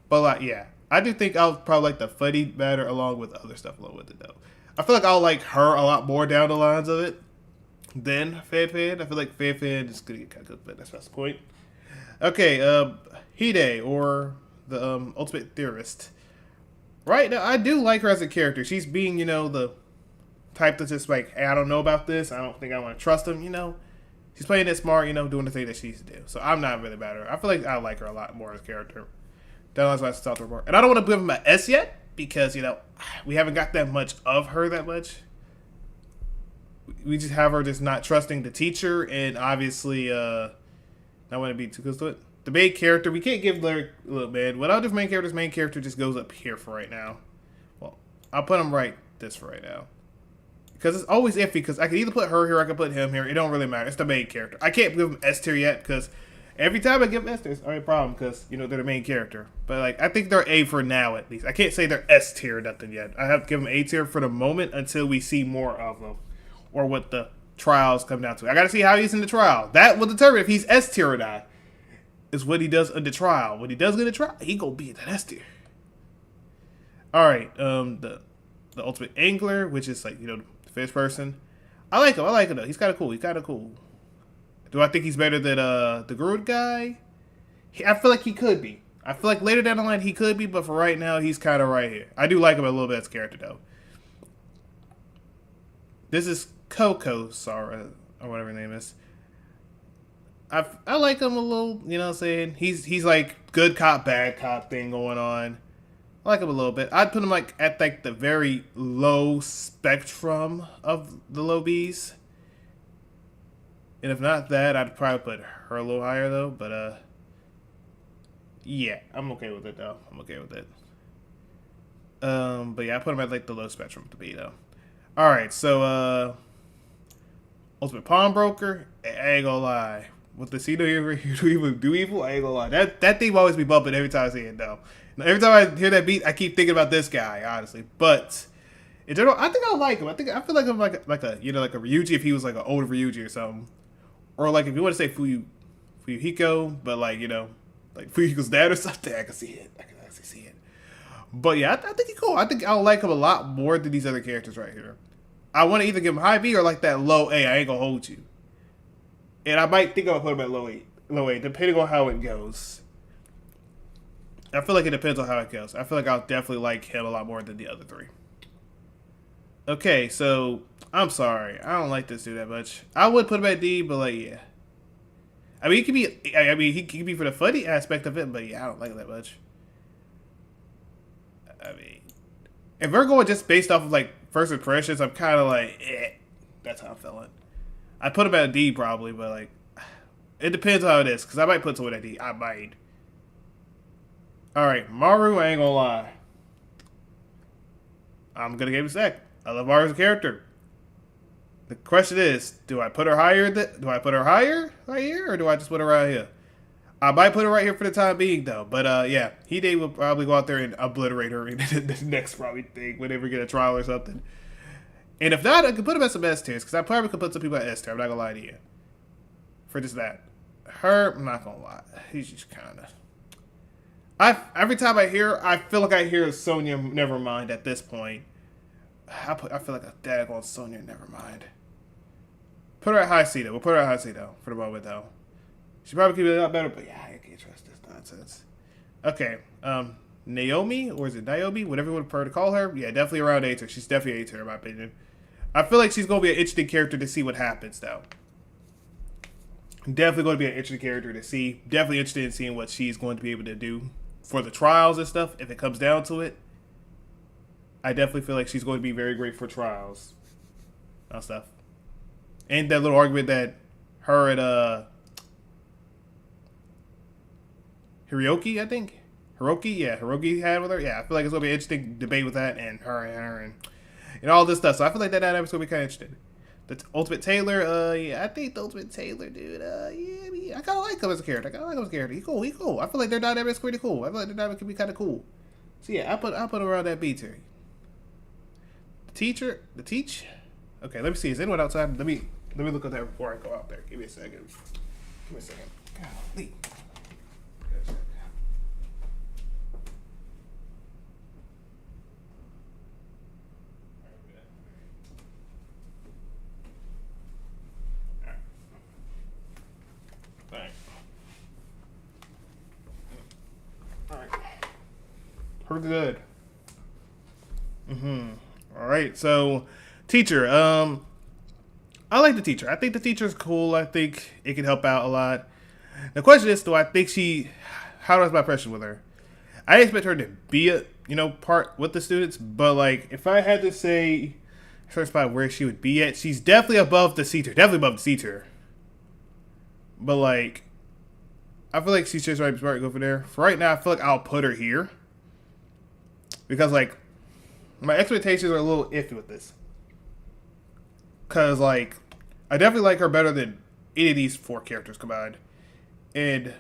But like, yeah, I do think I'll probably like the Fuddy better along with other stuff along with it though. I feel like I'll like her a lot more down the lines of it than Fan. I feel like Fan is gonna get kind of good, but that's not the point. Okay, Hide or the Ultimate Theorist. Right now, I do like her as a character. She's being, the type that's just like, hey, I don't know about this. I don't think I want to trust him, She's playing it smart, doing the thing that she needs to do. So I'm not really mad at her. I feel like I like her a lot more as a character. That's why I talked to her more. And I don't want to give him an S yet because, we haven't got that much of her that much. We just have her just not trusting the teacher and obviously, I want to be too close to it. The main character, we can't give Lyric, look, man. Without this main character just goes up here for right now. Well, I'll put him right this for right now. Because it's always iffy, because I can either put her here or I can put him here. It don't really matter. It's the main character. I can't give him S tier yet, because every time I give them S tier, it's already a problem, because, they're the main character. But, like, I think they're A for now, at least. I can't say they're S tier or nothing yet. I have to give them A tier for the moment until we see more of them. Or what the trials come down to. I got to see how he's in the trial. That will determine if he's S tier or not. Is what he does in the trial. When he does get a trial, he gonna be in that S tier. Alright, the Ultimate Angler, which is like, the first person. I like him though. He's kinda cool. Do I think he's better than the Groot guy? I feel like he could be. I feel like later down the line he could be, but for right now he's kinda right here. I do like him a little bit as a character though. This is Coco Sara, or whatever her name is. I like him a little, you know what I'm saying? He's like good cop, bad cop thing going on. I like him a little bit. I'd put him like at like the very low spectrum of the low Bs. And if not that, I'd probably put her a little higher though, but yeah, I'm okay with it though. I'm okay with it. But yeah, I put him at like the low spectrum of the B though. Alright, so Ultimate Pawnbroker, I ain't gonna lie. What the scene do evil? I ain't gonna lie. That thing will always be bumping every time I see it, though. Every time I hear that beat, I keep thinking about this guy, honestly. But in general, I think I like him. I feel like I'm like a like a Ryuji if he was like an older Ryuji or something, or like if you want to say Fuyuhiko, but like like Fuyuhiko's dad or something. I can see it. I can actually see it. But yeah, I think he's cool. I think I'll like him a lot more than these other characters right here. I want to either give him high B or like that low A. I ain't gonna hold you. And I might think I'll put him at low A, depending on how it goes. I feel like it depends on how it goes. I feel like I'll definitely like him a lot more than the other three. Okay, so I'm sorry. I don't like this dude that much. I would put him at D, but like, yeah. I mean, he could be for the funny aspect of it, but yeah, I don't like it that much. I mean, if we're going just based off of like first impressions, I'm kind of like, that's how I'm feeling. I'd put him at a D probably, but like, it depends on how it is, because I might put someone at D. I might. Alright, Maru, I ain't gonna lie. I'm gonna give him a sec. I love Maru as a character. The question is, do I put her higher right here, or do I just put her right here? I might put her right here for the time being, though. But yeah, Hide will probably go out there and obliterate her in the next probably thing, whenever we get a trial or something. And if not, I could put him at some S tiers, because I probably could put some people at S tier. I'm not gonna lie to you. For just that. Her, I'm not gonna lie. He's just kind of. Every time I feel like I hear Sonya Nevermind at this point. I feel like a daggone Sonya Nevermind. Put her at high C though. We'll put her at high C though, for the moment though. She probably could be a lot better, but yeah, I can't trust this nonsense. Okay, Naomi, or is it Niobe? Whatever you would prefer to call her. Yeah, definitely around A tier. She's definitely A tier in my opinion. I feel like she's going to be an interesting character to see what happens though. Definitely going to be an interesting character to see. Definitely interested in seeing what she's going to be able to do for the trials and stuff, if it comes down to it. I definitely feel like she's going to be very great for trials and stuff. And that little argument that her and Hiroki, I think. Hiroki had with her. Yeah, I feel like it's going to be an interesting debate with that and her and all this stuff. So I feel like that dynamic's going to be kind of interesting. The Ultimate Tailor, yeah, I think the Ultimate Tailor, dude, yeah, I kind of like him as a character. He's cool. I feel like their dynamic's pretty cool. I feel like their dynamic can be kind of cool. So yeah, I'll put him around that B tier. teacher, the teach. Okay, let me see. Is anyone outside? Let me look at that before I go out there. Give me a second. Give me a second. Golly. Pretty good. All right. So, teacher. I like the teacher. I think the teacher's cool. I think it can help out a lot. The question is, do I think she? How does my impression with her? I expect her to be a part with the students, but like if I had to say a certain spot where she would be at, she's definitely above the C tier. Definitely above the C tier. But like, I feel like she's just right to go for there. For right now, I feel like I'll put her here. Because, like, my expectations are a little iffy with this. Because, like, I definitely like her better than any of these 4 characters combined. And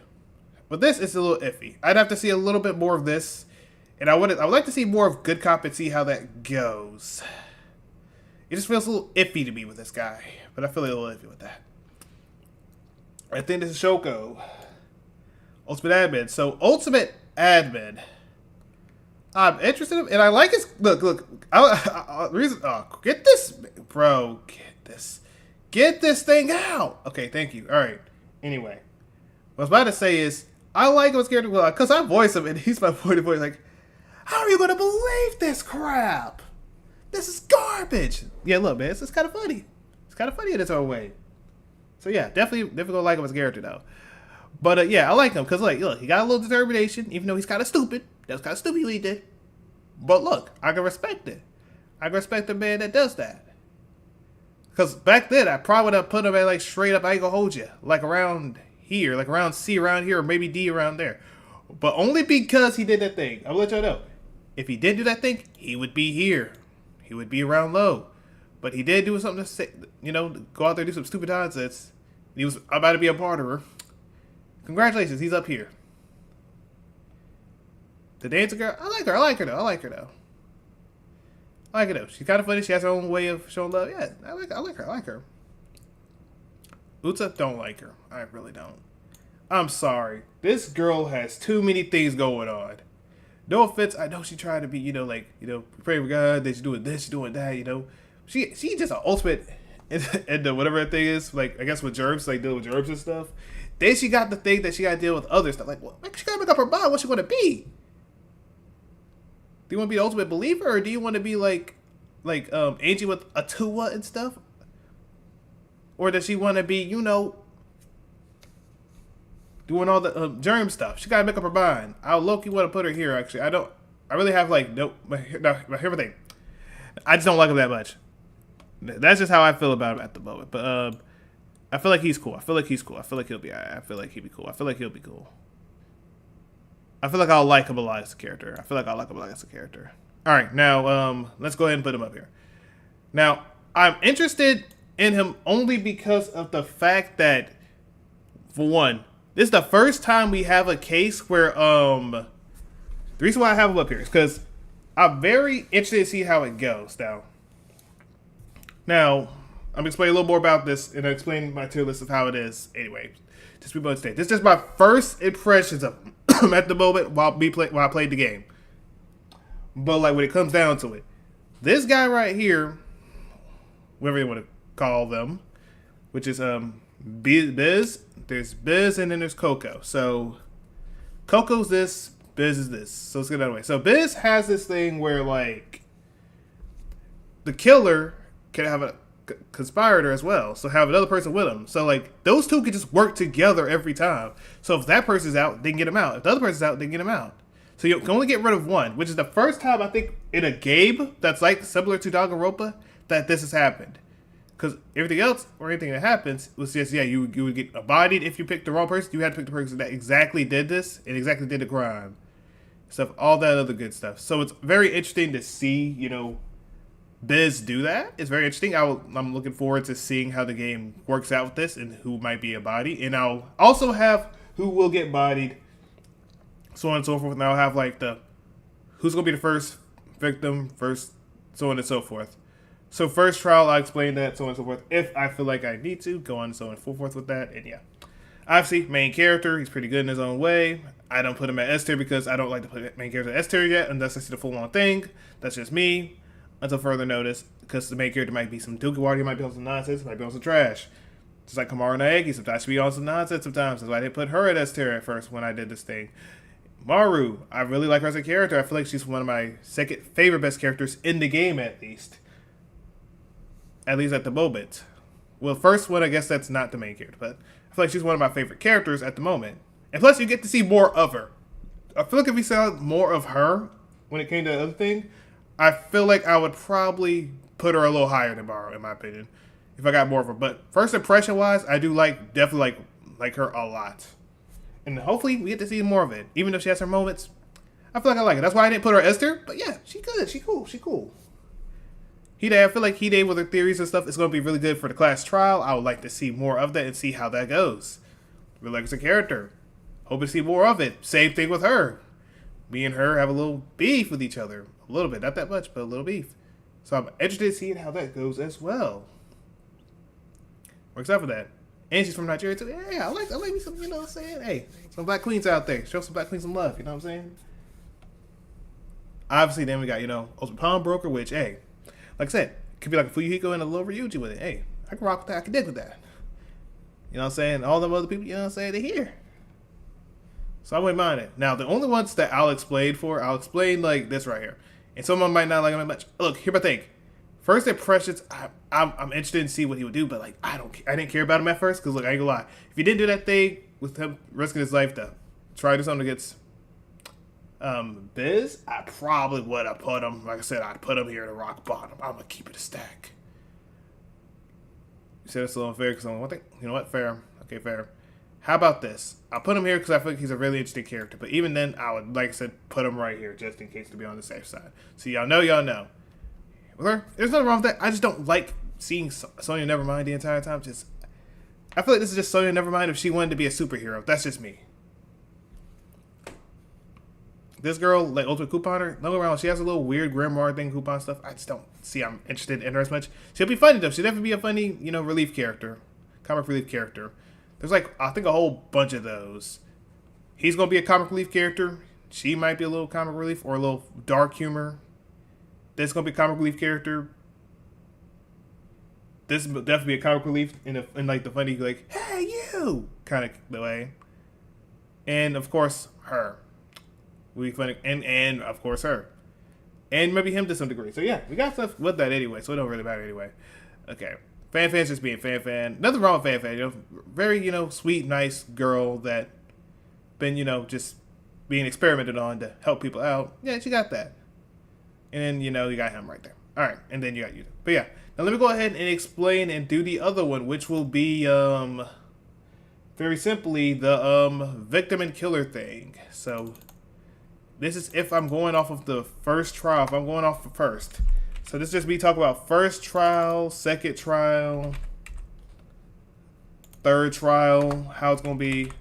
with this, it's a little iffy. I'd have to see a little bit more of this. And I would like to see more of Good Cop and see how that goes. It just feels a little iffy to me with this guy. But I feel a little iffy with that. I think this is Shoko. Ultimate Admin. So, Ultimate Admin. I'm interested in, and I like his look. Get this, bro. Get this thing out. Okay, thank you. All right. Anyway, what I was about to say is I like him as character because I voice him, and he's my voice. Like, how are you gonna believe this crap? This is garbage. Yeah, look, man, it's kind of funny. It's kind of funny in its own way. So yeah, definitely gonna like him as a character though. But yeah, I like him because like, look, he got a little determination, even though he's kind of stupid. That was kind of stupid what he did. But look, I can respect it. I can respect the man that does that. Because back then, I probably would have put him at like straight up, I ain't gonna hold you. Like around here, like around C around here, or maybe D around there. But only because he did that thing. I'll let y'all know. If he did do that thing, he would be here. He would be around low. But he did do something to say, go out there and do some stupid nonsense. He was about to be a barterer. Congratulations, he's up here. The dancer girl, I like her though. I like her though. She's kind of funny. She has her own way of showing love. Yeah, I like her. Utsa, don't like her. I really don't. I'm sorry. This girl has too many things going on. No offense. I know she tried to be, pray for God that she's doing this, she's doing that, She just an ultimate and the whatever that thing is, like I guess with germs, like dealing with germs and stuff. Then she got the thing that she got to deal with other stuff. Like, well, she gotta make up her mind what she want to be. Do you want to be the ultimate believer, or do you want to be like Angie with Atua and stuff, or does she want to be, doing all the germ stuff? She gotta make up her mind. I low-key want to put her here. Actually, I really have like everything. I just don't like him that much. That's just how I feel about him at the moment. But I feel like he's cool. I feel like he'll be alright. I feel like he'll be cool. I feel like he'll be cool. I feel like I'll like him a lot as a character. Alright, now let's go ahead and put him up here. Now, I'm interested in him only because of the fact that, for one, this is the first time we have a case where the reason why I have him up here is because I'm very interested to see how it goes. Now, I'm gonna explain a little more about this and explain my tier list of how it is. Anyway, just be much this is just my first impressions of him at the moment while I played the game. But like when it comes down to it, this guy right here, whatever you want to call them, which is Biz. There's Biz and then there's Coco. So Coco's this, Biz is this. So let's get that away. So Biz has this thing where like the killer can have a conspirator as well, so have another person with him. So like those two can just work together every time. So if that person's out, they can get him out. If the other person's out, they can get him out. So you can only get rid of one, which is the first time I think in a game that's like similar to Danganronpa that this has happened. Because everything else or anything that happens was just you would get bodied if you picked the wrong person. You had to pick the person that exactly did this and exactly did the crime, stuff, all that other good stuff. So it's very interesting to see Biz do that. It's very interesting. I'm looking forward to seeing how the game works out with this and who might be a body. And I'll also have who will get bodied, so on and so forth. And I'll have like who's going to be the first victim, first, so on and so forth. So first trial, I explained that, so on and so forth. If I feel like I need to, go on so on and so forth with that, and yeah. Obviously, main character, he's pretty good in his own way. I don't put him at S tier because I don't like to put main character at S tier yet, unless I see the full-on thing. That's just me, until further notice, because the main character might be some Dookie might be on some nonsense, might be on some trash. Just like Kamaru Naegi, sometimes she be on some nonsense sometimes. That's why I didn't put her at S tier at first when I did this thing. Maru, I really like her as a character. I feel like she's one of my second favorite best characters in the game, at least. At least at the moment. Well, first one, I guess that's not the main character, but I feel like she's one of my favorite characters at the moment. And plus, you get to see more of her. I feel like if we saw more of her when it came to the other thing, I feel like I would probably put her a little higher than Maru, in my opinion, if I got more of her. But first impression-wise, I do definitely like her a lot. And hopefully, we get to see more of it. Even though she has her moments, I feel like I like it. That's why I didn't put her as Esther, but yeah, she good. She cool. She cool. Hide, I feel like Hide with her theories and stuff is going to be really good for the class trial. I would like to see more of that and see how that goes. Really like as a character. Hope to see more of it. Same thing with her. Me and her have a little beef with each other. A little bit. Not that much, but a little beef. So I'm interested in seeing how that goes as well. We're excited for that. And she's from Nigeria too. Yeah, I like me some, you know what I'm saying? Hey, some black queens out there. Show some black queens some love, you know what I'm saying? Obviously, then we got, Ultimate Pawnbroker, which, hey, like I said, could be like a Fuyuhiko and a little Ryuji with it. Hey, I can rock with that. I can dig with that. You know what I'm saying? All them other people, you know what I'm saying? They're here. So I wouldn't mind it. Now, the only ones that I'll explain like this right here. And some of them might not like them much. Look, here's my thing. First impressions, I'm interested in see what he would do, but like I didn't care about him at first because look, I ain't gonna lie. If he didn't do that thing with him risking his life to try to do something against Biz, I probably would have put him. Like I said, I'd put him here at a rock bottom. I'm gonna keep it a stack. You said it's a little unfair because I'm one thing. You know what? Fair. Okay, fair. How about this? I'll put him here because I feel like he's a really interesting character. But even then, I would, like I said, put him right here just in case to be on the safe side. So y'all know. With her, there's nothing wrong with that. I just don't like seeing Sonya Nevermind the entire time. I feel like this is just Sonya Nevermind if she wanted to be a superhero. That's just me. This girl, like Ultimate Couponer, don't go around. She has a little weird grimoire thing, coupon stuff. I just don't see I'm interested in her as much. She'll be funny though. She'll definitely be a funny, relief character, comic relief character. There's I think a whole bunch of those. He's gonna be a comic relief character. She might be a little comic relief or a little dark humor. This gonna be a comic relief character. This will definitely be a comic relief in like the funny like hey you kind of way. And of course her. We funny and of course her. And maybe him to some degree. So yeah, we got stuff with that anyway, so it don't really matter anyway. Okay. Fan's just being fan. Nothing wrong with fan. Very, sweet, nice girl that been, just being experimented on to help people out. Yeah, she got that. And then, you got him right there. All right, and then you got you. But yeah, now let me go ahead and explain and do the other one, which will be, very simply, the victim and killer thing. So this is if I'm going off of the first trial, if I'm going off the first. So this is just me talking about first trial, second trial, third trial, how it's gonna be.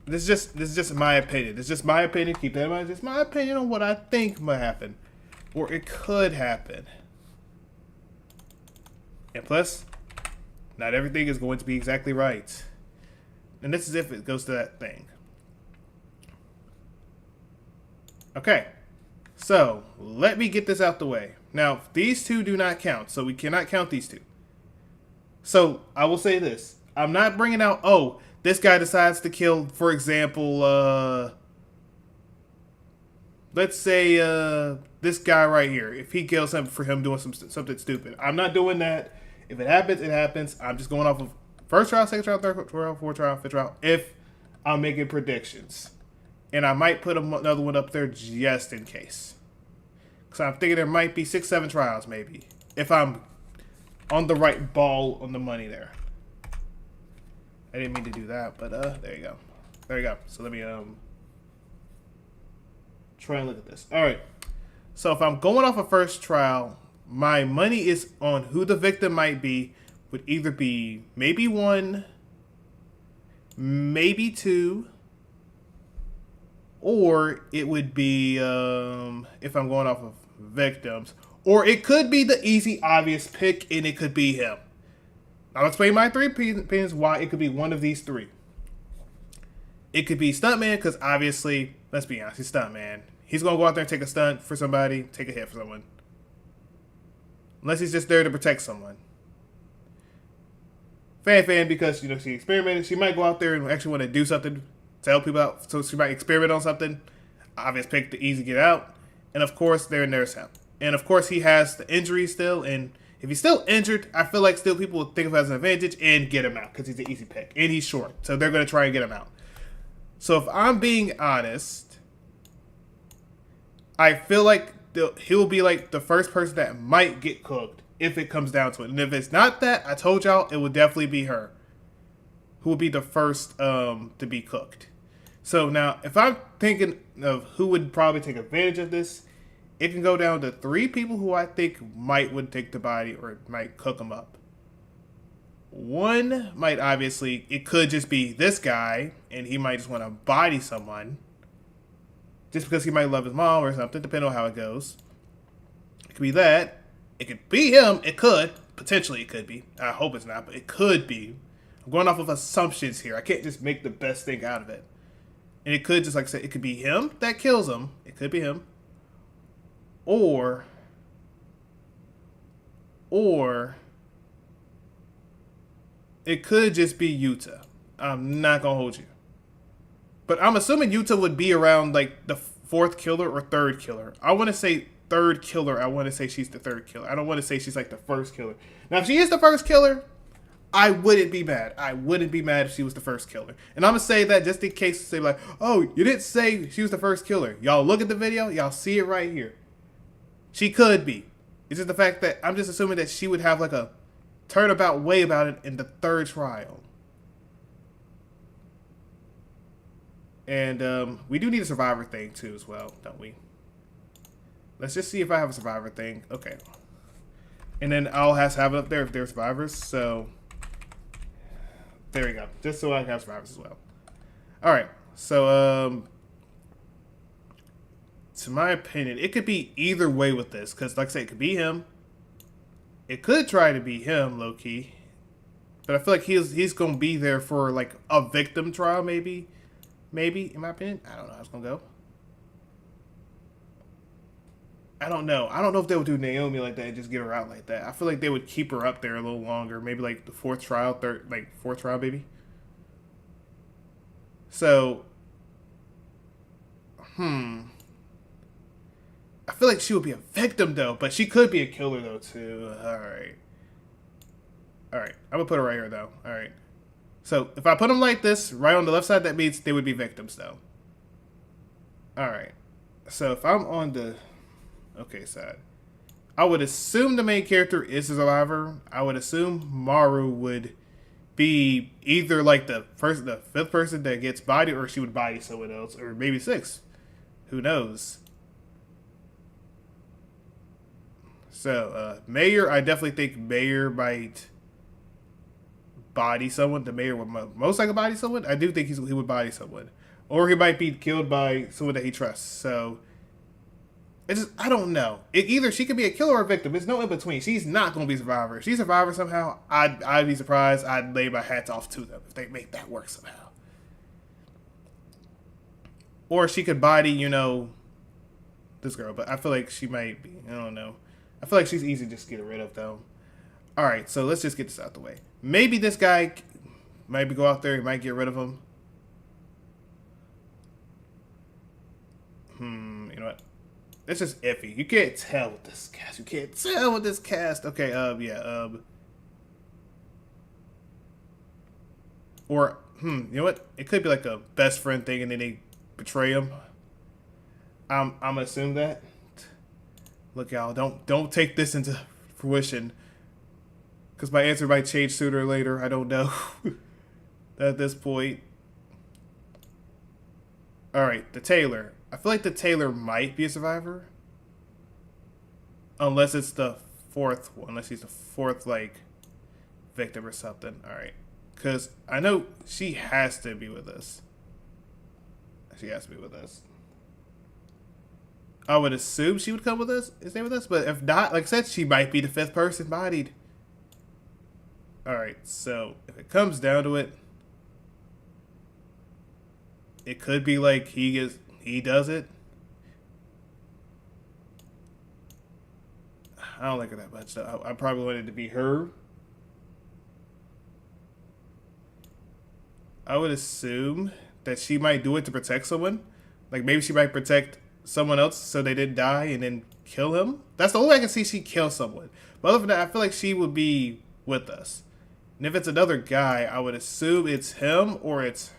This is just my opinion. It's just my opinion. Keep that in mind. It's just my opinion on what I think might happen, or it could happen. And plus, not everything is going to be exactly right. And this is if it goes to that thing. Okay. So, let me get this out the way. Now, these two do not count, so we cannot count these two. So, I will say this. I'm not bringing out, this guy decides to kill, for example, let's say this guy right here. If he kills him for him doing something stupid. I'm not doing that. If it happens, it happens. I'm just going off of first trial, second trial, third trial, fourth trial, fifth trial, if I'm making predictions. And I might put another one up there just in case. Because I'm thinking there might be 6, 7 trials maybe. If I'm on the right ball on the money there. I didn't mean to do that, but there you go. There you go. So let me try and look at this. Alright. So if I'm going off a first trial, my money is on who the victim might be. Would either be maybe 1, maybe 2. Or it would be, if I'm going off of victims, Or it could be the easy, obvious pick, and it could be him. I'll explain my three opinions why it could be one of these three. It could be Stuntman, because obviously, let's be honest, he's Stuntman. He's going to go out there and take a stunt for somebody, take a hit for someone. Unless he's just there to protect someone. Fan, because, you know, she experimented. She might go out there and actually want to do something to help people out. So she might experiment on something. Obvious pick, the easy get out. And of course, there's him. And of course, he has the injury still. And if he's still injured, I feel like still people will think of it as an advantage and get him out because he's an easy pick. And he's short. So they're going to try and get him out. So if I'm being honest, I feel like he'll be like the first person that might get cooked if it comes down to it. And if it's not that, I told y'all it would definitely be her who will be the first to be cooked. So now, if I'm thinking of who would probably take advantage of this, it can go down to 3 people who I think would take the body or might cook them up. One might obviously, it could just be this guy, and he might just want to body someone. Just because he might love his mom or something, depending on how it goes. It could be that. It could be him. It could. Potentially it could be. I hope it's not, but it could be. I'm going off of assumptions here. I can't just make the best thing out of it. And it could, just like I said, it could be him that kills him. It could be him. Or it could just be Yuta. I'm not going to hold you. But I'm assuming Yuta would be around like the 4th killer or 3rd killer. I want to say 3rd killer. I want to say she's the 3rd killer. I don't want to say she's like the 1st killer. Now, if she is the 1st killer, I wouldn't be mad. I wouldn't be mad if she was the 1st killer. And I'm going to say that just in case say like, oh, you didn't say she was the 1st killer. Y'all look at the video. Y'all see it right here. She could be. It's just the fact that I'm just assuming that she would have like a turnabout way about it in the 3rd trial. And we do need a survivor thing too as well, don't we? Let's just see if I have a survivor thing. Okay. And then I'll have it up there if there's survivors. So there we go. Just so I can have survivors as well. Alright. So to my opinion, it could be either way with this. Because like I said, it could be him. It could try to be him, low-key. But I feel like he's going to be there for like a victim trial, maybe. Maybe, in my opinion. I don't know how it's going to go. I don't know. I don't know if they would do Naomi like that and just get her out like that. I feel like they would keep her up there a little longer. Maybe like the 4th trial, 4th trial, maybe. So, I feel like she would be a victim, though. But she could be a killer, though, too. Alright. Alright. I'm going to put her right here, though. Alright. So, if I put them like this, right on the left side, that means they would be victims, though. Alright. So, if I'm on the okay side, I would assume the main character is a survivor. I would assume Maru would be either like the 5th person that gets bodied, or she would body someone else, or maybe 6th. Who knows? So, Mayor, I definitely think Mayor might body someone. The Mayor would most likely body someone. I do think he would body someone. Or he might be killed by someone that he trusts. So, it's just, I don't know. Either she could be a killer or a victim. There's no in between. She's not going to be a survivor. If she's a survivor somehow, I'd be surprised. I'd lay my hats off to them if they make that work somehow. Or she could body, you know, this girl. But I feel like she might be. I don't know. I feel like she's easy to just get rid of, though. Alright, so let's just get this out the way. Maybe this guy might go out there. He might get rid of him. You know what? It's just iffy. You can't tell with this cast. You can't tell with this cast. Okay, Or, you know what? It could be like a best friend thing and then they betray him. I'm gonna assume that. Look, y'all, don't take this into fruition. Because my answer might change sooner or later. I don't know. At this point. Alright, the Tailor. I feel like the Tailor might be a survivor. Unless it's the 4th one. Unless he's the 4th, like, victim or something. Alright. Because I know she has to be with us. She has to be with us. I would assume she would come with us, stay with us. But if not, like I said, she might be the 5th person bodied. All right, so if it comes down to it, it could be like he does it. I don't like her that much. So I probably wanted it to be her. I would assume that she might do it to protect someone. Like maybe she might protect someone else so they didn't die and then kill him. That's the only way I can see she kill someone. But other than that, I feel like she would be with us. And if it's another guy, I would assume it's him or it's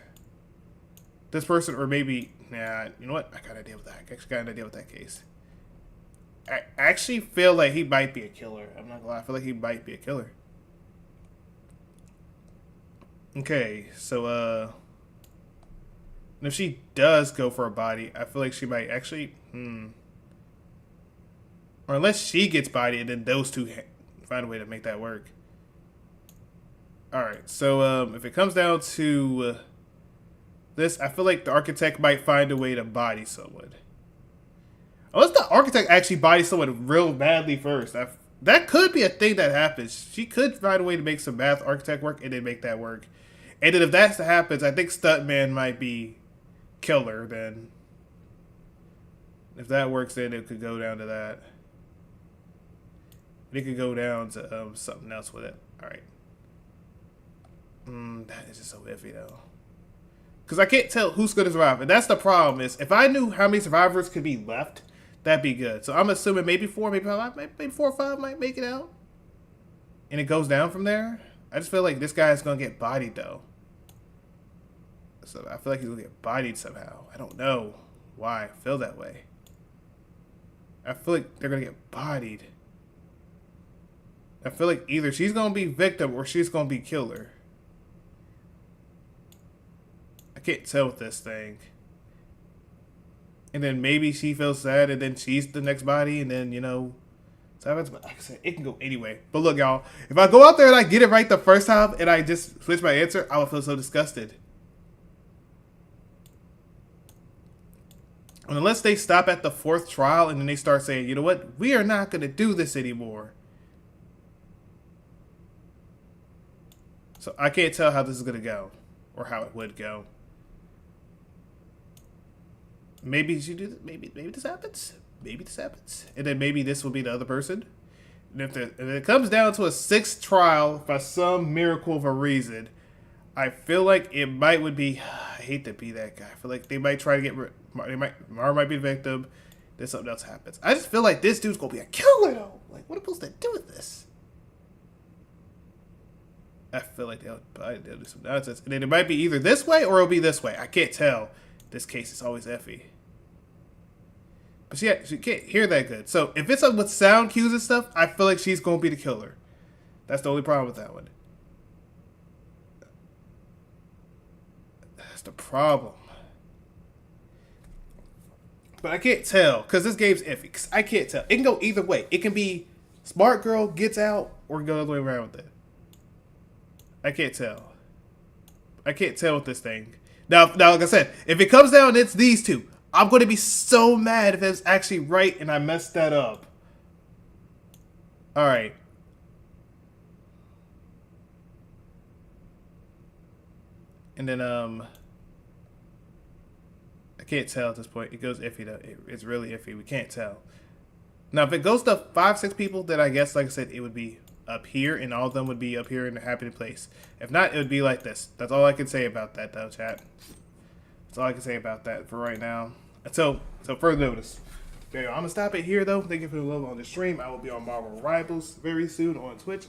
this person, or maybe, nah, you know what? I got an idea with that. I actually got an idea with that case. I actually feel like he might be a killer. I'm not gonna lie. I feel like he might be a killer. Okay, so, and if she does go for a body, I feel like she might actually, or unless she gets bodied and then those two find a way to make that work. Alright, so, if it comes down to this, I feel like the architect might find a way to body someone. Unless the architect actually bodies someone real badly first. That could be a thing that happens. She could find a way to make some math architect work and then make that work. And then if that happens, I think Stuntman might be killer then. If that works, then it could go down to that. It could go down to something else with it. Alright. That is just so iffy though. Because I can't tell who's going to survive. And that's the problem is, if I knew how many survivors could be left, that'd be good. So I'm assuming maybe 4, maybe 5, maybe 4 or 5 might make it out. And it goes down from there. I just feel like this guy is going to get bodied though. So I feel like he's going to get bodied somehow. I don't know why I feel that way. I feel like they're going to get bodied. I feel like either she's going to be victim or she's going to be killer. I can't tell with this thing. And then maybe she feels sad and then she's the next body and then, you know, so but like I said, it can go anyway. But look, y'all, if I go out there and I get it right the first time and I just switch my answer, I would feel so disgusted. And unless they stop at the 4th trial and then they start saying, you know what, we are not going to do this anymore. So I can't tell how this is going to go or how it would go. Maybe she do this. Maybe this happens. Maybe this happens, and then maybe this will be the other person. And if it comes down to a 6th trial by some miracle of a reason, I feel like it would be. I hate to be that guy. I feel like they might try to get. Mara might be the victim. Then something else happens. I just feel like this dude's gonna be a killer though. Like, what are we supposed to do with this? I feel like they'll do some nonsense, and then it might be either this way or it'll be this way. I can't tell. This case is always effy. But she can't hear that good. So if it's with sound cues and stuff, I feel like she's going to be the killer. That's the only problem with that one. That's the problem. But I can't tell because this game's iffy. 'Cause I can't tell. It can go either way. It can be smart girl gets out or go the other way around with it. I can't tell. I can't tell with this thing. Now, like I said, if it comes down and it's these two, I'm going to be so mad if it's actually right and I messed that up. All right. And then, I can't tell at this point. It goes iffy though. It's really iffy. We can't tell. Now, if it goes to 5, 6 people, then I guess, like I said, it would be up here and all of them would be up here in the happy place. If not, it would be like this. That's all I can say about that though, chat. That's all I can say about that for right now. So further notice. Okay, I'm gonna stop it here though. Thank you for the love on the stream. I will be on Marvel Rivals very soon on Twitch.